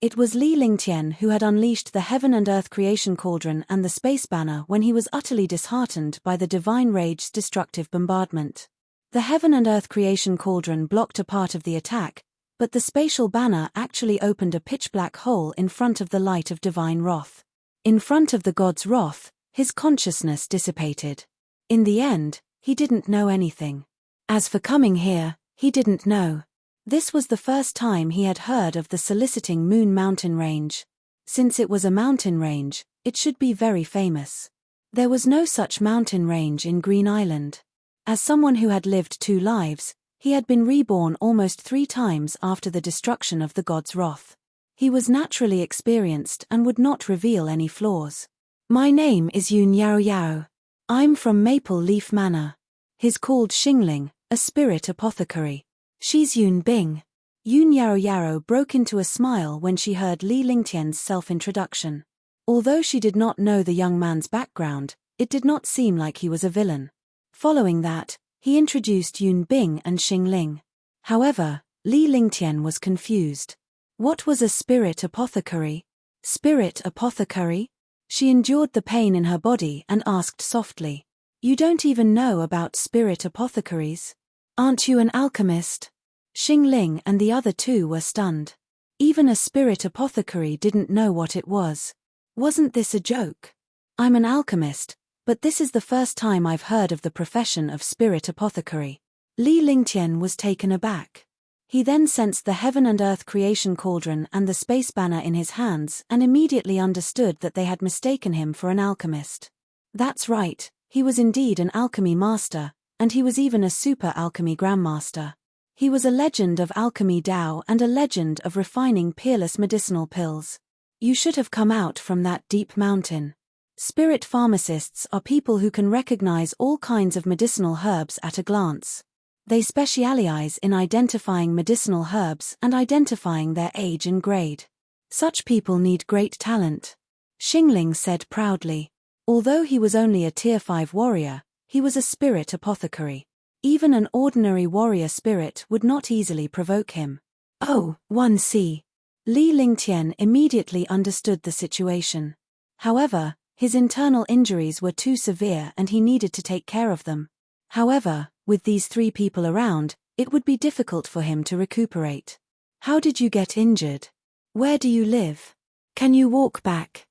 It was Li Lingtian who had unleashed the Heaven and Earth Creation Cauldron and the Space Banner when he was utterly disheartened by the Divine Rage's destructive bombardment. The Heaven and Earth Creation Cauldron blocked a part of the attack, but the spatial banner actually opened a pitch-black hole in front of the light of divine wrath. In front of the god's wrath, his consciousness dissipated. In the end, he didn't know anything. As for coming here, he didn't know. This was the first time he had heard of the Soliciting Moon mountain range. Since it was a mountain range, it should be very famous. There was no such mountain range in Green Island. As someone who had lived 2 lives, he had been reborn almost 3 times after the destruction of the god's wrath. He was naturally experienced and would not reveal any flaws. My name is Yun Yao Yao. I'm from Maple Leaf Manor. He's called Xingling, a spirit apothecary. She's Yun Bing. Yun Yao Yao broke into a smile when she heard Li Lingtian's self-introduction. Although she did not know the young man's background, it did not seem like he was a villain. Following that, he introduced Yun Bing and Xingling. However, Li Lingtian was confused. What was a spirit apothecary? Spirit apothecary? She endured the pain in her body and asked softly. You don't even know about spirit apothecaries? Aren't you an alchemist? Xingling and the other 2 were stunned. Even a spirit apothecary didn't know what it was. Wasn't this a joke? I'm an alchemist, but this is the first time I've heard of the profession of spirit apothecary. Li Lingtian was taken aback. He then sensed the Heaven and Earth Creation Cauldron and the Space Banner in his hands and immediately understood that they had mistaken him for an alchemist. That's right, he was indeed an alchemy master, and he was even a super alchemy grandmaster. He was a legend of alchemy Dao and a legend of refining peerless medicinal pills. You should have come out from that deep mountain. Spirit pharmacists are people who can recognize all kinds of medicinal herbs at a glance. They specialize in identifying medicinal herbs and identifying their age and grade. Such people need great talent. Xingling said proudly. Although he was only a Tier 5 warrior, he was a spirit apothecary. Even an ordinary warrior spirit would not easily provoke him. Oh, 1C. Li Lingtian immediately understood the situation. However, his internal injuries were too severe and he needed to take care of them. However, with these 3 people around, it would be difficult for him to recuperate. How did you get injured? Where do you live? Can you walk back?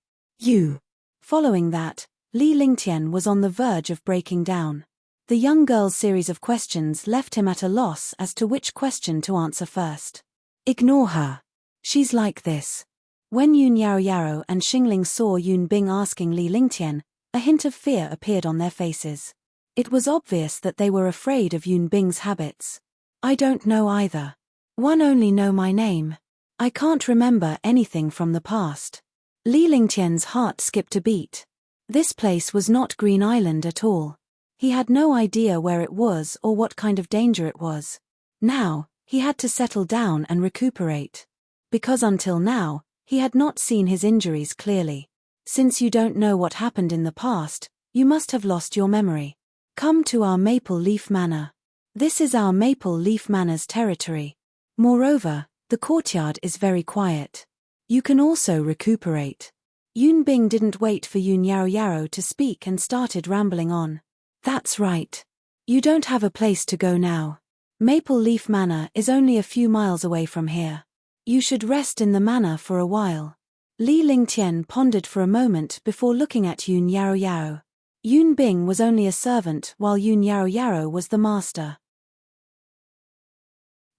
Following that, Li Lingtian was on the verge of breaking down. The young girl's series of questions left him at a loss as to which question to answer first. Ignore her. She's like this. When Yun Yao Yao and Xingling saw Yun Bing asking Li Lingtian, a hint of fear appeared on their faces. It was obvious that they were afraid of Yun Bing's habits. I don't know either. One only know my name. I can't remember anything from the past. Li Lingtian's heart skipped a beat. This place was not Green Island at all. He had no idea where it was or what kind of danger it was. Now, he had to settle down and recuperate. Because until now, he had not seen his injuries clearly. Since you don't know what happened in the past, you must have lost your memory. Come to our Maple Leaf Manor. This is our Maple Leaf Manor's territory. Moreover, the courtyard is very quiet. You can also recuperate. Yun Bing didn't wait for Yun Yao Yao to speak and started rambling on. That's right. You don't have a place to go now. Maple Leaf Manor is only a few miles away from here. You should rest in the manor for a while. Li Lingtian pondered for a moment before looking at Yun Yao Yao. Yun Bing was only a servant while Yun Yao Yao was the master.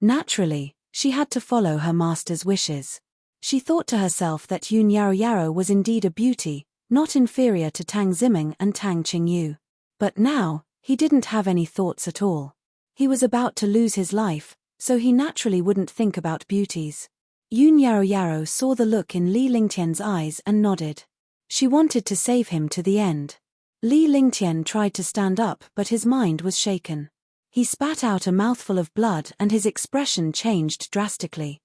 Naturally, she had to follow her master's wishes. She thought to herself that Yun Yaro was indeed a beauty, not inferior to Tang Ziming and Tang Qingyu. But now, he didn't have any thoughts at all. He was about to lose his life, so he naturally wouldn't think about beauties. Yun Yaro saw the look in Li Lingtian's eyes and nodded. She wanted to save him to the end. Li Lingtian tried to stand up, but his mind was shaken. He spat out a mouthful of blood and his expression changed drastically.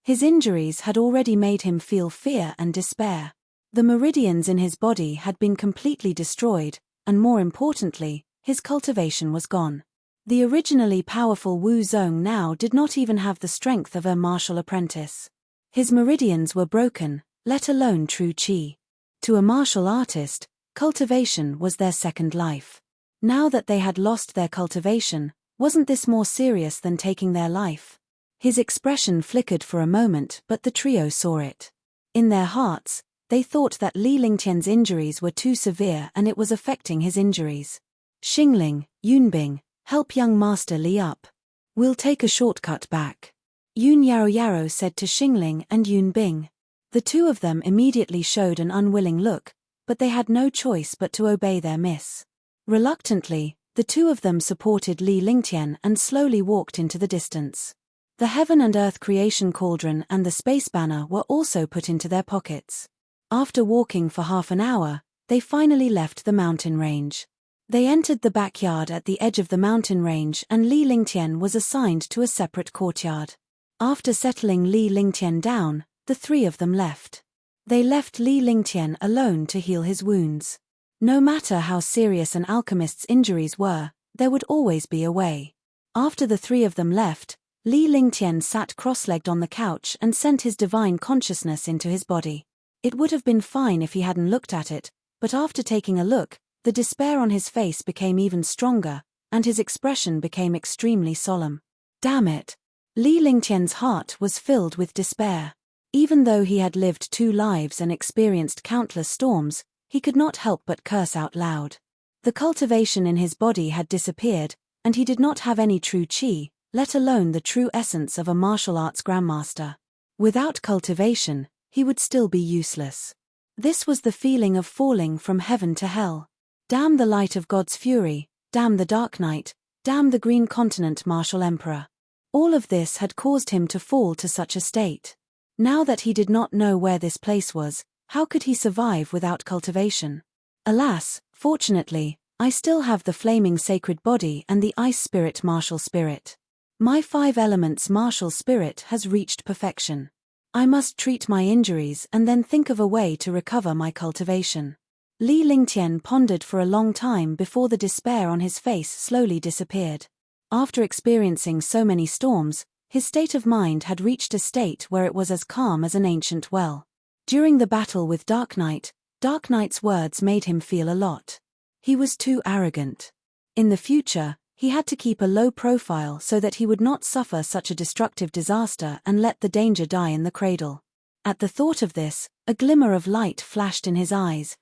His injuries had already made him feel fear and despair. The meridians in his body had been completely destroyed, and more importantly, his cultivation was gone. The originally powerful Wu Zong now did not even have the strength of a martial apprentice. His meridians were broken, let alone true qi. To a martial artist, cultivation was their second life. Now that they had lost their cultivation, wasn't this more serious than taking their life? His expression flickered for a moment, but the trio saw it. In their hearts, they thought that Li Lingtian's injuries were too severe and it was affecting his injuries. Xingling, Yunbing, help young Master Li up. We'll take a shortcut back. Yun Yaro said to Xingling and Yunbing. The two of them immediately showed an unwilling look, but they had no choice but to obey their miss. Reluctantly, the two of them supported Li Lingtian and slowly walked into the distance. The Heaven and Earth Creation Cauldron and the Space Banner were also put into their pockets. After walking for half an hour, they finally left the mountain range. They entered the backyard at the edge of the mountain range and Li Lingtian was assigned to a separate courtyard. After settling Li Lingtian down, the three of them left. They left Li Lingtian alone to heal his wounds. No matter how serious an alchemist's injuries were, there would always be a way. After the three of them left, Li Lingtian sat cross-legged on the couch and sent his divine consciousness into his body. It would have been fine if he hadn't looked at it, but after taking a look, the despair on his face became even stronger, and his expression became extremely solemn. Damn it! Li Lingtian's heart was filled with despair. Even though he had lived 2 lives and experienced countless storms, he could not help but curse out loud. The cultivation in his body had disappeared, and he did not have any true qi, let alone the true essence of a martial arts grandmaster. Without cultivation, he would still be useless. This was the feeling of falling from heaven to hell. Damn the light of God's fury, damn the dark night, damn the Green Continent Martial Emperor. All of this had caused him to fall to such a state. Now that he did not know where this place was, how could he survive without cultivation? Alas, fortunately, I still have the flaming sacred body and the ice spirit martial spirit. My 5 elements martial spirit has reached perfection. I must treat my injuries and then think of a way to recover my cultivation. Li Lingtian pondered for a long time before the despair on his face slowly disappeared. After experiencing so many storms, his state of mind had reached a state where it was as calm as an ancient well. During the battle with Dark Knight's words made him feel a lot. He was too arrogant. In the future, he had to keep a low profile so that he would not suffer such a destructive disaster and let the danger die in the cradle. At the thought of this, a glimmer of light flashed in his eyes.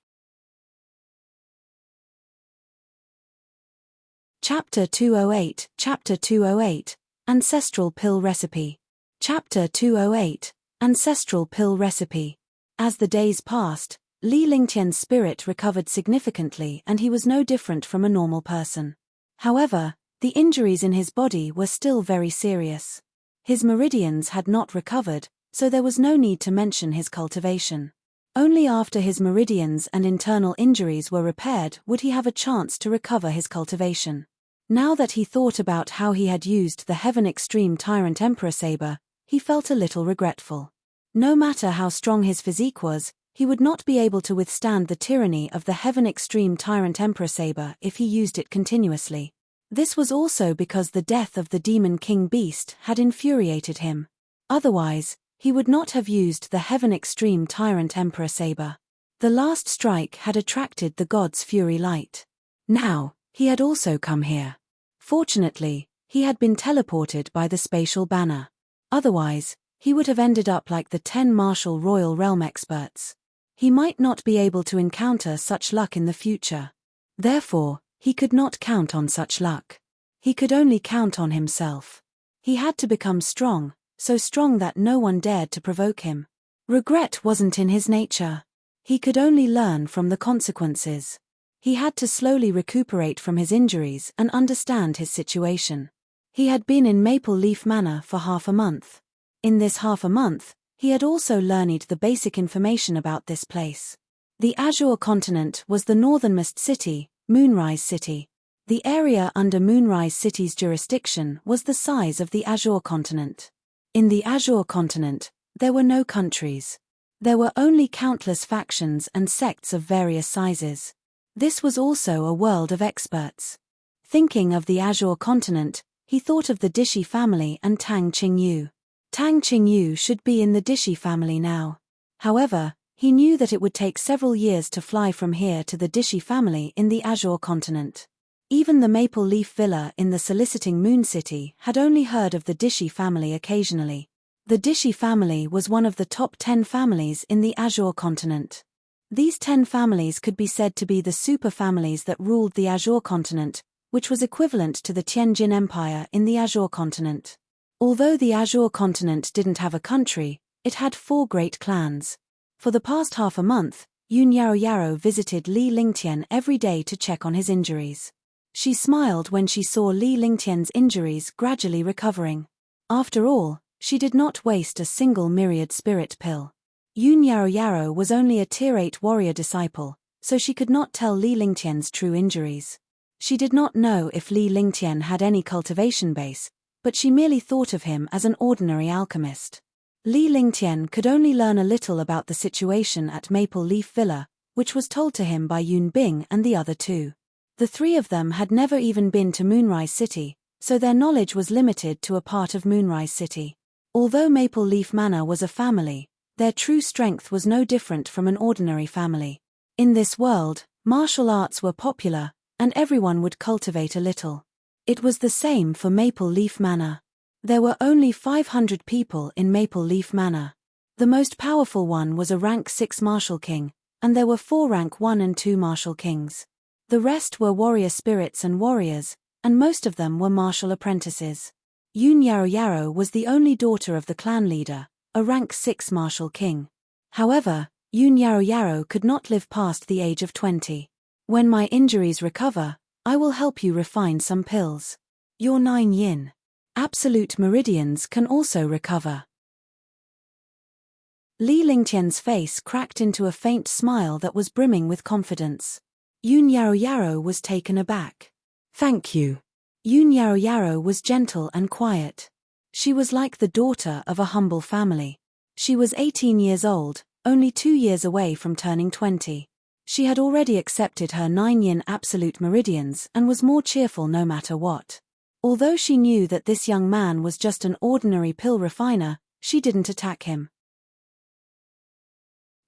Chapter 208, Ancestral Pill Recipe. Chapter 208, Ancestral Pill Recipe. As the days passed, Li Lingtian's spirit recovered significantly and he was no different from a normal person. However, the injuries in his body were still very serious. His meridians had not recovered, so there was no need to mention his cultivation. Only after his meridians and internal injuries were repaired would he have a chance to recover his cultivation. Now that he thought about how he had used the Heaven Extreme Tyrant Emperor Saber, he felt a little regretful. No matter how strong his physique was, he would not be able to withstand the tyranny of the Heaven Extreme Tyrant Emperor Saber if he used it continuously. This was also because the death of the Demon King Beast had infuriated him. Otherwise, he would not have used the Heaven Extreme Tyrant Emperor Saber. The last strike had attracted the god's fury light. Now, he had also come here. Fortunately, he had been teleported by the spatial banner. Otherwise, he would have ended up like the 10 martial royal realm experts. He might not be able to encounter such luck in the future. Therefore, he could not count on such luck. He could only count on himself. He had to become strong, so strong that no one dared to provoke him. Regret wasn't in his nature. He could only learn from the consequences. He had to slowly recuperate from his injuries and understand his situation. He had been in Maple Leaf Manor for half a month. In this half a month, he had also learned the basic information about this place. The Azure Continent was the northernmost city, Moonrise City. The area under Moonrise City's jurisdiction was the size of the Azure Continent. In the Azure Continent, there were no countries. There were only countless factions and sects of various sizes. This was also a world of experts. Thinking of the Azure Continent, he thought of the Dishi family and Tang Qingyu. Tang Qingyu should be in the Dishi family now. However, he knew that it would take several years to fly from here to the Dishi family in the Azure Continent. Even the Maple Leaf Villa in the soliciting Moon City had only heard of the Dishi family occasionally. The Dishi family was one of the top 10 families in the Azure Continent. These 10 families could be said to be the super families that ruled the Azure Continent, which was equivalent to the Tianjin Empire in the Azure Continent. Although the Azure Continent didn't have a country, it had 4 great clans. For the past half a month, Yun Yaro visited Li Lingtian every day to check on his injuries. She smiled when she saw Li Lingtian's injuries gradually recovering. After all, she did not waste a single myriad spirit pill. Yun Yaro was only a Tier 8 warrior disciple, so she could not tell Li Lingtian's true injuries. She did not know if Li Lingtian had any cultivation base, but she merely thought of him as an ordinary alchemist. Li Lingtian could only learn a little about the situation at Maple Leaf Villa, which was told to him by Yun Bing and the other 2. The 3 of them had never even been to Moonrise City, so their knowledge was limited to a part of Moonrise City. Although Maple Leaf Manor was a family, their true strength was no different from an ordinary family. In this world, martial arts were popular, and everyone would cultivate a little. It was the same for Maple Leaf Manor. There were only 500 people in Maple Leaf Manor. The most powerful one was a rank 6 martial king, and there were 4 rank 1 and 2 martial kings. The rest were warrior spirits and warriors, and most of them were martial apprentices. Yun Yaro was the only daughter of the clan leader, a rank 6 martial king. However, Yun Yaro could not live past the age of 20. When my injuries recover, I will help you refine some pills. Your 9 yin. Absolute meridians can also recover. Li Lingtian's face cracked into a faint smile that was brimming with confidence. Yun Yaro was taken aback. Thank you. Yun Yaro was gentle and quiet. She was like the daughter of a humble family. She was 18 years old, only 2 years away from turning 20. She had already accepted her 9 yin absolute meridians and was more cheerful no matter what. Although she knew that this young man was just an ordinary pill refiner, she didn't attack him.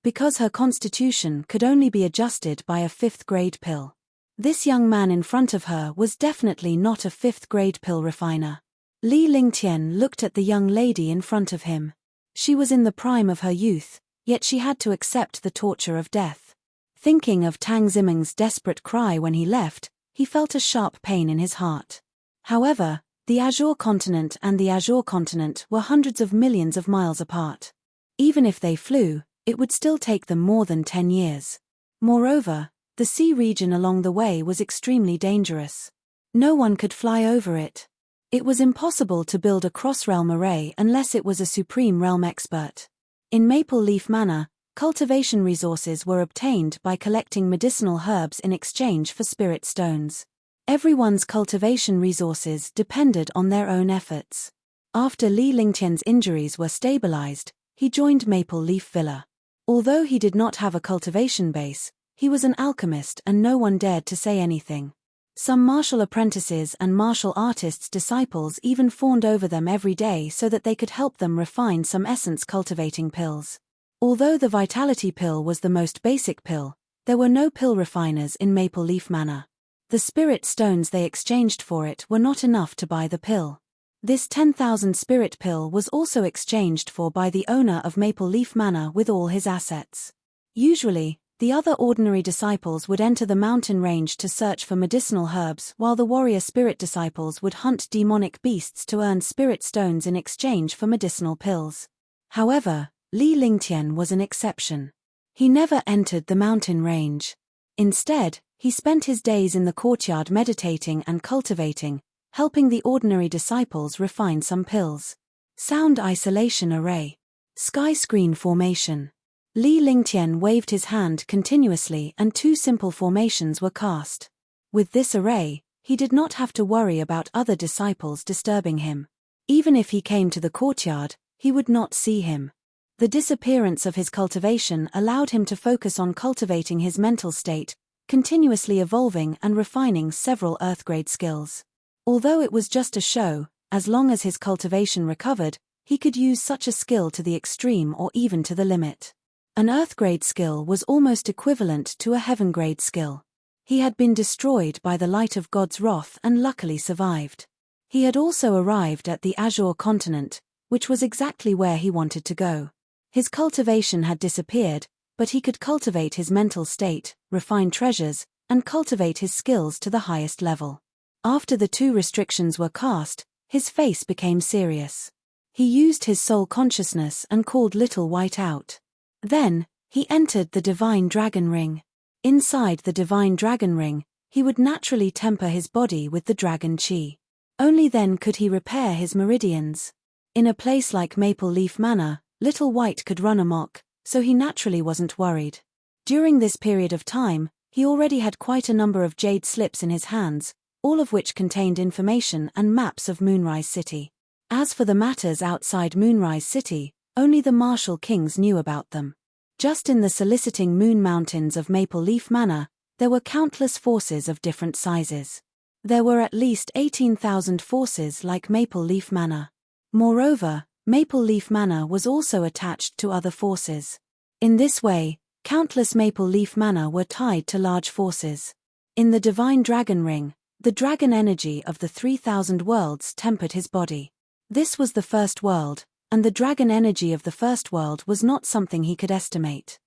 Because her constitution could only be adjusted by a 5th grade pill. This young man in front of her was definitely not a 5th grade pill refiner. Li Lingtian looked at the young lady in front of him. She was in the prime of her youth, yet she had to accept the torture of death. Thinking of Tang Ziming's desperate cry when he left, he felt a sharp pain in his heart. However, the Azure Continent and the Azure Continent were hundreds of millions of miles apart. Even if they flew, it would still take them more than 10 years. Moreover, the sea region along the way was extremely dangerous. No one could fly over it. It was impossible to build a cross-realm array unless it was a supreme realm expert. In Maple Leaf Manor, cultivation resources were obtained by collecting medicinal herbs in exchange for spirit stones. Everyone's cultivation resources depended on their own efforts. After Li Lingtian's injuries were stabilized, he joined Maple Leaf Villa. Although he did not have a cultivation base, he was an alchemist and no one dared to say anything. Some martial apprentices and martial artists' disciples even fawned over them every day so that they could help them refine some essence-cultivating pills. Although the vitality pill was the most basic pill, there were no pill refiners in Maple Leaf Manor. The spirit stones they exchanged for it were not enough to buy the pill. This 10,000 spirit pill was also exchanged for by the owner of Maple Leaf Manor with all his assets. Usually, The other ordinary disciples would enter the mountain range to search for medicinal herbs, while the warrior spirit disciples would hunt demonic beasts to earn spirit stones in exchange for medicinal pills. However, Li Lingtian was an exception. He never entered the mountain range. Instead, he spent his days in the courtyard meditating and cultivating, helping the ordinary disciples refine some pills. Sound isolation array. Sky screen formation. Li Lingtian waved his hand continuously and 2 simple formations were cast. With this array, he did not have to worry about other disciples disturbing him. Even if he came to the courtyard, he would not see him. The disappearance of his cultivation allowed him to focus on cultivating his mental state, continuously evolving and refining several Earth-grade skills. Although it was just a show, as long as his cultivation recovered, he could use such a skill to the extreme or even to the limit. An Earth-grade skill was almost equivalent to a Heaven-grade skill. He had been destroyed by the light of God's wrath and luckily survived. He had also arrived at the Azure continent, which was exactly where he wanted to go. His cultivation had disappeared, but he could cultivate his mental state, refine treasures, and cultivate his skills to the highest level. After the 2 restrictions were cast, his face became serious. He used his soul consciousness and called Little White out. Then, he entered the Divine Dragon Ring. Inside the Divine Dragon Ring, he would naturally temper his body with the dragon chi. Only then could he repair his meridians. In a place like Maple Leaf Manor, Little White could run amok, so he naturally wasn't worried. During this period of time, he already had quite a number of jade slips in his hands, all of which contained information and maps of Moonrise City. As for the matters outside Moonrise City, only the martial kings knew about them. Just in the soliciting moon mountains of Maple Leaf Manor, there were countless forces of different sizes. There were at least 18,000 forces like Maple Leaf Manor. Moreover, Maple Leaf Manor was also attached to other forces. In this way, countless Maple Leaf Manor were tied to large forces. In the Divine Dragon Ring, the dragon energy of the 3,000 worlds tempered his body. This was the first world, and the dragon energy of the first world was not something he could estimate.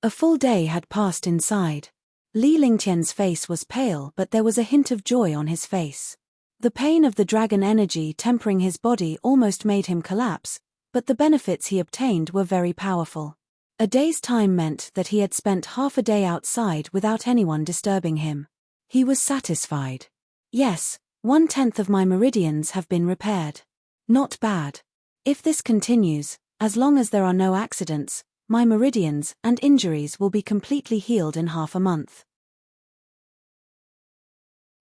A full day had passed inside. Li Lingtian's face was pale, but there was a hint of joy on his face. The pain of the dragon energy tempering his body almost made him collapse, but the benefits he obtained were very powerful. A day's time meant that he had spent half a day outside without anyone disturbing him. He was satisfied. Yes, 1/10 of my meridians have been repaired. Not bad. If this continues, as long as there are no accidents, my meridians and injuries will be completely healed in half a month.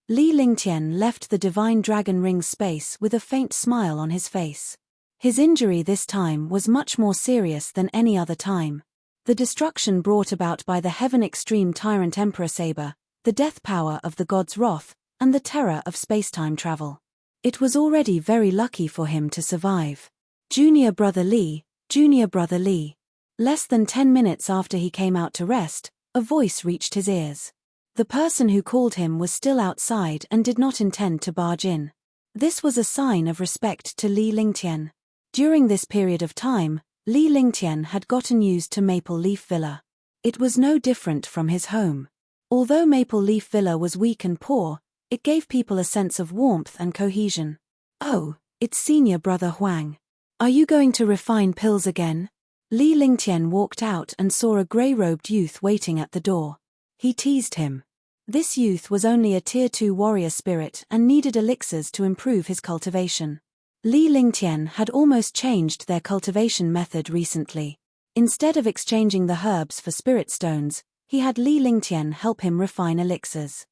Li Lingtian left the Divine Dragon Ring space with a faint smile on his face. His injury this time was much more serious than any other time. The destruction brought about by the Heaven Extreme Tyrant Emperor Saber, the death power of the God's wrath, and the terror of spacetime travel. It was already very lucky for him to survive. Junior Brother Li, Junior Brother Li. Less than 10 minutes after he came out to rest, a voice reached his ears. The person who called him was still outside and did not intend to barge in. This was a sign of respect to Li Lingtian. During this period of time, Li Lingtian had gotten used to Maple Leaf Villa. It was no different from his home. Although Maple Leaf Villa was weak and poor, it gave people a sense of warmth and cohesion. "Oh, it's Senior Brother Huang. Are you going to refine pills again?" Li Lingtian walked out and saw a grey-robed youth waiting at the door. He teased him. This youth was only a Tier 2 warrior spirit and needed elixirs to improve his cultivation. Li Lingtian had almost changed their cultivation method recently. Instead of exchanging the herbs for spirit stones, he had Li Lingtian help him refine elixirs.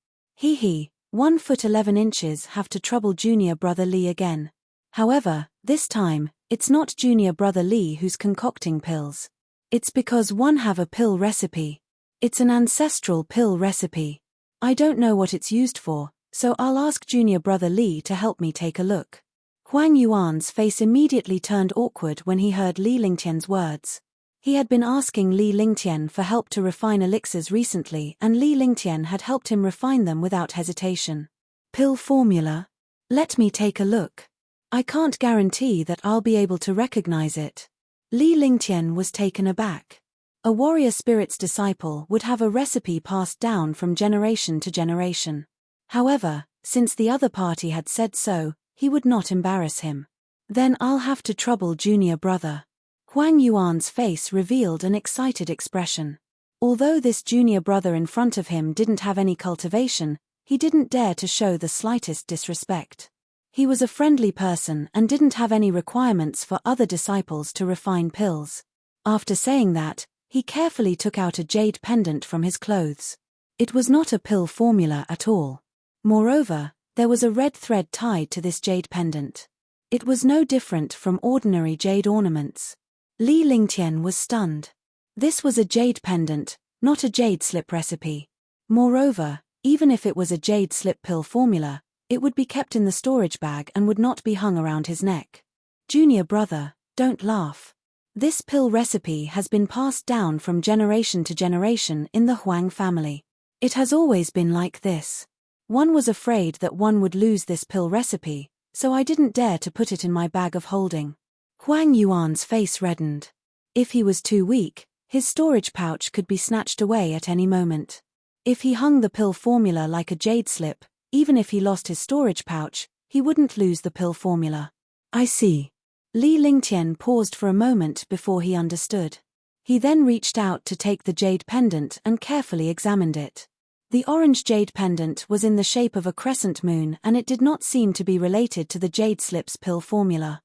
1 foot 11 inches have to trouble Junior Brother Li again. However, this time, it's not Junior Brother Li who's concocting pills. It's because one have a pill recipe. It's an ancestral pill recipe. I don't know what it's used for, so I'll ask Junior Brother Li to help me take a look. Huang Yuan's face immediately turned awkward when he heard Li Lingtian's words. He had been asking Li Lingtian for help to refine elixirs recently, and Li Lingtian had helped him refine them without hesitation. Pill formula? Let me take a look. I can't guarantee that I'll be able to recognize it. Li Lingtian was taken aback. A warrior spirit's disciple would have a recipe passed down from generation to generation. However, since the other party had said so, he would not embarrass him. Then I'll have to trouble junior brother. Huang Yuan's face revealed an excited expression. Although this junior brother in front of him didn't have any cultivation, he didn't dare to show the slightest disrespect. He was a friendly person and didn't have any requirements for other disciples to refine pills. After saying that, he carefully took out a jade pendant from his clothes. It was not a pill formula at all. Moreover, there was a red thread tied to this jade pendant. It was no different from ordinary jade ornaments. Li Lingtian was stunned. This was a jade pendant, not a jade slip recipe. Moreover, even if it was a jade slip pill formula, it would be kept in the storage bag and would not be hung around his neck. Junior brother, don't laugh. This pill recipe has been passed down from generation to generation in the Huang family. It has always been like this. One was afraid that one would lose this pill recipe, so I didn't dare to put it in my bag of holding. Huang Yuan's face reddened. If he was too weak, his storage pouch could be snatched away at any moment. If he hung the pill formula like a jade slip, even if he lost his storage pouch, he wouldn't lose the pill formula. I see. Li Lingtian paused for a moment before he understood. He then reached out to take the jade pendant and carefully examined it. The orange jade pendant was in the shape of a crescent moon and it did not seem to be related to the jade slip's pill formula.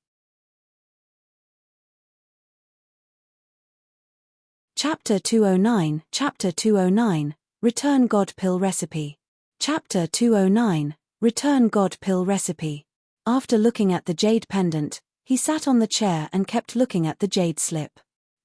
Chapter 209, Return God Pill Recipe. Chapter 209, Return God Pill Recipe. After looking at the jade pendant, he sat on the chair and kept looking at the jade slip.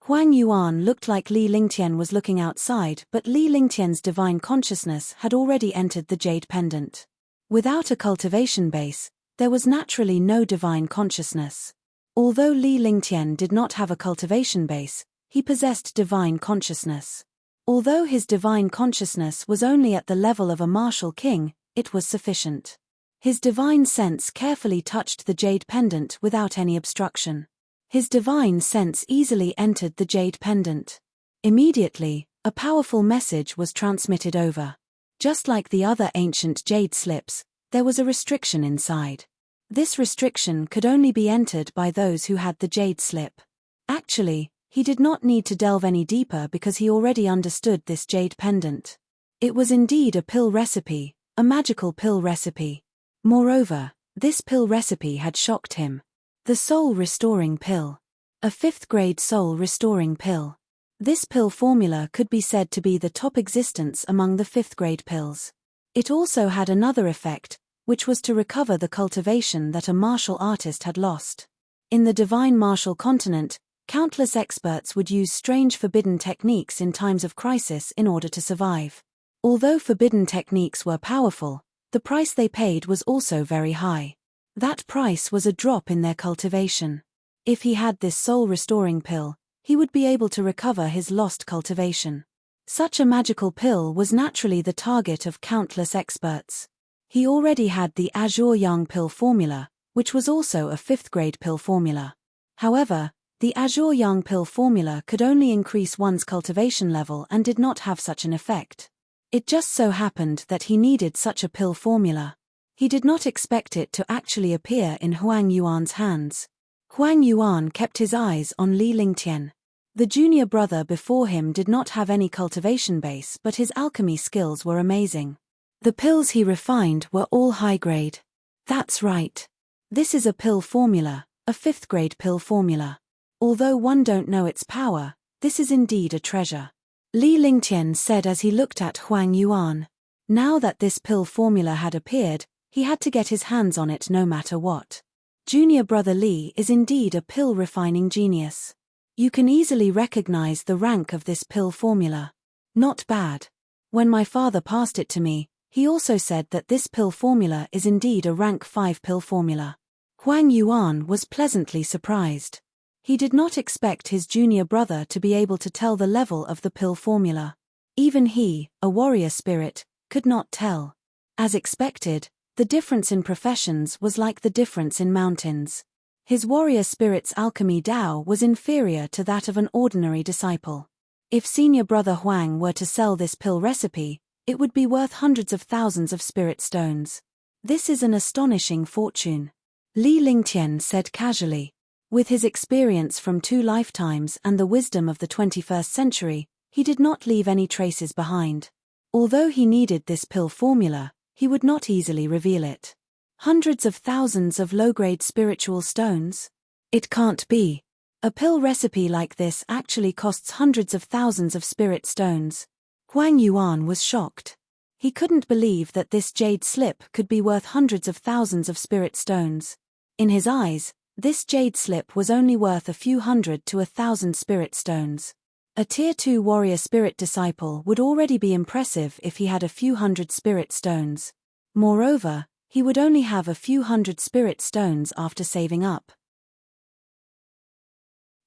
Huang Yuan looked like Li Lingtian was looking outside, but Li Lingtian's divine consciousness had already entered the jade pendant. Without a cultivation base, there was naturally no divine consciousness. Although Li Lingtian did not have a cultivation base, he possessed divine consciousness. Although his divine consciousness was only at the level of a martial king, it was sufficient. His divine sense carefully touched the jade pendant without any obstruction. His divine sense easily entered the jade pendant. Immediately, a powerful message was transmitted over. Just like the other ancient jade slips, there was a restriction inside. This restriction could only be entered by those who had the jade slip. Actually, he did not need to delve any deeper because he already understood this jade pendant. It was indeed a pill recipe, a magical pill recipe. Moreover, this pill recipe had shocked him. The soul-restoring pill. A 5th-grade soul-restoring pill. This pill formula could be said to be the top existence among the 5th-grade pills. It also had another effect, which was to recover the cultivation that a martial artist had lost. In the divine martial continent, countless experts would use strange forbidden techniques in times of crisis in order to survive. Although forbidden techniques were powerful, the price they paid was also very high. That price was a drop in their cultivation. If he had this soul-restoring pill, he would be able to recover his lost cultivation. Such a magical pill was naturally the target of countless experts. He already had the Azure Yang pill formula, which was also a 5th-grade pill formula. However, the Azure Yang pill formula could only increase one's cultivation level and did not have such an effect. It just so happened that he needed such a pill formula. He did not expect it to actually appear in Huang Yuan's hands. Huang Yuan kept his eyes on Li Lingtian. The junior brother before him did not have any cultivation base, but his alchemy skills were amazing. The pills he refined were all high-grade. That's right. This is a pill formula, a 5th-grade pill formula. Although one don't know its power, this is indeed a treasure. Li Lingtian said as he looked at Huang Yuan. Now that this pill formula had appeared, he had to get his hands on it no matter what. Junior brother Li is indeed a pill refining genius. You can easily recognize the rank of this pill formula. Not bad. When my father passed it to me, he also said that this pill formula is indeed a rank 5 pill formula. Huang Yuan was pleasantly surprised. He did not expect his junior brother to be able to tell the level of the pill formula. Even he, a warrior spirit, could not tell. As expected, the difference in professions was like the difference in mountains. His warrior spirit's alchemy Dao was inferior to that of an ordinary disciple. If senior brother Huang were to sell this pill recipe, it would be worth hundreds of thousands of spirit stones. This is an astonishing fortune. Li Lingtian said casually. With his experience from 2 lifetimes and the wisdom of the 21st century, he did not leave any traces behind. Although he needed this pill formula, he would not easily reveal it. Hundreds of thousands of low-grade spiritual stones? It can't be. A pill recipe like this actually costs hundreds of thousands of spirit stones. Huang Yuan was shocked. He couldn't believe that this jade slip could be worth hundreds of thousands of spirit stones. In his eyes, this jade slip was only worth a few hundred to 1,000 spirit stones. A Tier 2 warrior spirit disciple would already be impressive if he had a few hundred spirit stones. Moreover, he would only have a few hundred spirit stones after saving up.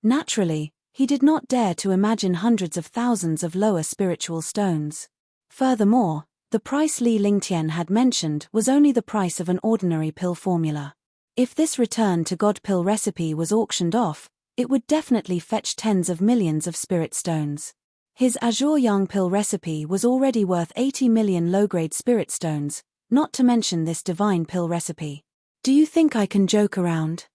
Naturally, he did not dare to imagine hundreds of thousands of lower spiritual stones. Furthermore, the price Li Lingtian had mentioned was only the price of an ordinary pill formula. If this return to God pill recipe was auctioned off, it would definitely fetch tens of millions of spirit stones. His Azure Yang pill recipe was already worth 80 million low-grade spirit stones, not to mention this divine pill recipe. Do you think I can joke around?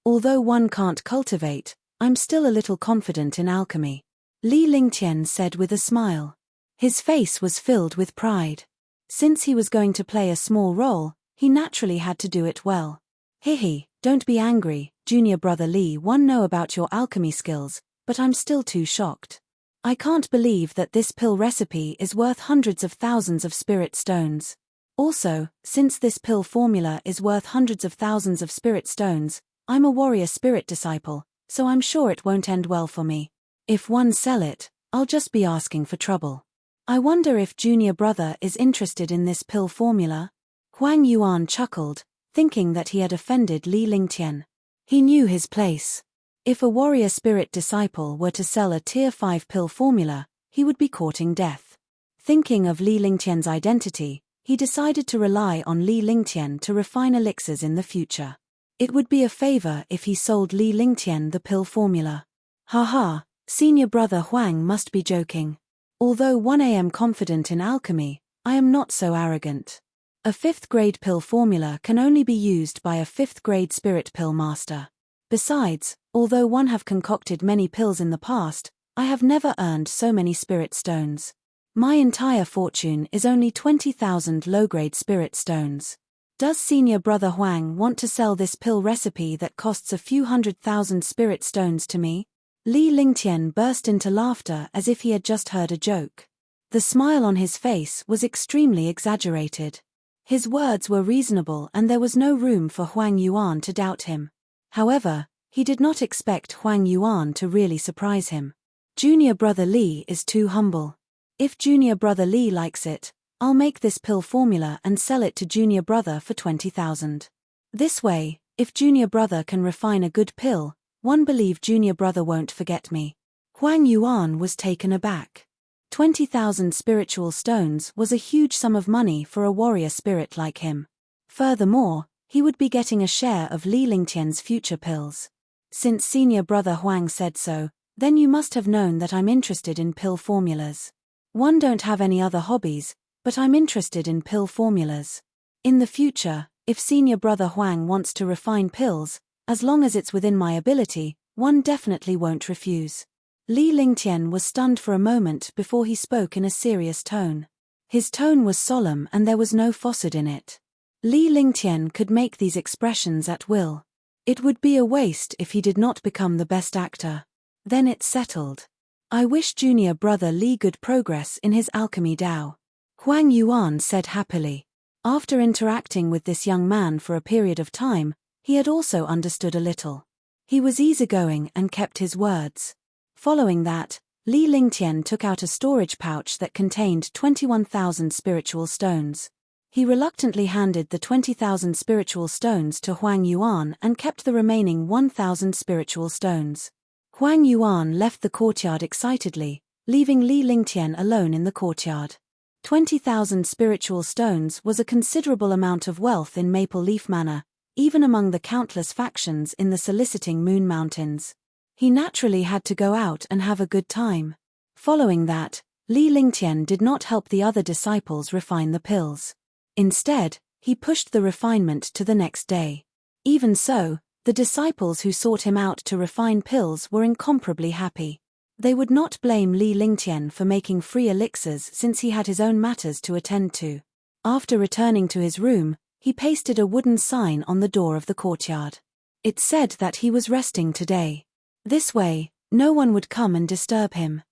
Although one can't cultivate, I'm still a little confident in alchemy. Li Lingtian said with a smile. His face was filled with pride. Since he was going to play a small role, he naturally had to do it well. Hihi, don't be angry, junior brother Li. One know about your alchemy skills, but I'm still too shocked. I can't believe that this pill recipe is worth hundreds of thousands of spirit stones. Also, since this pill formula is worth hundreds of thousands of spirit stones, I'm a warrior spirit disciple, so I'm sure it won't end well for me. If one sell it, I'll just be asking for trouble. I wonder if junior brother is interested in this pill formula? Huang Yuan chuckled, thinking that he had offended Li Lingtian. He knew his place. If a warrior spirit disciple were to sell a Tier 5 pill formula, he would be courting death. Thinking of Li Lingtian's identity, he decided to rely on Li Lingtian to refine elixirs in the future. It would be a favor if he sold Li Lingtian the pill formula. Haha, senior brother Huang must be joking. Although I am confident in alchemy, I am not so arrogant. A 5th grade pill formula can only be used by a 5th grade spirit pill master. Besides, although one have concocted many pills in the past, I have never earned so many spirit stones. My entire fortune is only 20,000 low-grade spirit stones. Does senior brother Huang want to sell this pill recipe that costs a few 100,000 spirit stones to me? Li Lingtian burst into laughter as if he had just heard a joke. The smile on his face was extremely exaggerated. His words were reasonable and there was no room for Huang Yuan to doubt him. However, he did not expect Huang Yuan to really surprise him. Junior brother Li is too humble. If junior brother Li likes it, I'll make this pill formula and sell it to junior brother for 20,000. This way, if junior brother can refine a good pill, one believe junior brother won't forget me. Huang Yuan was taken aback. 20,000 spiritual stones was a huge sum of money for a warrior spirit like him. Furthermore, he would be getting a share of Li Lingtian's future pills. Since senior brother Huang said so, then you must have known that I'm interested in pill formulas. One don't have any other hobbies, but I'm interested in pill formulas. In the future, if senior brother Huang wants to refine pills, as long as it's within my ability, one definitely won't refuse. Li Lingtian was stunned for a moment before he spoke in a serious tone. His tone was solemn and there was no facade in it. Li Lingtian could make these expressions at will. It would be a waste if he did not become the best actor. Then it's settled. I wish junior brother Li good progress in his alchemy Dao. Huang Yuan said happily. After interacting with this young man for a period of time, he had also understood a little. He was easygoing and kept his words. Following that, Li Lingtian took out a storage pouch that contained 21,000 spiritual stones. He reluctantly handed the 20,000 spiritual stones to Huang Yuan and kept the remaining 1,000 spiritual stones. Huang Yuan left the courtyard excitedly, leaving Li Lingtian alone in the courtyard. 20,000 spiritual stones was a considerable amount of wealth in Maple Leaf Manor, even among the countless factions in the soliciting Moon Mountains. He naturally had to go out and have a good time. Following that, Li Lingtian did not help the other disciples refine the pills. Instead, he pushed the refinement to the next day. Even so, the disciples who sought him out to refine pills were incomparably happy. They would not blame Li Lingtian for making free elixirs since he had his own matters to attend to. After returning to his room, he pasted a wooden sign on the door of the courtyard. It said that he was resting today. This way, no one would come and disturb him.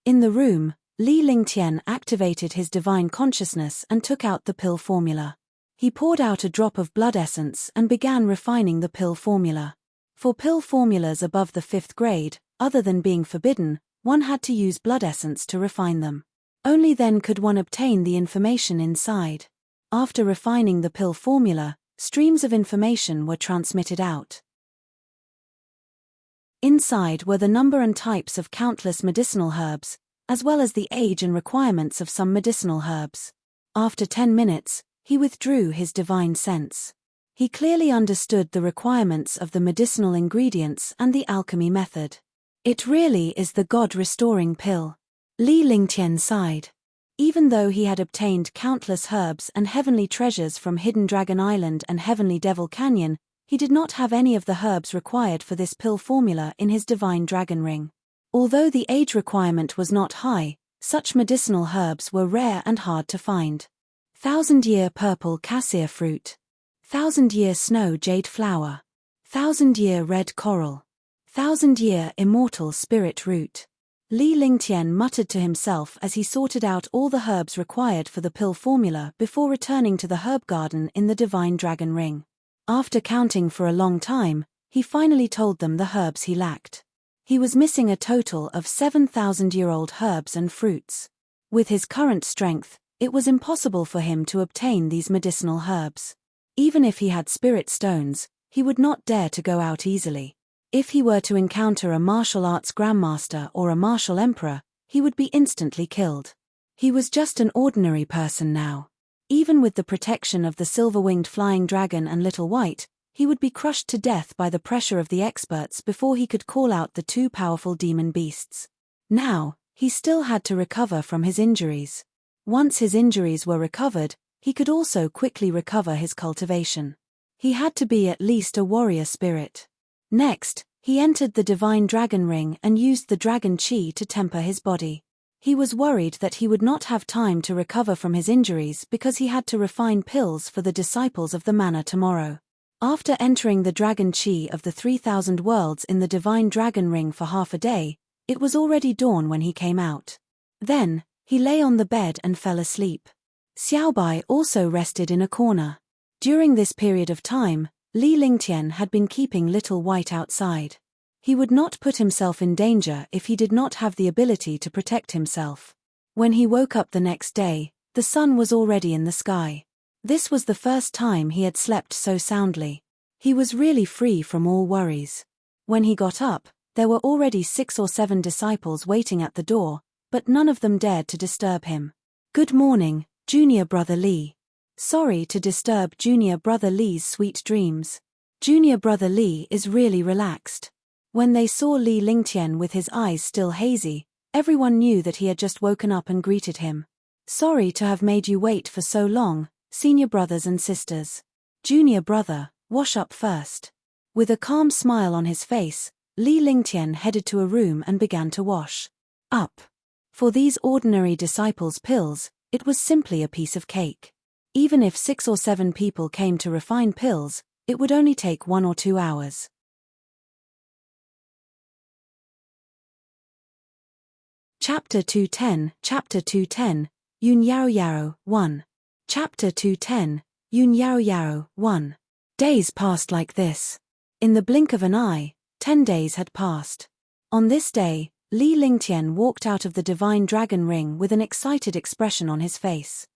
In the room, Li Lingtian activated his divine consciousness and took out the pill formula. He poured out a drop of blood essence and began refining the pill formula. For pill formulas above the 5th grade, other than being forbidden, one had to use blood essence to refine them. Only then could one obtain the information inside. After refining the pill formula, streams of information were transmitted out. Inside were the number and types of countless medicinal herbs, as well as the age and requirements of some medicinal herbs. After 10 minutes, he withdrew his divine sense. He clearly understood the requirements of the medicinal ingredients and the alchemy method. It really is the God-restoring pill. Li Lingtian sighed. Even though he had obtained countless herbs and heavenly treasures from Hidden Dragon Island and Heavenly Devil Canyon, he did not have any of the herbs required for this pill formula in his divine dragon ring. Although the age requirement was not high, such medicinal herbs were rare and hard to find. 1000-year purple cassia fruit. 1000-year snow jade flower. 1000-year red coral. 1000-year immortal spirit root. Li Lingtian muttered to himself as he sorted out all the herbs required for the pill formula before returning to the herb garden in the divine dragon ring. After counting for a long time, he finally told them the herbs he lacked. He was missing a total of 7,000-year-old herbs and fruits. With his current strength, it was impossible for him to obtain these medicinal herbs. Even if he had spirit stones, he would not dare to go out easily. If he were to encounter a martial arts grandmaster or a martial emperor, he would be instantly killed. He was just an ordinary person now. Even with the protection of the silver-winged flying dragon and Little White, he would be crushed to death by the pressure of the experts before he could call out the two powerful demon beasts. Now, he still had to recover from his injuries. Once his injuries were recovered, he could also quickly recover his cultivation. He had to be at least a warrior spirit. Next, he entered the divine dragon ring and used the dragon chi to temper his body. He was worried that he would not have time to recover from his injuries because he had to refine pills for the disciples of the manna tomorrow. After entering the dragon chi of the 3,000 worlds in the divine dragon ring for half a day, it was already dawn when he came out. Then, he lay on the bed and fell asleep. Xiaobai also rested in a corner. During this period of time, Li Lingtian had been keeping Little White outside. He would not put himself in danger if he did not have the ability to protect himself. When he woke up the next day, the sun was already in the sky. This was the first time he had slept so soundly. He was really free from all worries. When he got up, there were already 6 or 7 disciples waiting at the door, but none of them dared to disturb him. "Good morning, Junior Brother Li." Sorry to disturb Junior Brother Li's sweet dreams. Junior Brother Li is really relaxed. When they saw Li Lingtian with his eyes still hazy, everyone knew that he had just woken up and greeted him. "Sorry to have made you wait for so long, senior brothers and sisters. Junior brother, wash up first." With a calm smile on his face, Li Lingtian headed to a room and began to wash up. For these ordinary disciples' pills, it was simply a piece of cake. Even if 6 or 7 people came to refine pills, it would only take 1 or 2 hours. Chapter 210, Yun Yaro Yaro, 1. Chapter 210, Yun Yaro Yaro, 1. Days passed like this. In the blink of an eye, 10 days had passed. On this day, Li Lingtian walked out of the divine dragon ring with an excited expression on his face.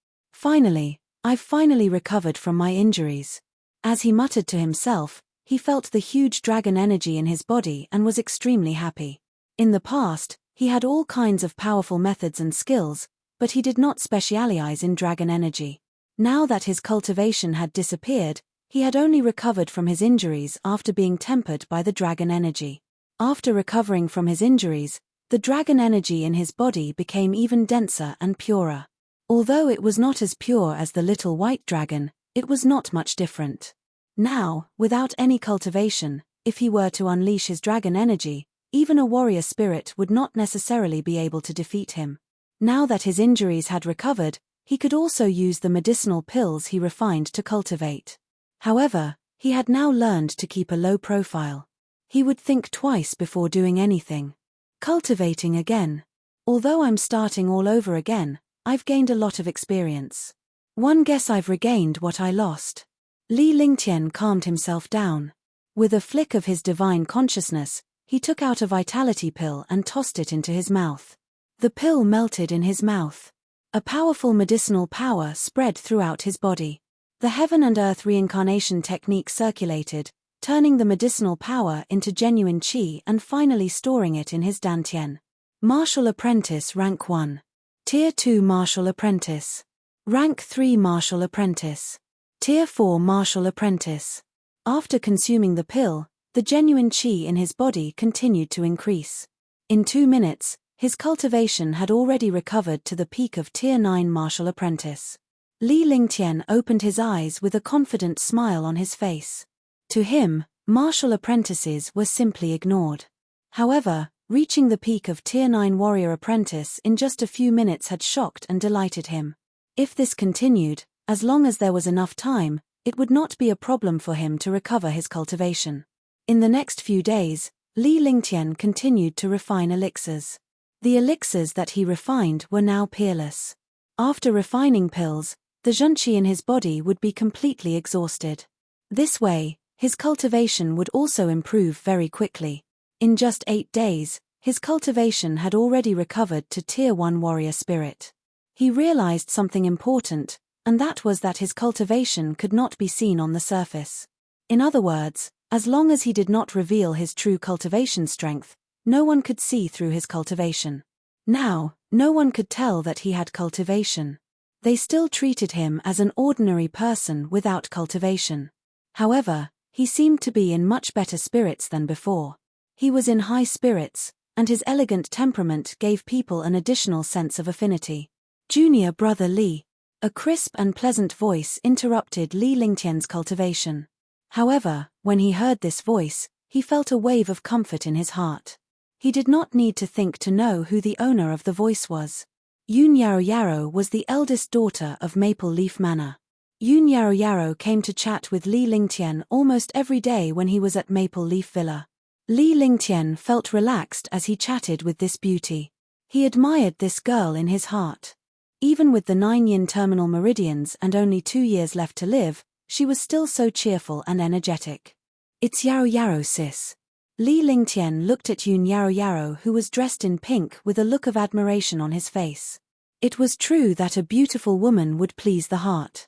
I've finally recovered from my injuries. As he muttered to himself, he felt the huge dragon energy in his body and was extremely happy. In the past, he had all kinds of powerful methods and skills, but he did not specialize in dragon energy. Now that his cultivation had disappeared, He had only recovered from his injuries after being tempered by the dragon energy. After recovering from his injuries, the dragon energy in his body became even denser and purer. Although it was not as pure as the little white dragon, it was not much different. Now, without any cultivation, if he were to unleash his dragon energy, even a warrior spirit would not necessarily be able to defeat him. Now that his injuries had recovered, he could also use the medicinal pills he refined to cultivate. However, he had now learned to keep a low profile. He would think twice before doing anything. Cultivating again. Although I'm starting all over again, I've gained a lot of experience. One guess I've regained what I lost. Li Lingtian calmed himself down. With a flick of his divine consciousness, he took out a vitality pill and tossed it into his mouth. The pill melted in his mouth. A powerful medicinal power spread throughout his body. The heaven and earth reincarnation technique circulated, turning the medicinal power into genuine qi and finally storing it in his dantian. Martial Apprentice Rank 1. Tier 2 Martial Apprentice. Rank 3 Martial Apprentice. Tier 4 Martial Apprentice. After consuming the pill, the genuine qi in his body continued to increase. In 2 minutes, his cultivation had already recovered to the peak of Tier 9 Martial Apprentice. Li Lingtian opened his eyes with a confident smile on his face. To him, martial apprentices were simply ignored. However, reaching the peak of Tier 9 Warrior Apprentice in just a few minutes had shocked and delighted him. If this continued, as long as there was enough time, it would not be a problem for him to recover his cultivation. In the next few days, Li Lingtian continued to refine elixirs. The elixirs that he refined were now peerless. After refining pills, the zhenqi in his body would be completely exhausted. This way, his cultivation would also improve very quickly. In just 8 days, his cultivation had already recovered to Tier 1 Warrior Spirit. He realized something important, and that was that his cultivation could not be seen on the surface. In other words, as long as he did not reveal his true cultivation strength, no one could see through his cultivation. Now, no one could tell that he had cultivation. They still treated him as an ordinary person without cultivation. However, he seemed to be in much better spirits than before. He was in high spirits, and his elegant temperament gave people an additional sense of affinity. Junior brother Li. A crisp and pleasant voice interrupted Li Lingtian's cultivation. However, when he heard this voice, he felt a wave of comfort in his heart. He did not need to think to know who the owner of the voice was. Yun Yarrow was the eldest daughter of Maple Leaf Manor. Yun Yarrow came to chat with Li Lingtian almost every day when he was at Maple Leaf Villa. Li Lingtian felt relaxed as he chatted with this beauty. He admired this girl in his heart. Even with the 9 yin terminal meridians and only 2 years left to live, she was still so cheerful and energetic. It's Yarrow sis. Li Lingtian looked at Yun Yarrow, who was dressed in pink with a look of admiration on his face. It was true that a beautiful woman would please the heart.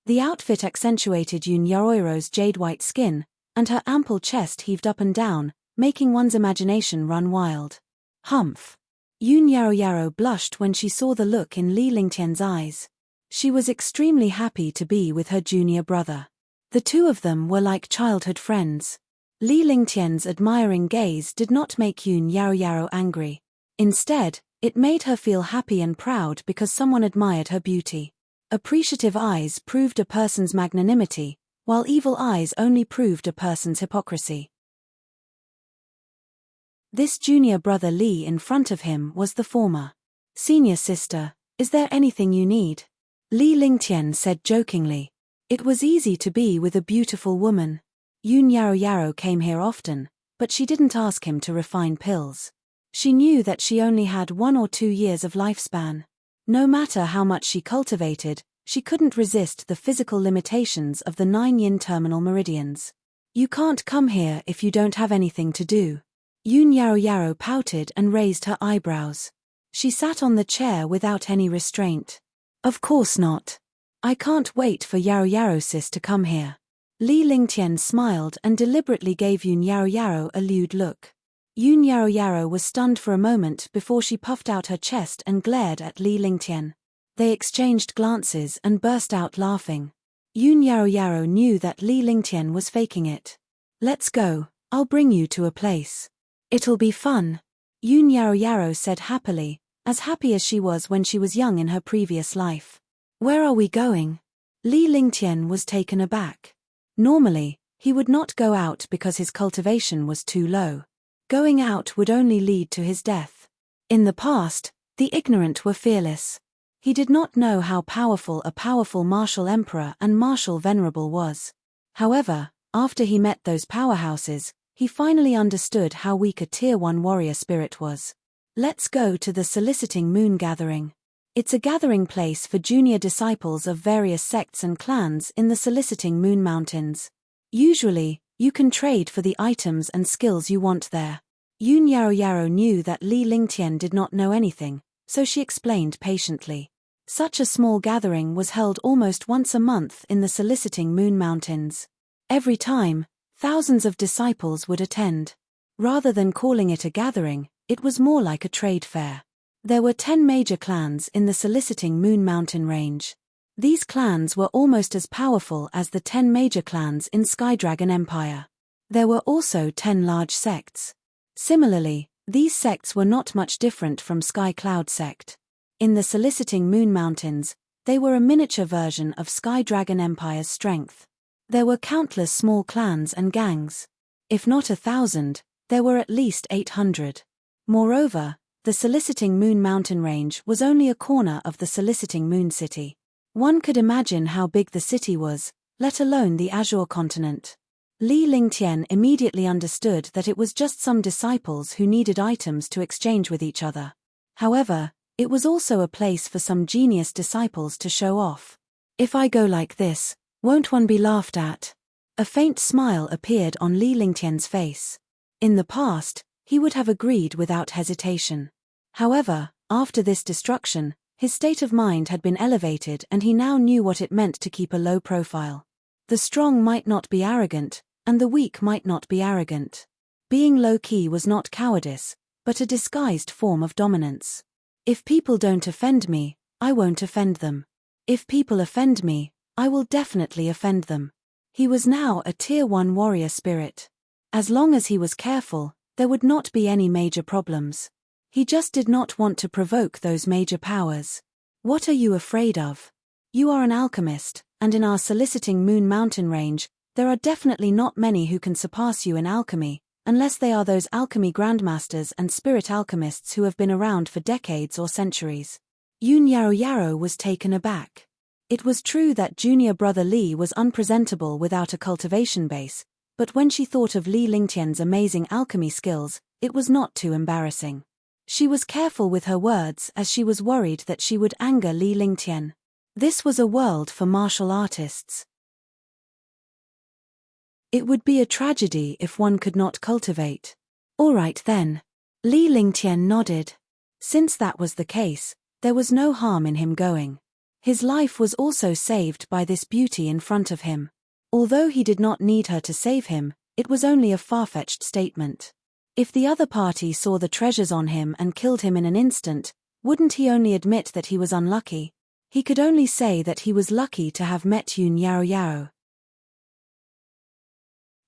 The outfit accentuated Yun Yarrow's jade-white skin, and her ample chest heaved up and down, making one's imagination run wild. Humph. Yun Yarrow blushed when she saw the look in Li Lingtian's eyes. She was extremely happy to be with her junior brother. The two of them were like childhood friends. Li Lingtian's admiring gaze did not make Yun Yarrow angry. Instead, it made her feel happy and proud because someone admired her beauty. Appreciative eyes proved a person's magnanimity, while evil eyes only proved a person's hypocrisy. This junior brother Li in front of him was the former. Senior sister, is there anything you need? Li Lingtian said jokingly. It was easy to be with a beautiful woman. Yun Yarrow came here often, but she didn't ask him to refine pills. She knew that she only had 1 or 2 years of lifespan. No matter how much she cultivated, she couldn't resist the physical limitations of the 9 yin terminal meridians. You can't come here if you don't have anything to do. Yun Yarrow pouted and raised her eyebrows. She sat on the chair without any restraint. Of course not. I can't wait for Yarrow sis to come here. Li Lingtian smiled and deliberately gave Yun Yarrow a lewd look. Yun Yarrow was stunned for a moment before she puffed out her chest and glared at Li Lingtian. They exchanged glances and burst out laughing. Yun Yaro knew that Li Lingtian was faking it. Let's go, I'll bring you to a place. It'll be fun. Yun Yaro said happily, as happy as she was when she was young in her previous life. Where are we going? Li Lingtian was taken aback. Normally, he would not go out because his cultivation was too low. Going out would only lead to his death. In the past, the ignorant were fearless. He did not know how powerful a powerful martial emperor and martial venerable was. However, after he met those powerhouses, he finally understood how weak a Tier 1 warrior spirit was. Let's go to the Soliciting Moon Gathering. It's a gathering place for junior disciples of various sects and clans in the Soliciting Moon Mountains. Usually, you can trade for the items and skills you want there. Yun Yaro knew that Li Lingtian did not know anything, so she explained patiently. Such a small gathering was held almost once a month in the Soliciting Moon Mountains. Every time, thousands of disciples would attend. Rather than calling it a gathering, it was more like a trade fair. There were 10 major clans in the Soliciting Moon Mountain range. These clans were almost as powerful as the 10 major clans in Skydragon Empire. There were also 10 large sects. Similarly, these sects were not much different from Sky Cloud sect. In the Soliciting Moon Mountains, they were a miniature version of Skydragon Empire's strength. There were countless small clans and gangs. If not 1,000, there were at least 800. Moreover, the Soliciting Moon Mountain range was only a corner of the Soliciting Moon City. One could imagine how big the city was, let alone the Azure continent. Li Lingtian immediately understood that it was just some disciples who needed items to exchange with each other. However, it was also a place for some genius disciples to show off. If I go like this, won't one be laughed at? A faint smile appeared on Li Lingtian's face. In the past, he would have agreed without hesitation. However, after this destruction, his state of mind had been elevated and he now knew what it meant to keep a low profile. The strong might not be arrogant, and the weak might not be arrogant. Being low-key was not cowardice, but a disguised form of dominance. If people don't offend me, I won't offend them. If people offend me, I will definitely offend them. He was now a Tier 1 warrior spirit. As long as he was careful, there would not be any major problems. He just did not want to provoke those major powers. What are you afraid of? You are an alchemist, and in our Soliciting Moon Mountain range, there are definitely not many who can surpass you in alchemy, unless they are those alchemy grandmasters and spirit alchemists who have been around for decades or centuries. Yun Yaro was taken aback. It was true that junior brother Li was unpresentable without a cultivation base, but when she thought of Li Lingtian's amazing alchemy skills, it was not too embarrassing. She was careful with her words as she was worried that she would anger Li Lingtian. This was a world for martial artists. It would be a tragedy if one could not cultivate. All right then. Li Lingtian nodded. Since that was the case, there was no harm in him going. His life was also saved by this beauty in front of him. Although he did not need her to save him, it was only a far-fetched statement. If the other party saw the treasures on him and killed him in an instant, wouldn't he only admit that he was unlucky? He could only say that he was lucky to have met Yun Yaro.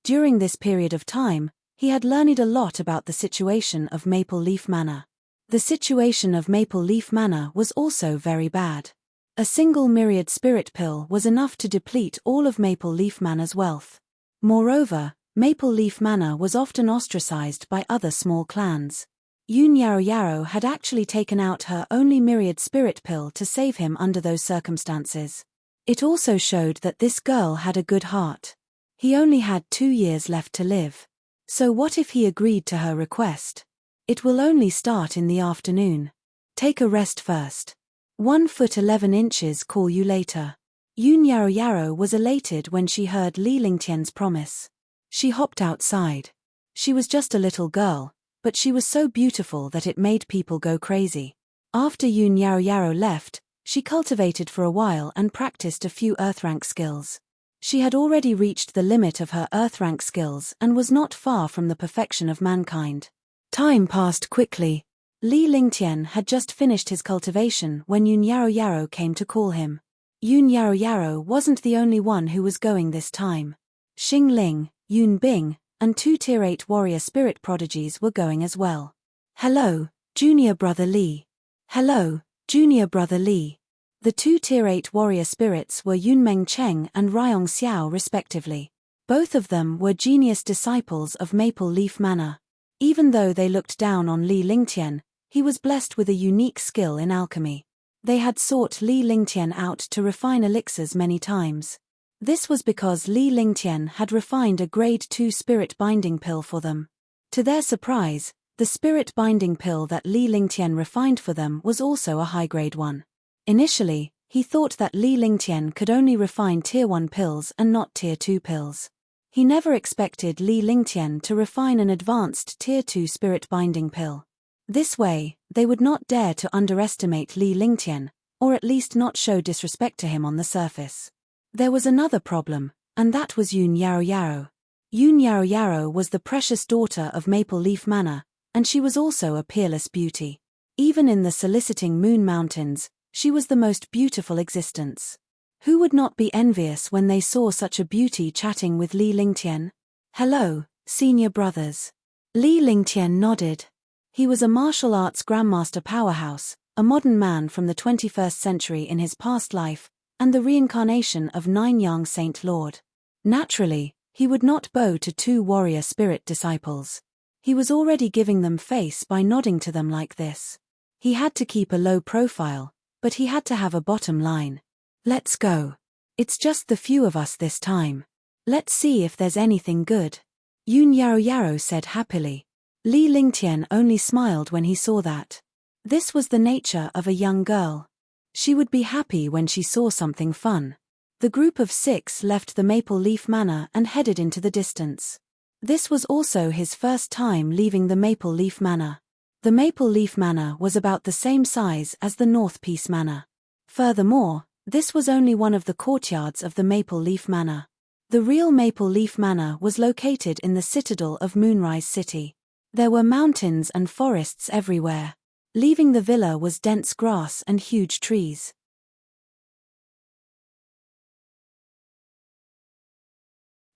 During this period of time, he had learned a lot about the situation of Maple Leaf Manor. The situation of Maple Leaf Manor was also very bad. A single myriad spirit pill was enough to deplete all of Maple Leaf Manor's wealth. Moreover, Maple Leaf Manor was often ostracized by other small clans. Yun Yaro had actually taken out her only myriad spirit pill to save him under those circumstances. It also showed that this girl had a good heart. He only had 2 years left to live. So what if he agreed to her request? It will only start in the afternoon. Take a rest first. 1 foot 11 inches, call you later. Yun Yaro was elated when she heard Li Lingtian's promise. She hopped outside. She was just a little girl, but she was so beautiful that it made people go crazy. After Yun Yaro left, she cultivated for a while and practiced a few earth-rank skills. She had already reached the limit of her earth-rank skills and was not far from the perfection of mankind. Time passed quickly. Li Lingtian had just finished his cultivation when Yun Yaro came to call him. Yun Yaro wasn't the only one who was going this time. Xing Ling, Yun Bing, and two Tier 8 warrior spirit prodigies were going as well. Hello, Junior Brother Li. Hello, Junior Brother Li. The two Tier 8 warrior spirits were Yunmeng Cheng and Ryong Xiao respectively. Both of them were genius disciples of Maple Leaf Manor. Even though they looked down on Li Lingtian, he was blessed with a unique skill in alchemy. They had sought Li Lingtian out to refine elixirs many times. This was because Li Lingtian had refined a grade 2 spirit binding pill for them. To their surprise, the spirit binding pill that Li Lingtian refined for them was also a high-grade one. Initially, he thought that Li Lingtian could only refine Tier 1 pills and not Tier 2 pills. He never expected Li Lingtian to refine an advanced Tier 2 spirit binding pill. This way, they would not dare to underestimate Li Lingtian, or at least not show disrespect to him on the surface. There was another problem, and that was Yun Yaro. Yun Yaro was the precious daughter of Maple Leaf Manor, and she was also a peerless beauty. Even in the soliciting Moon Mountains, she was the most beautiful existence. Who would not be envious when they saw such a beauty chatting with Li Lingtian? Hello, senior brothers. Li Lingtian nodded. He was a martial arts grandmaster powerhouse, a modern man from the 21st century in his past life, and the reincarnation of Nine-Yang Saint Lord. Naturally, he would not bow to two warrior spirit disciples. He was already giving them face by nodding to them like this. He had to keep a low profile, but he had to have a bottom line. Let's go. It's just the few of us this time. Let's see if there's anything good. Yun Yaro said happily. Li Lingtian only smiled when he saw that. This was the nature of a young girl. She would be happy when she saw something fun. The group of 6 left the Maple Leaf Manor and headed into the distance. This was also his first time leaving the Maple Leaf Manor. The Maple Leaf Manor was about the same size as the North Peace Manor. Furthermore, this was only one of the courtyards of the Maple Leaf Manor. The real Maple Leaf Manor was located in the citadel of Moonrise City. There were mountains and forests everywhere. Leaving the villa was dense grass and huge trees.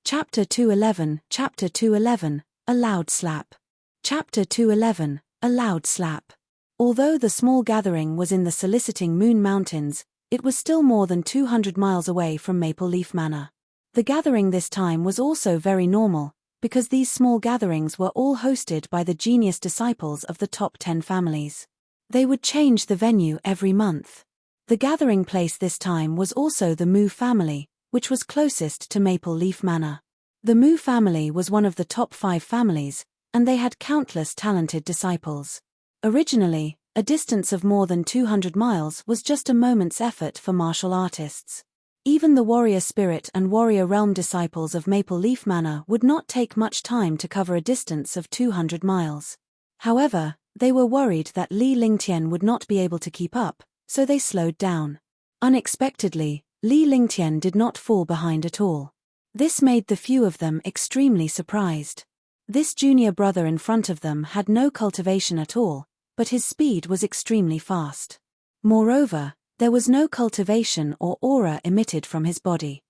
Chapter 211, A Loud Slap. Chapter 211, A Loud Slap. Although the small gathering was in the soliciting Moon Mountains, it was still more than 200 miles away from Maple Leaf Manor. The gathering this time was also very normal, because these small gatherings were all hosted by the genius disciples of the top 10 families. They would change the venue every month. The gathering place this time was also the Mu family, which was closest to Maple Leaf Manor. The Mu family was one of the top 5 families, and they had countless talented disciples. Originally, a distance of more than 200 miles was just a moment's effort for martial artists. Even the warrior spirit and warrior realm disciples of Maple Leaf Manor would not take much time to cover a distance of 200 miles. However, they were worried that Li Lingtian would not be able to keep up, so they slowed down. Unexpectedly, Li Lingtian did not fall behind at all. This made the few of them extremely surprised. This junior brother in front of them had no cultivation at all, but his speed was extremely fast. Moreover, there was no cultivation or aura emitted from his body.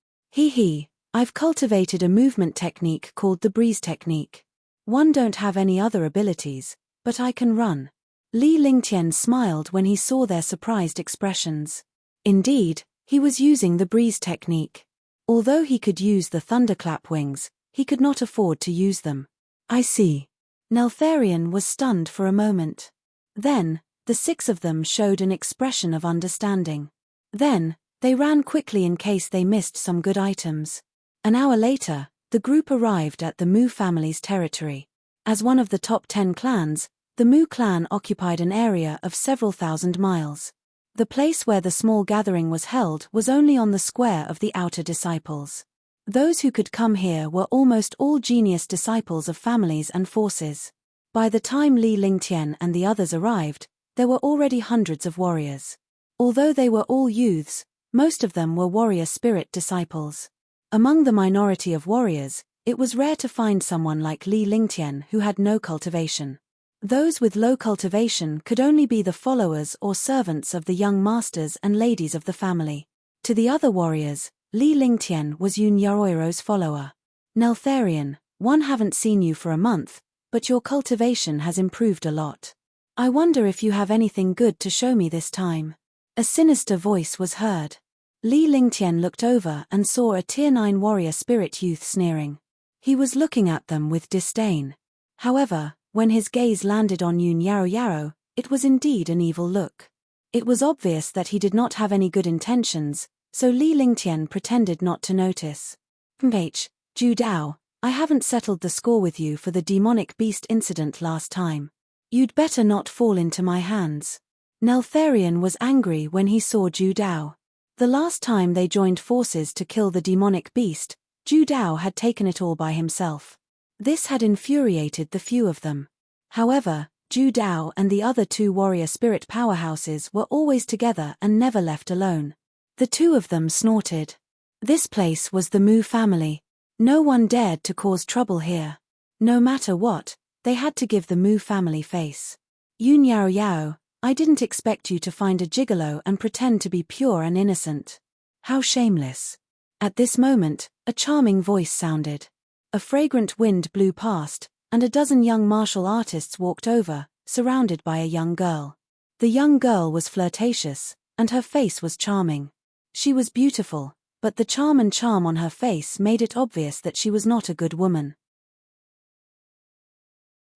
I've cultivated a movement technique called the breeze technique. One don't have any other abilities, but I can run. Li Lingtian smiled when he saw their surprised expressions. Indeed, he was using the breeze technique. Although he could use the thunderclap wings, he could not afford to use them. I see. Neltharion was stunned for a moment. Then, the 6 of them showed an expression of understanding. Then, they ran quickly in case they missed some good items. An hour later, the group arrived at the Mu family's territory. As one of the top 10 clans, the Mu clan occupied an area of several thousand miles. The place where the small gathering was held was only on the square of the outer disciples. Those who could come here were almost all genius disciples of families and forces. By the time Li Lingtian and the others arrived, there were already hundreds of warriors. Although they were all youths, most of them were warrior spirit disciples. Among the minority of warriors, it was rare to find someone like Li Lingtian who had no cultivation. Those with low cultivation could only be the followers or servants of the young masters and ladies of the family. To the other warriors, Li Lingtian was Yun Yoroiro's follower. Neltharion, one haven't seen you for a month, but your cultivation has improved a lot. I wonder if you have anything good to show me this time. A sinister voice was heard. Li Lingtian looked over and saw a Tier 9 warrior spirit youth sneering. He was looking at them with disdain. However, when his gaze landed on Yun Yaro, it was indeed an evil look. It was obvious that he did not have any good intentions, so Li Lingtian pretended not to notice. Ju Dao, I haven't settled the score with you for the demonic beast incident last time. You'd better not fall into my hands. Neltharion was angry when he saw Ju Dao. The last time they joined forces to kill the demonic beast, Ju Dao had taken it all by himself. This had infuriated the few of them. However, Ju Dao and the other two warrior spirit powerhouses were always together and never left alone. The two of them snorted. This place was the Mu family. No one dared to cause trouble here. No matter what, they had to give the Mu family face. Yun Yao, I didn't expect you to find a gigolo and pretend to be pure and innocent. How shameless. At this moment, a charming voice sounded. A fragrant wind blew past, and a dozen young martial artists walked over, surrounded by a young girl. The young girl was flirtatious, and her face was charming. She was beautiful, but the charm on her face made it obvious that she was not a good woman.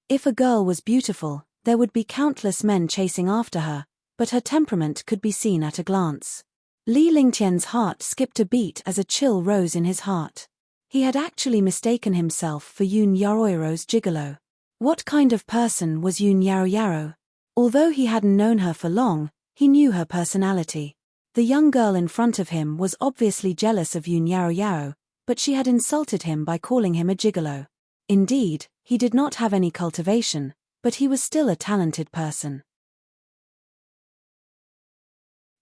If a girl was beautiful, there would be countless men chasing after her, but her temperament could be seen at a glance. Li Lingtian's heart skipped a beat as a chill rose in his heart. He had actually mistaken himself for Yun Yoroiro's gigolo. What kind of person was Yun Yaro? Although he hadn't known her for long, he knew her personality. The young girl in front of him was obviously jealous of Yun Yaro, but she had insulted him by calling him a gigolo. Indeed, he did not have any cultivation, but he was still a talented person.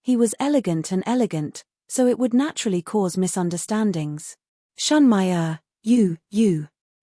He was elegant, so it would naturally cause misunderstandings. Shun my you.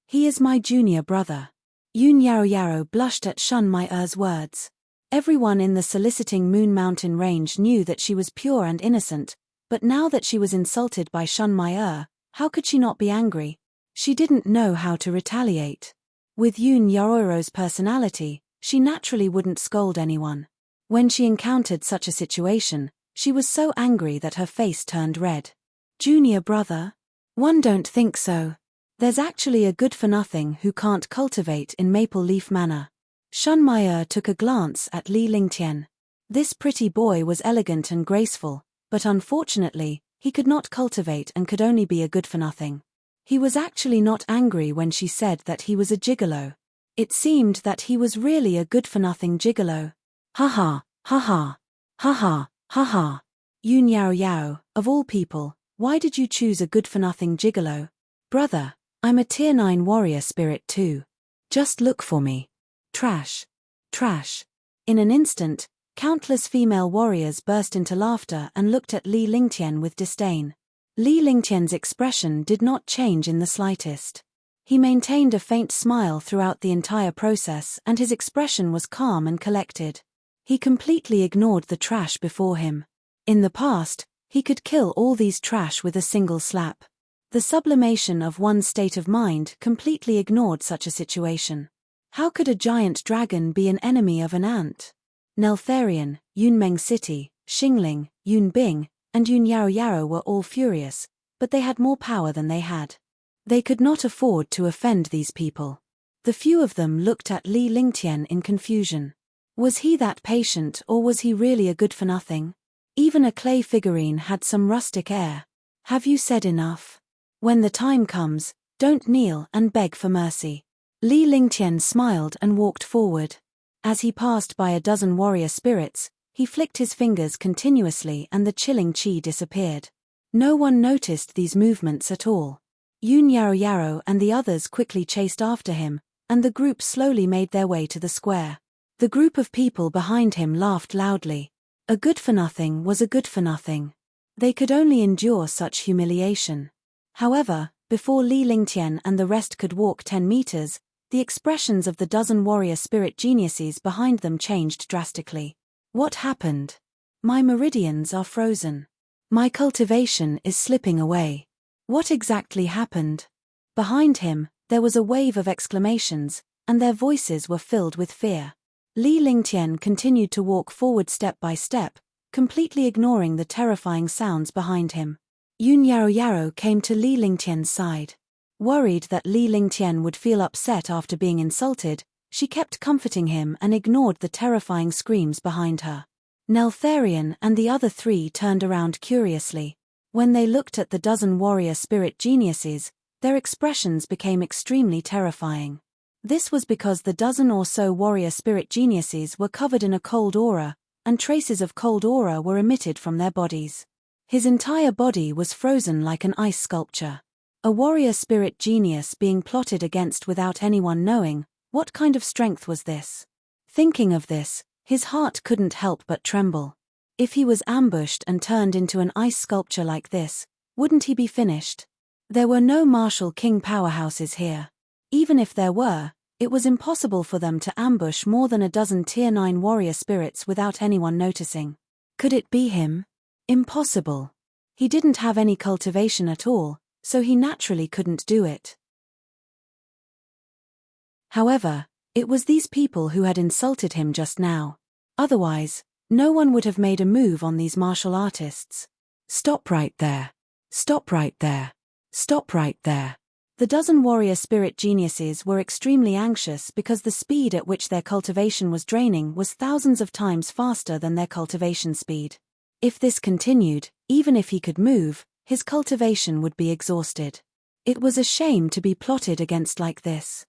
He is my junior brother. Yun Yaro blushed at Shun my words. Everyone in the soliciting Moon Mountain range knew that she was pure and innocent, but now that she was insulted by Shun my how could she not be angry? She didn't know how to retaliate. With Yun Yoroiro's personality, she naturally wouldn't scold anyone. When she encountered such a situation, she was so angry that her face turned red. Junior brother? One don't think so. There's actually a good-for-nothing who can't cultivate in Maple Leaf Manor. Shun my took a glance at Li Lingtian. This pretty boy was elegant and graceful, but unfortunately, he could not cultivate and could only be a good-for-nothing. He was actually not angry when she said that he was a gigolo. It seemed that he was really a good-for-nothing gigolo. Ha ha. Yun Yao, of all people, why did you choose a good-for-nothing gigolo? Brother, I'm a Tier 9 warrior spirit too. Just look for me. Trash. In an instant, countless female warriors burst into laughter and looked at Li Lingtian with disdain. Li Lingtian's expression did not change in the slightest. He maintained a faint smile throughout the entire process and his expression was calm and collected. He completely ignored the trash before him. In the past, he could kill all these trash with a single slap. The sublimation of one's state of mind completely ignored such a situation. How could a giant dragon be an enemy of an ant? Neltharion, Yunmeng City, Xingling, Yunbing, and Yun Yaro were all furious, but they had more power than they had. They could not afford to offend these people. The few of them looked at Li Lingtian in confusion. Was he that patient or was he really a good-for-nothing? Even a clay figurine had some rustic air. Have you said enough? When the time comes, don't kneel and beg for mercy. Li Lingtian smiled and walked forward. As he passed by a dozen warrior spirits, he flicked his fingers continuously and the chilling chi disappeared. No one noticed these movements at all. Yun Yaro and the others quickly chased after him, and the group slowly made their way to the square. The group of people behind him laughed loudly. A good-for-nothing was a good-for-nothing. They could only endure such humiliation. However, before Li Lingtian and the rest could walk 10 meters, the expressions of the dozen warrior spirit geniuses behind them changed drastically. What happened? My meridians are frozen. My cultivation is slipping away. What exactly happened? Behind him, there was a wave of exclamations, and their voices were filled with fear. Li Lingtian continued to walk forward step by step, completely ignoring the terrifying sounds behind him. Yun Yaro came to Li Lingtian's side. Worried that Li Lingtian would feel upset after being insulted, she kept comforting him and ignored the terrifying screams behind her. Neltharion and the other three turned around curiously. When they looked at the dozen warrior spirit geniuses, their expressions became extremely terrifying. This was because the dozen or so warrior spirit geniuses were covered in a cold aura, and traces of cold aura were emitted from their bodies. His entire body was frozen like an ice sculpture. A warrior spirit genius being plotted against without anyone knowing, what kind of strength was this? Thinking of this, his heart couldn't help but tremble. If he was ambushed and turned into an ice sculpture like this, wouldn't he be finished? There were no martial king powerhouses here. Even if there were, it was impossible for them to ambush more than a dozen Tier 9 warrior spirits without anyone noticing. Could it be him? Impossible. He didn't have any cultivation at all, so he naturally couldn't do it. However, it was these people who had insulted him just now. Otherwise, no one would have made a move on these martial artists. Stop right there. Stop right there. Stop right there. The dozen warrior spirit geniuses were extremely anxious because the speed at which their cultivation was draining was thousands of times faster than their cultivation speed. If this continued, even if he could move, his cultivation would be exhausted. It was a shame to be plotted against like this.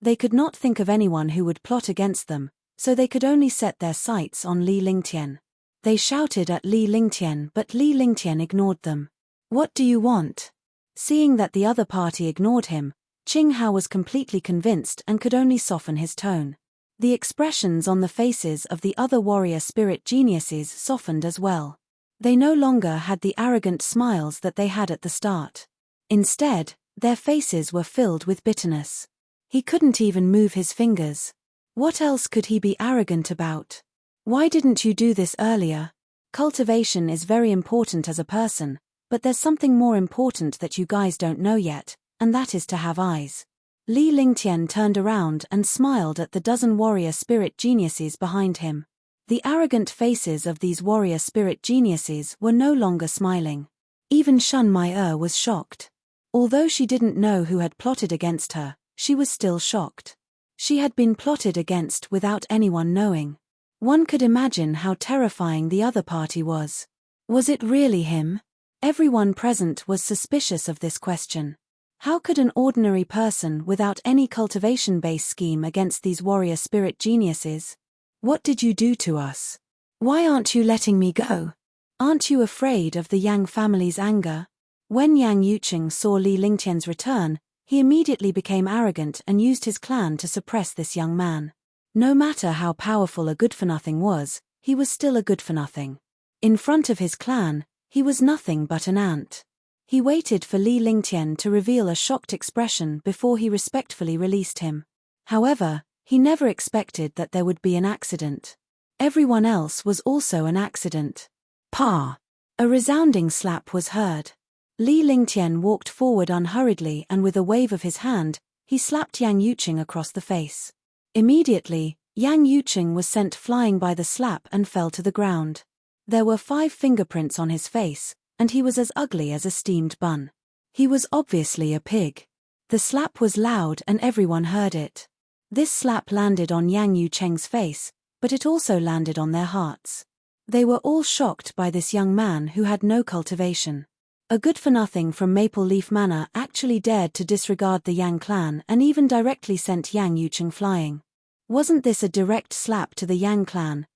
They could not think of anyone who would plot against them, so they could only set their sights on Li Lingtian. They shouted at Li Lingtian, but Li Lingtian ignored them. What do you want? Seeing that the other party ignored him, Qing Hao was completely convinced and could only soften his tone. The expressions on the faces of the other warrior spirit geniuses softened as well. They no longer had the arrogant smiles that they had at the start. Instead, their faces were filled with bitterness. He couldn't even move his fingers. What else could he be arrogant about? Why didn't you do this earlier? Cultivation is very important as a person, but there's something more important that you guys don't know yet, and that is to have eyes. Li Lingtian turned around and smiled at the dozen warrior spirit geniuses behind him. The arrogant faces of these warrior spirit geniuses were no longer smiling. Even Shun Mai was shocked. Although she didn't know who had plotted against her, she was still shocked. She had been plotted against without anyone knowing. One could imagine how terrifying the other party was. Was it really him? Everyone present was suspicious of this question. How could an ordinary person without any cultivation base scheme against these warrior spirit geniuses? What did you do to us? Why aren't you letting me go? Aren't you afraid of the Yang family's anger? When Yang Yuqing saw Li Lingtian's return, he immediately became arrogant and used his clan to suppress this young man. No matter how powerful a good-for-nothing was, he was still a good-for-nothing. In front of his clan, he was nothing but an ant. He waited for Li Lingtian to reveal a shocked expression before he respectfully released him. However, he never expected that there would be an accident. Everyone else was also an accident. Pa! A resounding slap was heard. Li Lingtian walked forward unhurriedly and with a wave of his hand, he slapped Yang Yuqing across the face. Immediately, Yang Yuqing was sent flying by the slap and fell to the ground. There were 5 fingerprints on his face, and he was as ugly as a steamed bun. He was obviously a pig. The slap was loud and everyone heard it. This slap landed on Yang Yuqing's face, but it also landed on their hearts. They were all shocked by this young man who had no cultivation. A good-for-nothing from Maple Leaf Manor actually dared to disregard the Yang clan and even directly sent Yang Yuqing flying. Wasn't this a direct slap to the Yang clan?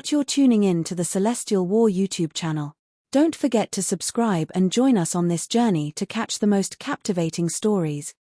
You're tuning in to the Celestial War YouTube channel. Don't forget to subscribe and join us on this journey to catch the most captivating stories.